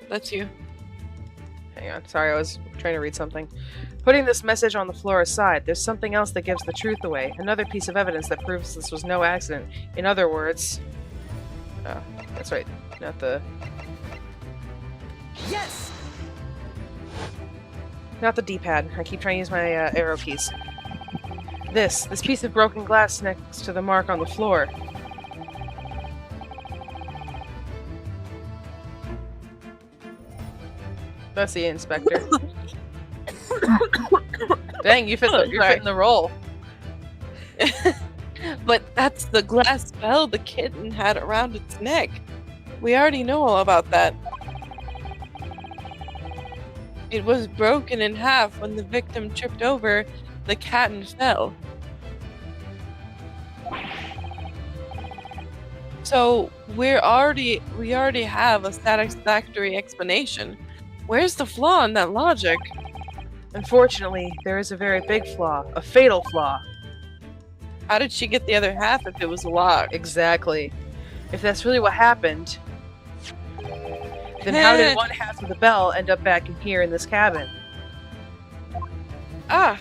That's you. Hang on, sorry, I was trying to read something. Putting this message on the floor aside, there's something else that gives the truth away. Another piece of evidence that proves this was no accident. In other words... Oh, that's right. Not the... Yes! Not the D-pad. I keep trying to use my arrow keys. This piece of broken glass next to the mark on the floor. That's the inspector. Dang, you're fitting the role. But that's the glass bell the kitten had around its neck. We already know all about that. It was broken in half when the victim tripped over the cat and fell. So we already have a satisfactory explanation. Where's the flaw in that logic? Unfortunately, there is a very big flaw. A fatal flaw. How did she get the other half if it was locked? Exactly. If that's really what happened, then how did one half of the bell end up back in here in this cabin? Ah,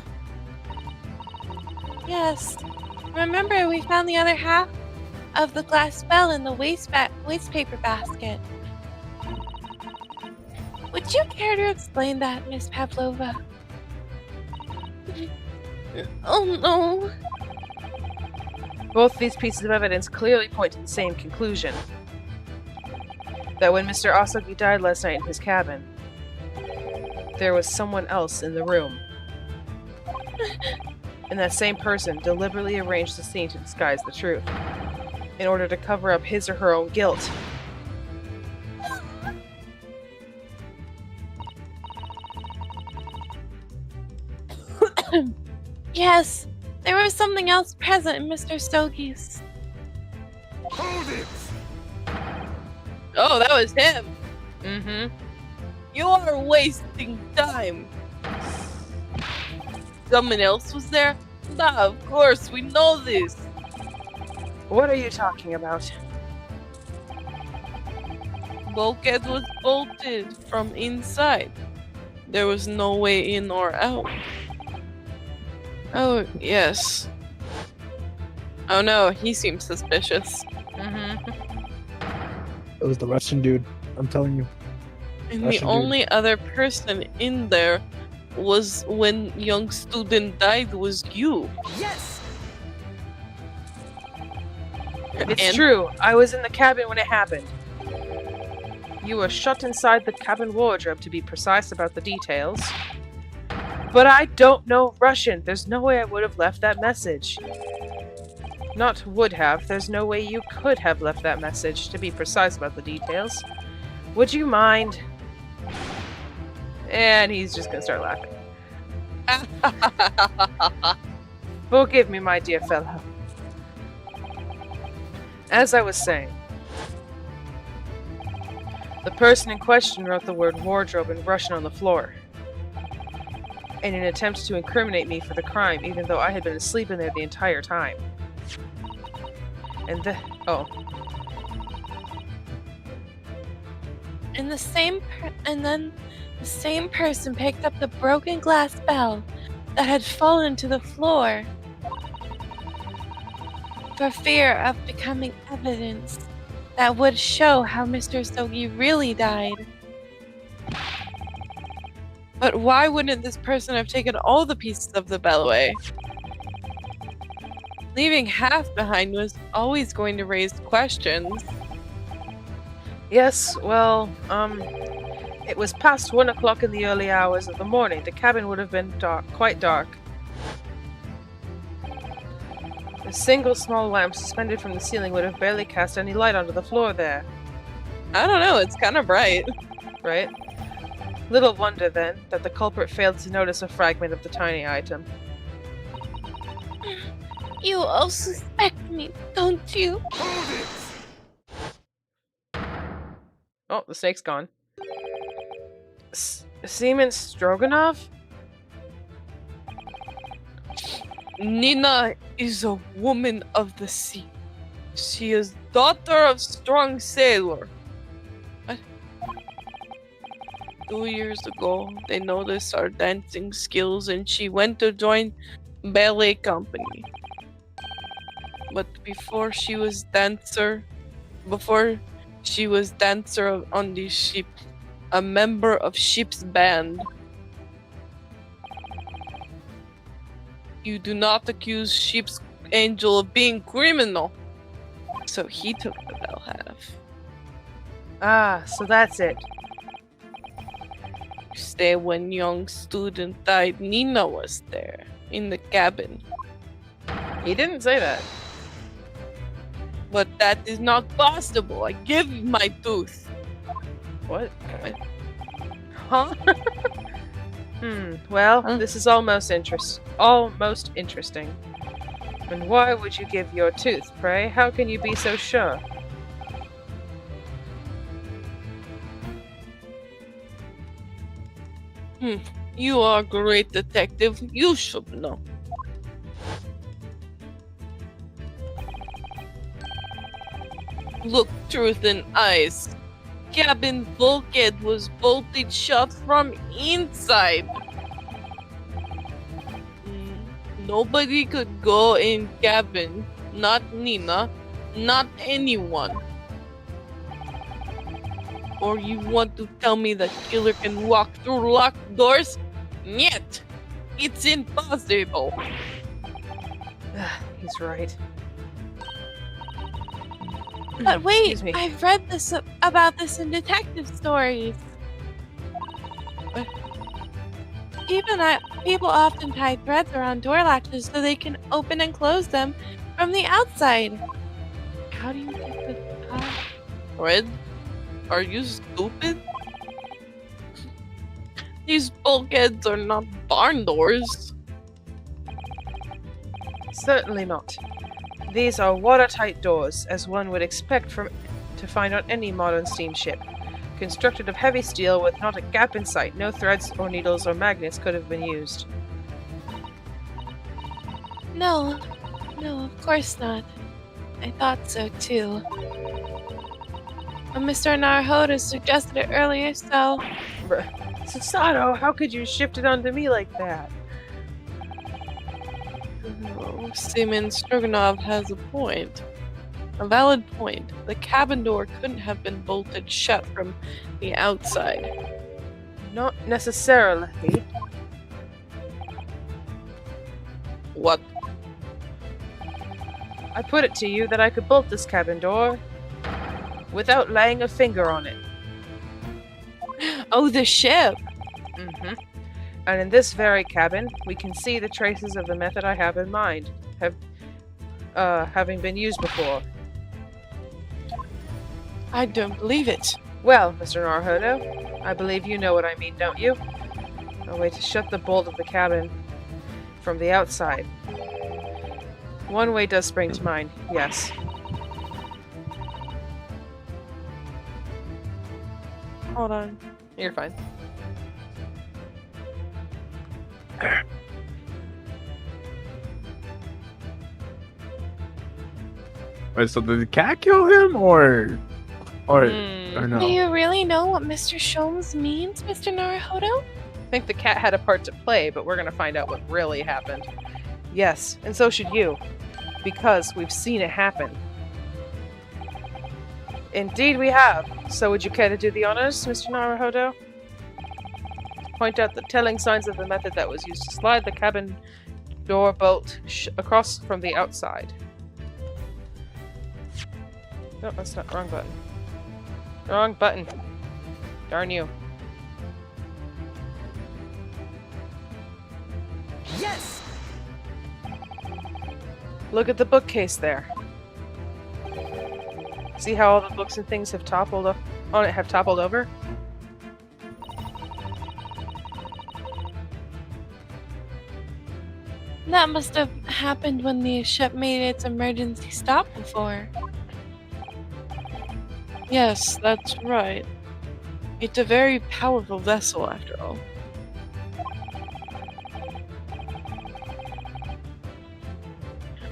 Yes. Remember, we found the other half of the glass bell in the waste paper basket. Would you care to explain that, Miss Pavlova? Oh no. Both these pieces of evidence clearly point to the same conclusion. That when Mr. Asogi died last night in his cabin, there was someone else in the room. And that same person deliberately arranged the scene to disguise the truth, in order to cover up his or her own guilt. Yes, there was something else present in Mr. Stogi's. Hold it! oh, that was him. Mm-hmm. You are wasting time. Someone else was there? Nah, of course, we know this. What are you talking about? Bulkhead was bolted from inside. There was no way in or out. Oh, yes. Oh no, he seems suspicious. Mm-hmm. It was the Russian dude. I'm telling you. And the Russian dude. only other person in there was when young student died was you. Yes! It's And- true. I was in the cabin when it happened. You were shut inside the cabin wardrobe, to be precise about the details. But I don't know Russian. There's no way I would have left that message. Not would have. There's no way you could have left that message, to be precise about the details. Would you mind? And he's just gonna start laughing. Forgive me, my dear fellow. As I was saying, the person in question wrote the word wardrobe in Russian on the floor in an attempt to incriminate me for the crime, even though I had been asleep in there the entire time. And And then the same person picked up the broken glass bell that had fallen to the floor for fear of becoming evidence that would show how Mr. Sogi really died. But why wouldn't this person have taken all the pieces of the bell away? Leaving half behind was always going to raise questions. yes, well, it was past 1 o'clock in the early hours of the morning. The cabin would have been dark, quite dark. A single small lamp suspended from the ceiling would have barely cast any light onto the floor there, I don't know, it's kind of bright. right? Little wonder, then, that the culprit failed to notice a fragment of the tiny item. You all suspect me, don't you? Hold it! Oh, the snake's gone. Seaman Stroganoff? Nina is a woman of the sea. She is daughter of strong sailor. What? 2 years ago, they noticed our dancing skills and she went to join ballet company. But before she was dancer on the ship, a member of ship's band. You do not accuse Ship's Angel of being criminal. So he took the bell half. Ah, so that's it. You say when young student died, Nina was there, in the cabin. He didn't say that. But that is not possible. I give you my tooth. What? Huh? Well, Huh? this is almost interesting. And why would you give your tooth, pray? How can you be so sure? You are a great detective. You should know. Look truth in eyes. Cabin bulkhead was bolted shut from inside. Nobody could go in cabin. Not Nina. Not anyone. Or you want to tell me the killer can walk through locked doors? Niet! It's impossible! He's right. But wait, Excuse me. I've read about this in detective stories. What? People often tie threads around door latches so they can open and close them from the outside. How do you get the Red? Are you stupid? These bulkheads are not barn doors. Certainly not. These are watertight doors, as one would expect to find on any modern steamship. Constructed of heavy steel with not a gap in sight, no threads or needles or magnets could have been used. No, of course not. I thought so too. But Mr. Narhoda suggested it earlier, so Susato, how could you shift it onto me like that? Oh, Seaman Stroganov has a point. A valid point. The cabin door couldn't have been bolted shut from the outside. Not necessarily. What? I put it to you that I could bolt this cabin door without laying a finger on it. Oh, the ship! Mm-hmm. And in this very cabin, we can see the traces of the method I have in mind, having been used before. I don't believe it. Well, Mr. Naruhodo, I believe you know what I mean, don't you? A way to shut the bolt of the cabin from the outside. One way does spring to mind, yes. Hold on. You're fine. Wait, so did the cat kill him, or no? Do you really know what Mr. Sholmes means, Mr. Naruhodo? I think the cat had a part to play, but we're gonna find out what really happened. Yes, and so should you. Because we've seen it happen. Indeed we have. So would you care to do the honors, Mr. Naruhodo? Point out the telling signs of the method that was used to slide the cabin door bolt across from the outside. No, that's not. Wrong button. Wrong button. Darn you. Yes! Look at the bookcase there. See how all the books and things have toppled over? That must have happened when the ship made its emergency stop before. Yes, that's right. It's a very powerful vessel, after all.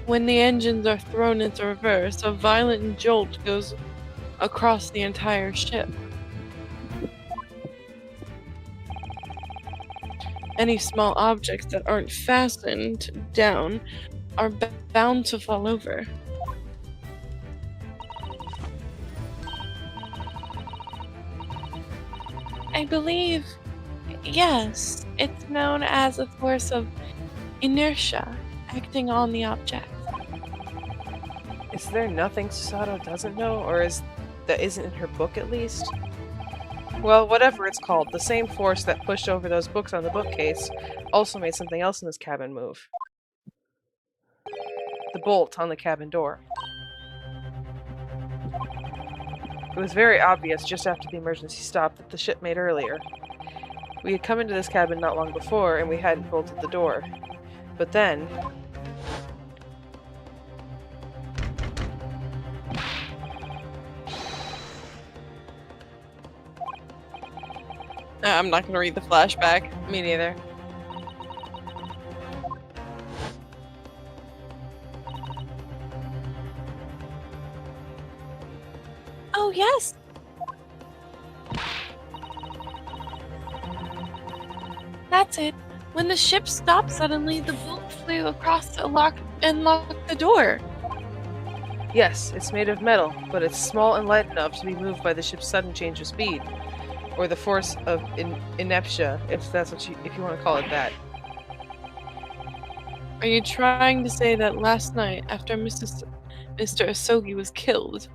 When the engines are thrown into reverse, a violent jolt goes across the entire ship. Any small objects that aren't fastened down are bound to fall over. I believe, yes, it's known as a force of inertia acting on the object. Is there nothing Susato doesn't know, or that isn't in her book at least? Well, whatever it's called, the same force that pushed over those books on the bookcase also made something else in this cabin move. The bolt on the cabin door. It was very obvious just after the emergency stop that the ship made earlier. We had come into this cabin not long before, and we hadn't bolted the door. But then... I'm not gonna read the flashback. Me neither. Oh, yes! That's it. When the ship stopped suddenly, the bolt flew across to lock the door. Yes, it's made of metal, but it's small and light enough to be moved by the ship's sudden change of speed. Or the force of inertia, if you want to call it that. Are you trying to say that last night, after Mr. Asogi was killed,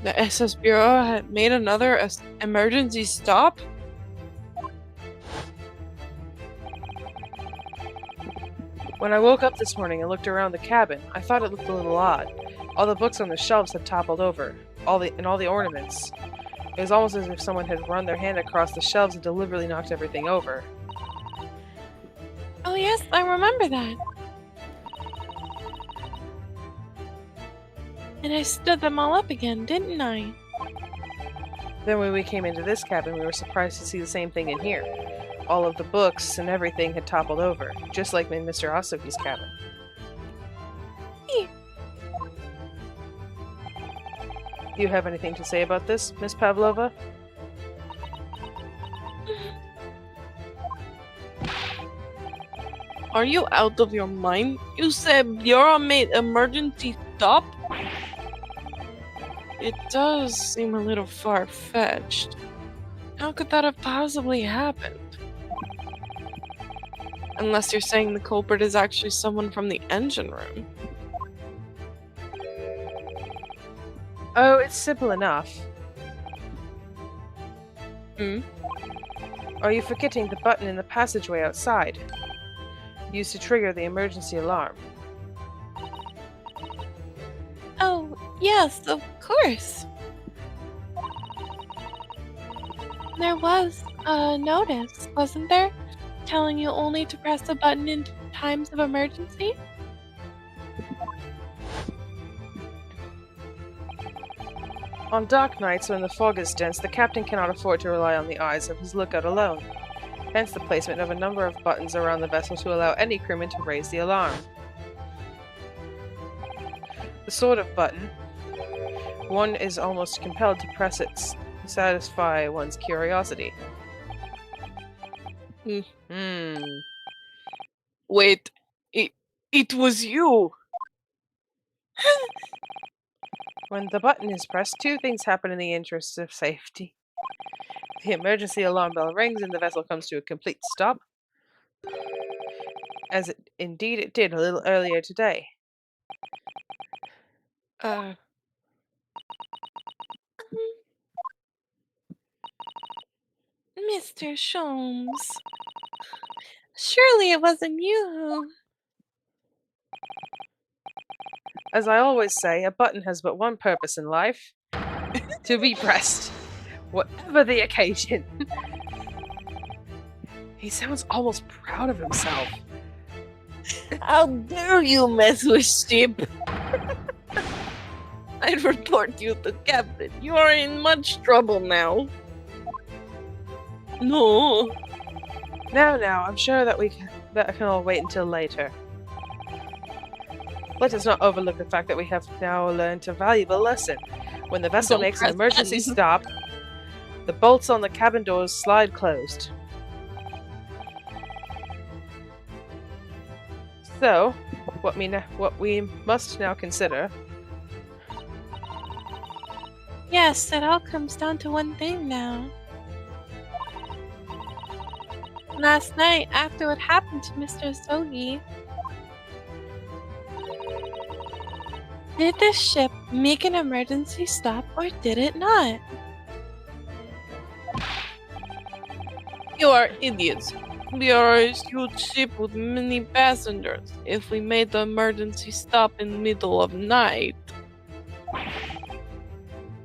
the SS Bureau had made another emergency stop? When I woke up this morning and looked around the cabin, I thought it looked a little odd. All the books on the shelves had toppled over, all the ornaments. It was almost as if someone had run their hand across the shelves and deliberately knocked everything over. Oh, yes, I remember that. And I stood them all up again, didn't I? Then when we came into this cabin, we were surprised to see the same thing in here. all of the books and everything had toppled over, just like in Mr. Asuki's cabin. Do you have anything to say about this, Miss Pavlova? Are you out of your mind? You said Bjorn made emergency stop? It does seem a little far-fetched. How could that have possibly happened? Unless you're saying the culprit is actually someone from the engine room. Oh, it's simple enough. Hmm? Are you forgetting the button in the passageway outside? Used to trigger the emergency alarm. Oh, yes, of course. There was a notice, wasn't there? Telling you only to press the button in times of emergency? On dark nights when the fog is dense, the captain cannot afford to rely on the eyes of his lookout alone. Hence the placement of a number of buttons around the vessel to allow any crewman to raise the alarm. The sort of button one is almost compelled to press it to satisfy one's curiosity. Wait, it was you! When the button is pressed, two things happen in the interest of safety. The emergency alarm bell rings and the vessel comes to a complete stop, as indeed it did a little earlier today. Mr. Sholmes. Surely it wasn't you. As I always say, a button has but one purpose in life. To be pressed. Whatever the occasion. He sounds almost proud of himself. How dare you mess with Ship? I'd report you to Captain. You are in much trouble now. No. Now, I'm sure that that can all wait until later. Let us not overlook the fact that we have now learned a valuable lesson. When the vessel makes an emergency stop, the bolts on the cabin doors slide closed. So, what we must now consider. Yes, it all comes down to one thing now. Last night, after what happened to Mr. Sogi, did the ship make an emergency stop or did it not? You are idiots. We are a huge ship with many passengers. If we made the emergency stop in the middle of night,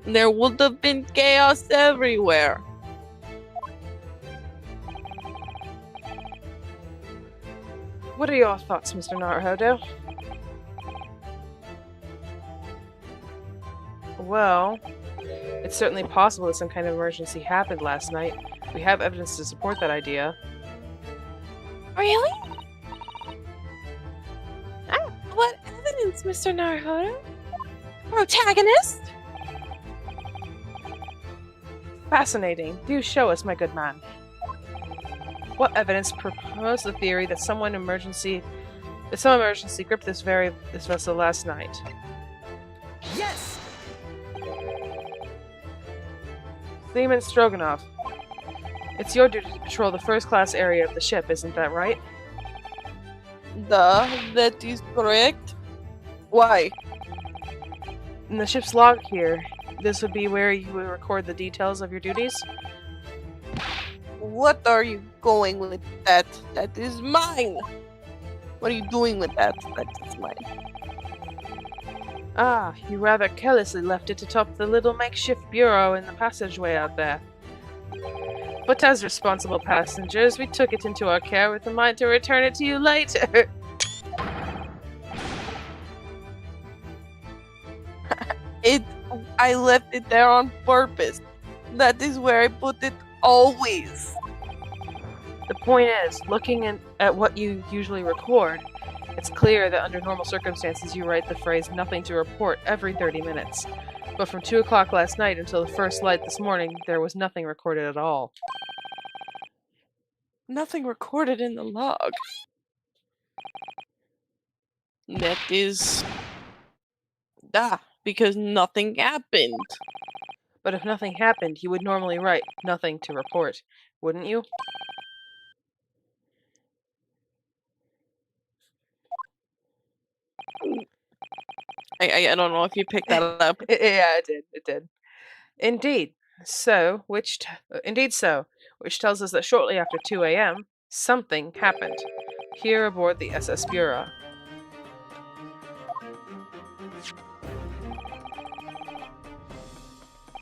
there would have been chaos everywhere. What are your thoughts, Mr. Naruhodo? Well, it's certainly possible that some kind of emergency happened last night. We have evidence to support that idea. Really? What evidence, Mr. Naruhodo? Protagonist? Fascinating. Do show us, my good man. What evidence proposed the theory that some emergency gripped this vessel last night? Yes! Seaman Stroganoff, it's your duty to patrol the first-class area of the ship, isn't that right? That is correct. Why? In the ship's log here, this would be where you would record the details of your duties? What are you going with that? That is mine. What are you doing with that? That is mine. Ah, you rather carelessly left it atop the little makeshift bureau in the passageway out there. But as responsible passengers, we took it into our care with a mind to return it to you later. I left it there on purpose. That is where I put it always. The point is, looking at what you usually record, it's clear that under normal circumstances you write the phrase "nothing to report" every 30 minutes. But from 2 o'clock last night until the first light this morning, there was nothing recorded at all. Nothing recorded in the log. That is... because nothing happened. But if nothing happened, you would normally write "nothing to report," wouldn't you? I don't know if you picked that up. Yeah, it did. Indeed so, which tells us that shortly after 2 a.m., something happened here aboard the SS Bura.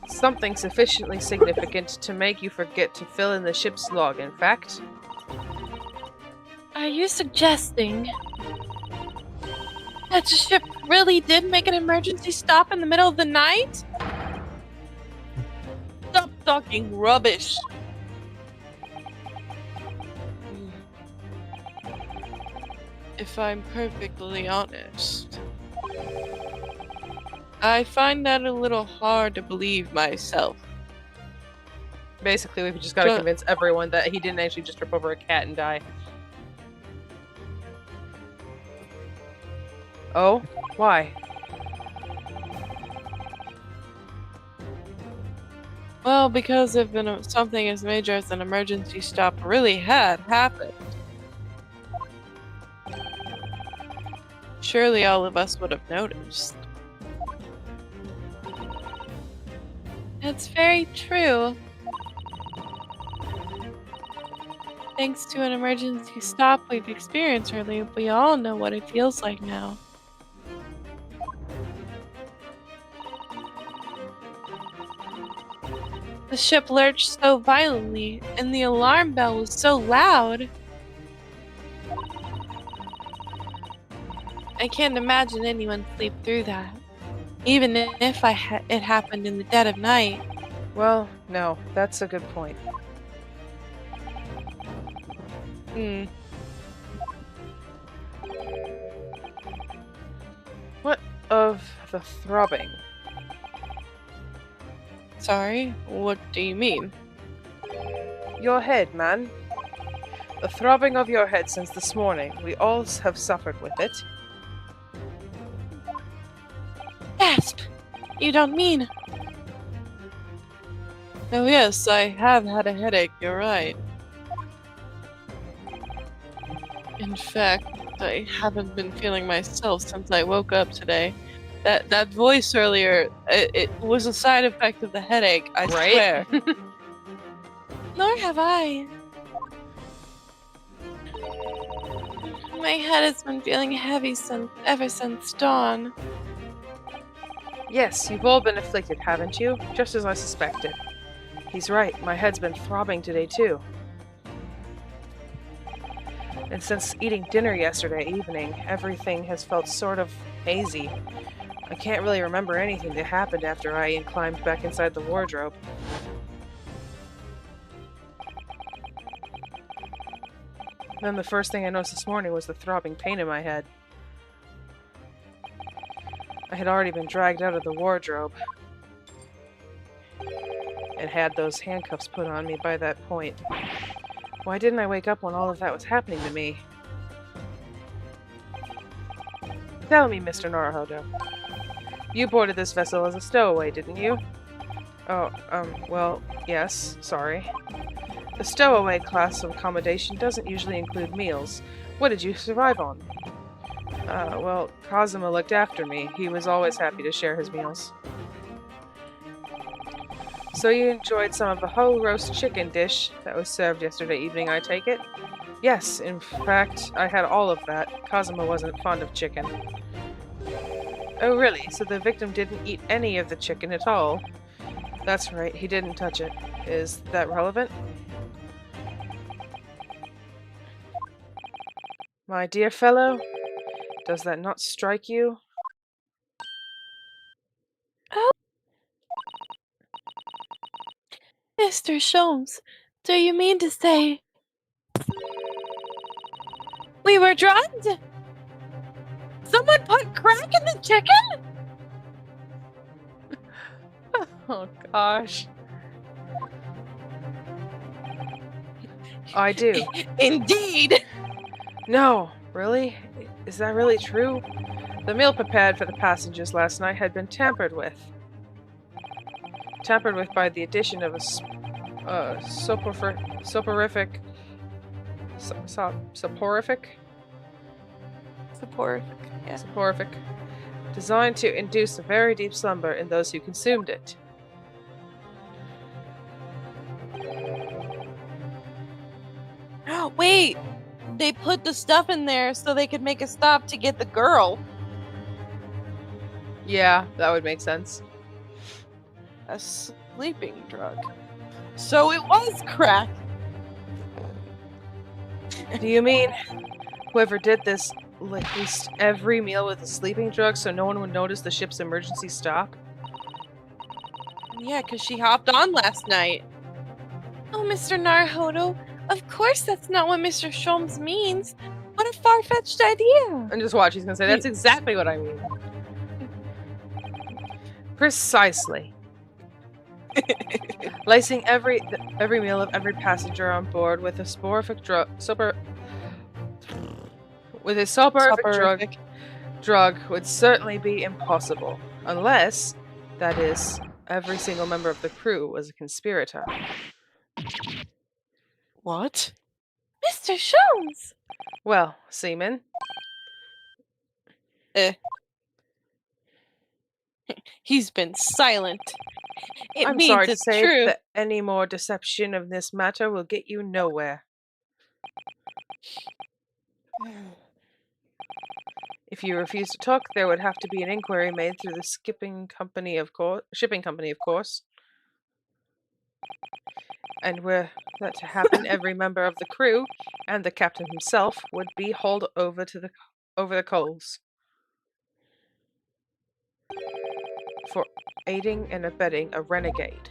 Something sufficiently significant to make you forget to fill in the ship's log, in fact. Are you suggesting that the ship really did make an emergency stop in the middle of the night? Stop talking rubbish. If I'm perfectly honest, I find that a little hard to believe myself. Basically, we've just got to convince everyone that he didn't actually just trip over a cat and die. Oh? Why? Well, because if something as major as an emergency stop really had happened, surely all of us would have noticed. That's very true. Thanks to an emergency stop we've experienced earlier, we all know what it feels like now. The ship lurched so violently, and the alarm bell was so loud. I can't imagine anyone sleep through that, even if it happened in the dead of night. Well, no, that's a good point. What of the throbbing? Sorry, what do you mean? Your head, man. The throbbing of your head since this morning. We all have suffered with it. Gasp! You don't mean... Oh yes, I have had a headache, you're right. In fact, I haven't been feeling myself since I woke up today. That voice earlier, it was a side effect of the headache, I swear. Nor have I. My head has been feeling heavy ever since dawn. Yes, you've all been afflicted, haven't you? Just as I suspected. He's right, my head's been throbbing today too. And since eating dinner yesterday evening, everything has felt sort of hazy. I can't really remember anything that happened after I climbed back inside the wardrobe. Then the first thing I noticed this morning was the throbbing pain in my head. I had already been dragged out of the wardrobe and had those handcuffs put on me by that point. Why didn't I wake up when all of that was happening to me? Tell me, Mr. Naruhodo. You boarded this vessel as a stowaway, didn't you? Oh, well, yes, sorry. The stowaway class of accommodation doesn't usually include meals. What did you survive on? Well, Kazuma looked after me. He was always happy to share his meals. So you enjoyed some of the whole roast chicken dish that was served yesterday evening, I take it? Yes, in fact, I had all of that. Kazuma wasn't fond of chicken. Oh, really? So the victim didn't eat any of the chicken at all? That's right, he didn't touch it. Is that relevant? My dear fellow, does that not strike you? Oh. Mr. Sholmes, do you mean to say... We were drugged? Someone put crack in the chicken? Oh gosh. I do. Indeed. No, really? Is that really true? The meal prepared for the passengers last night had been tampered with. Tampered with by the addition of a soporific. Support. Yeah. Soporific. Designed to induce a very deep slumber in those who consumed it. Wait, they put the stuff in there so they could make a stop to get the girl. Yeah, that would make sense. A sleeping drug. So it was crack. Do you mean whoever did this laced every meal with a sleeping drug so no one would notice the ship's emergency stop? Yeah, because she hopped on last night. Oh, Mr. Naruhodo, of course that's not what Mr. Sholmes means. What a far-fetched idea. And just watch, he's gonna say, that's exactly what I mean. Precisely. Lacing every meal of every passenger on board with a soporific drug would certainly be impossible, unless, that is, every single member of the crew was a conspirator. What? Mr. Sholmes! Well, seaman. He's been silent. It I'm means sorry to it's say true. that any more deception of this matter will get you nowhere. If you refuse to talk, there would have to be an inquiry made through the shipping company, of course. And were that to happen, every member of the crew and the captain himself would be hauled over the coals for aiding and abetting a renegade.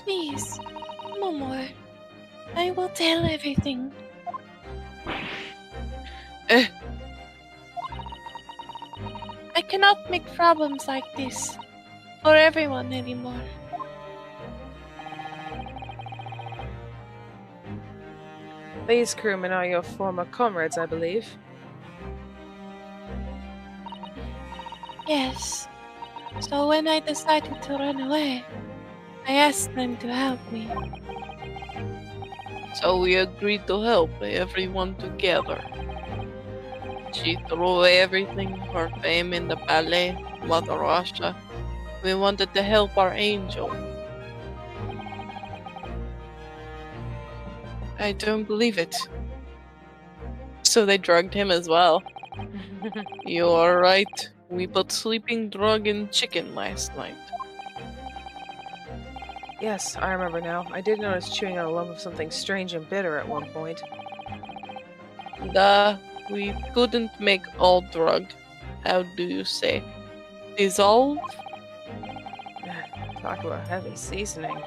Please, no more. I will tell everything. I cannot make problems like this for everyone anymore. These crewmen are your former comrades, I believe. Yes. So when I decided to run away, I asked them to help me. So we agreed to help everyone together. She threw away everything, her fame in the ballet, Mother Russia. We wanted to help our angel. I don't believe it. So they drugged him as well. You are right. We put sleeping drug in chicken last night. Yes, I remember now. I did notice chewing on a lump of something strange and bitter at one point. We couldn't make all drug. How do you say? Dissolve? Talk about heavy seasoning.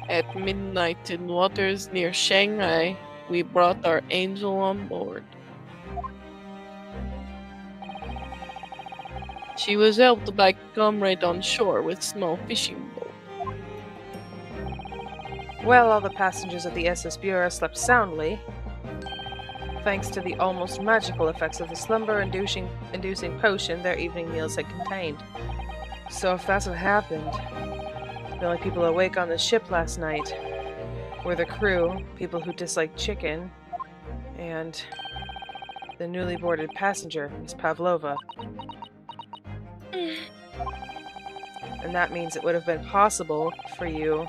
At midnight in waters near Shanghai, we brought our angel on board. She was helped by a comrade on shore with small fishing boat. Well, all the passengers of the SS Bureau slept soundly, thanks to the almost magical effects of the slumber-inducing potion their evening meals had contained. So if that's what happened, the only people awake on the ship last night were the crew, people who disliked chicken, and the newly boarded passenger, Miss Pavlova. And that means it would have been possible for you.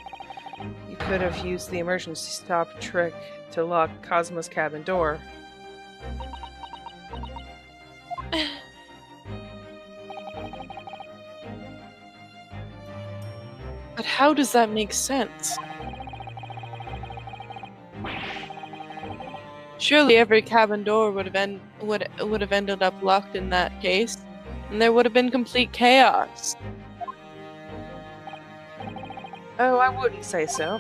You could have used the emergency stop trick to lock Cosmo's cabin door. But how does that make sense? Surely every cabin door would have ended up locked in that case. And there would have been complete chaos. Oh, I wouldn't say so.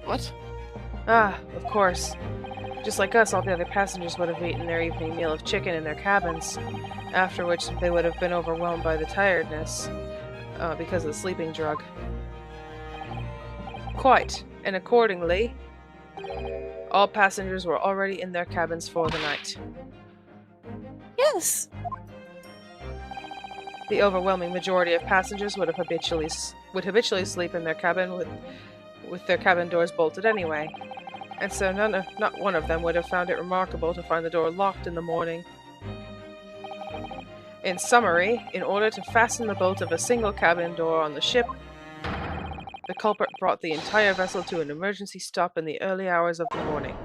What? Ah, of course. Just like us, all the other passengers would have eaten their evening meal of chicken in their cabins, after which they would have been overwhelmed by the tiredness because of the sleeping drug. Quite, and accordingly, all passengers were already in their cabins for the night. Yes. The overwhelming majority of passengers would habitually sleep in their cabin with their cabin doors bolted anyway, and so not one of them would have found it remarkable to find the door locked in the morning. In summary, in order to fasten the bolt of a single cabin door on the ship, the culprit brought the entire vessel to an emergency stop in the early hours of the morning.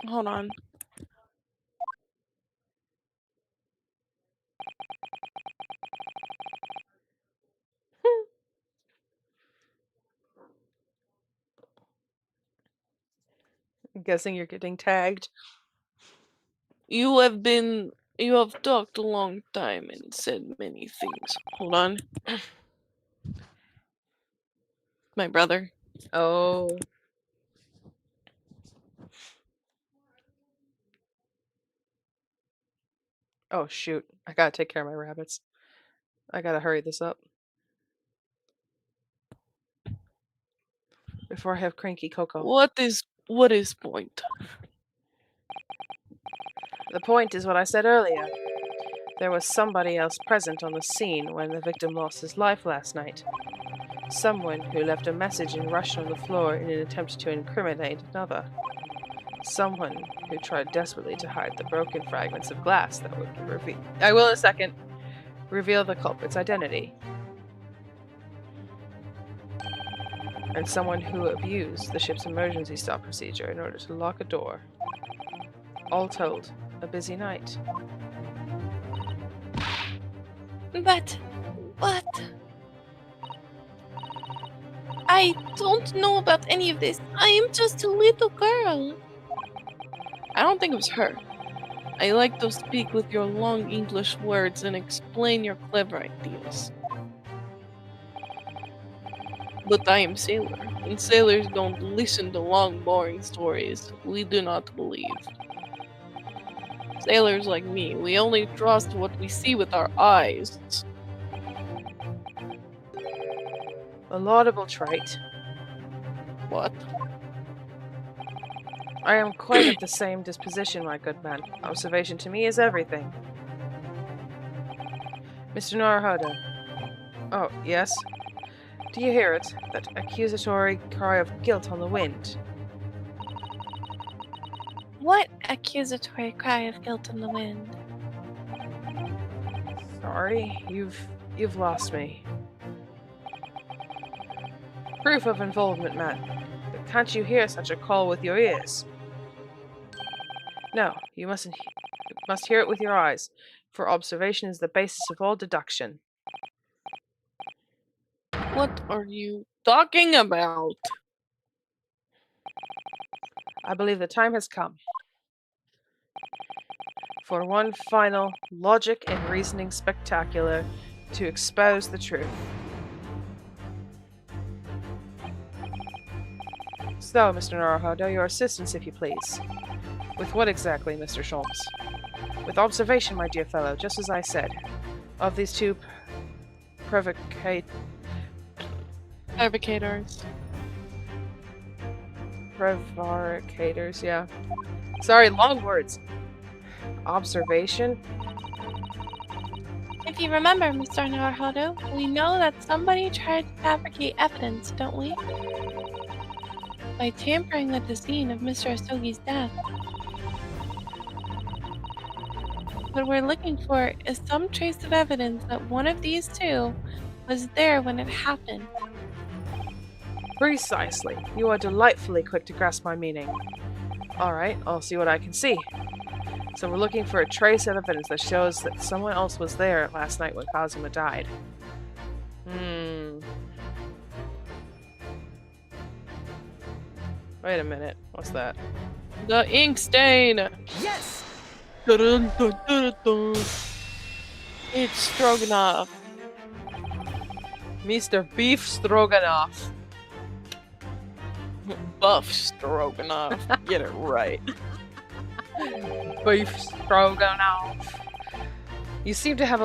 Hold on. I'm guessing you're getting tagged. You have talked a long time and said many things. Hold on. My brother. Oh. Oh, shoot. I gotta take care of my rabbits. I gotta hurry this up before I have cranky Coco. What is point? The point is what I said earlier. There was somebody else present on the scene when the victim lost his life last night. Someone who left a message in Russian on the floor in an attempt to incriminate another. Someone who tried desperately to hide the broken fragments of glass that would reveal the culprit's identity. And someone who abused the ship's emergency stop procedure in order to lock a door. All told, a busy night. But I don't know about any of this. I am just a little girl. I don't think it was her. I like to speak with your long English words and explain your clever ideas. But I am sailor, and sailors don't listen to long, boring stories we do not believe. Sailors like me, we only trust what we see with our eyes. A laudable trait. What? I am quite of the same disposition, my good man. Observation to me is everything. Mr. Naruhodo. Oh, yes? Do you hear it? That accusatory cry of guilt on the wind? What accusatory cry of guilt in the wind? Sorry, you've lost me. Proof of involvement, man. But can't you hear such a call with your ears? No, you must hear it with your eyes, for observation is the basis of all deduction. What are you talking about? I believe the time has come for one final logic and reasoning spectacular to expose the truth. So, Mr. Naruhodo, your assistance, if you please. With what exactly, Mr. Sholmes? With observation, my dear fellow, just as I said. Of these two Provocators. Prevaricators, yeah. Sorry, long words. Observation? If you remember, Mr. Naruhodo, we know that somebody tried to fabricate evidence, don't we? By tampering with the scene of Mr. Asogi's death. What we're looking for is some trace of evidence that one of these two was there when it happened. Precisely. You are delightfully quick to grasp my meaning. Alright, I'll see what I can see. So we're looking for a trace of evidence that shows that someone else was there last night when Kazuma died. Wait a minute. What's that? The ink stain. Yes! Dun, dun, dun, dun. It's Stroganoff. Mr. Beef Stroganoff. Buff Stroganoff. Get it right. Beef Stroganoff. You seem to have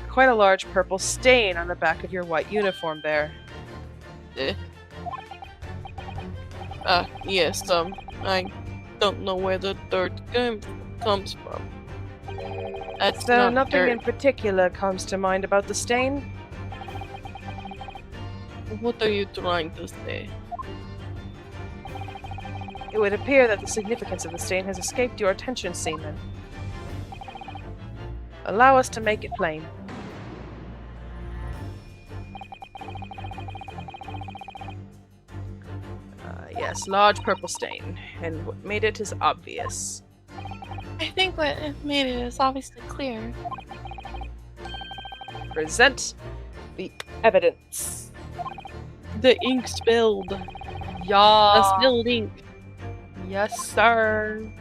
quite a large purple stain on the back of your white uniform there. Yes, I don't know where the dirt comes from. That's So not nothing dirt. in particular comes to mind about the stain? What are you trying to say? It would appear that the significance of the stain has escaped your attention, Seaman. Allow us to make it plain. Yes, large purple stain. And what made it is obvious. I think what made it is obviously clear. Present the evidence. The ink spilled. The Yeah. spilled ink. Yes, sir.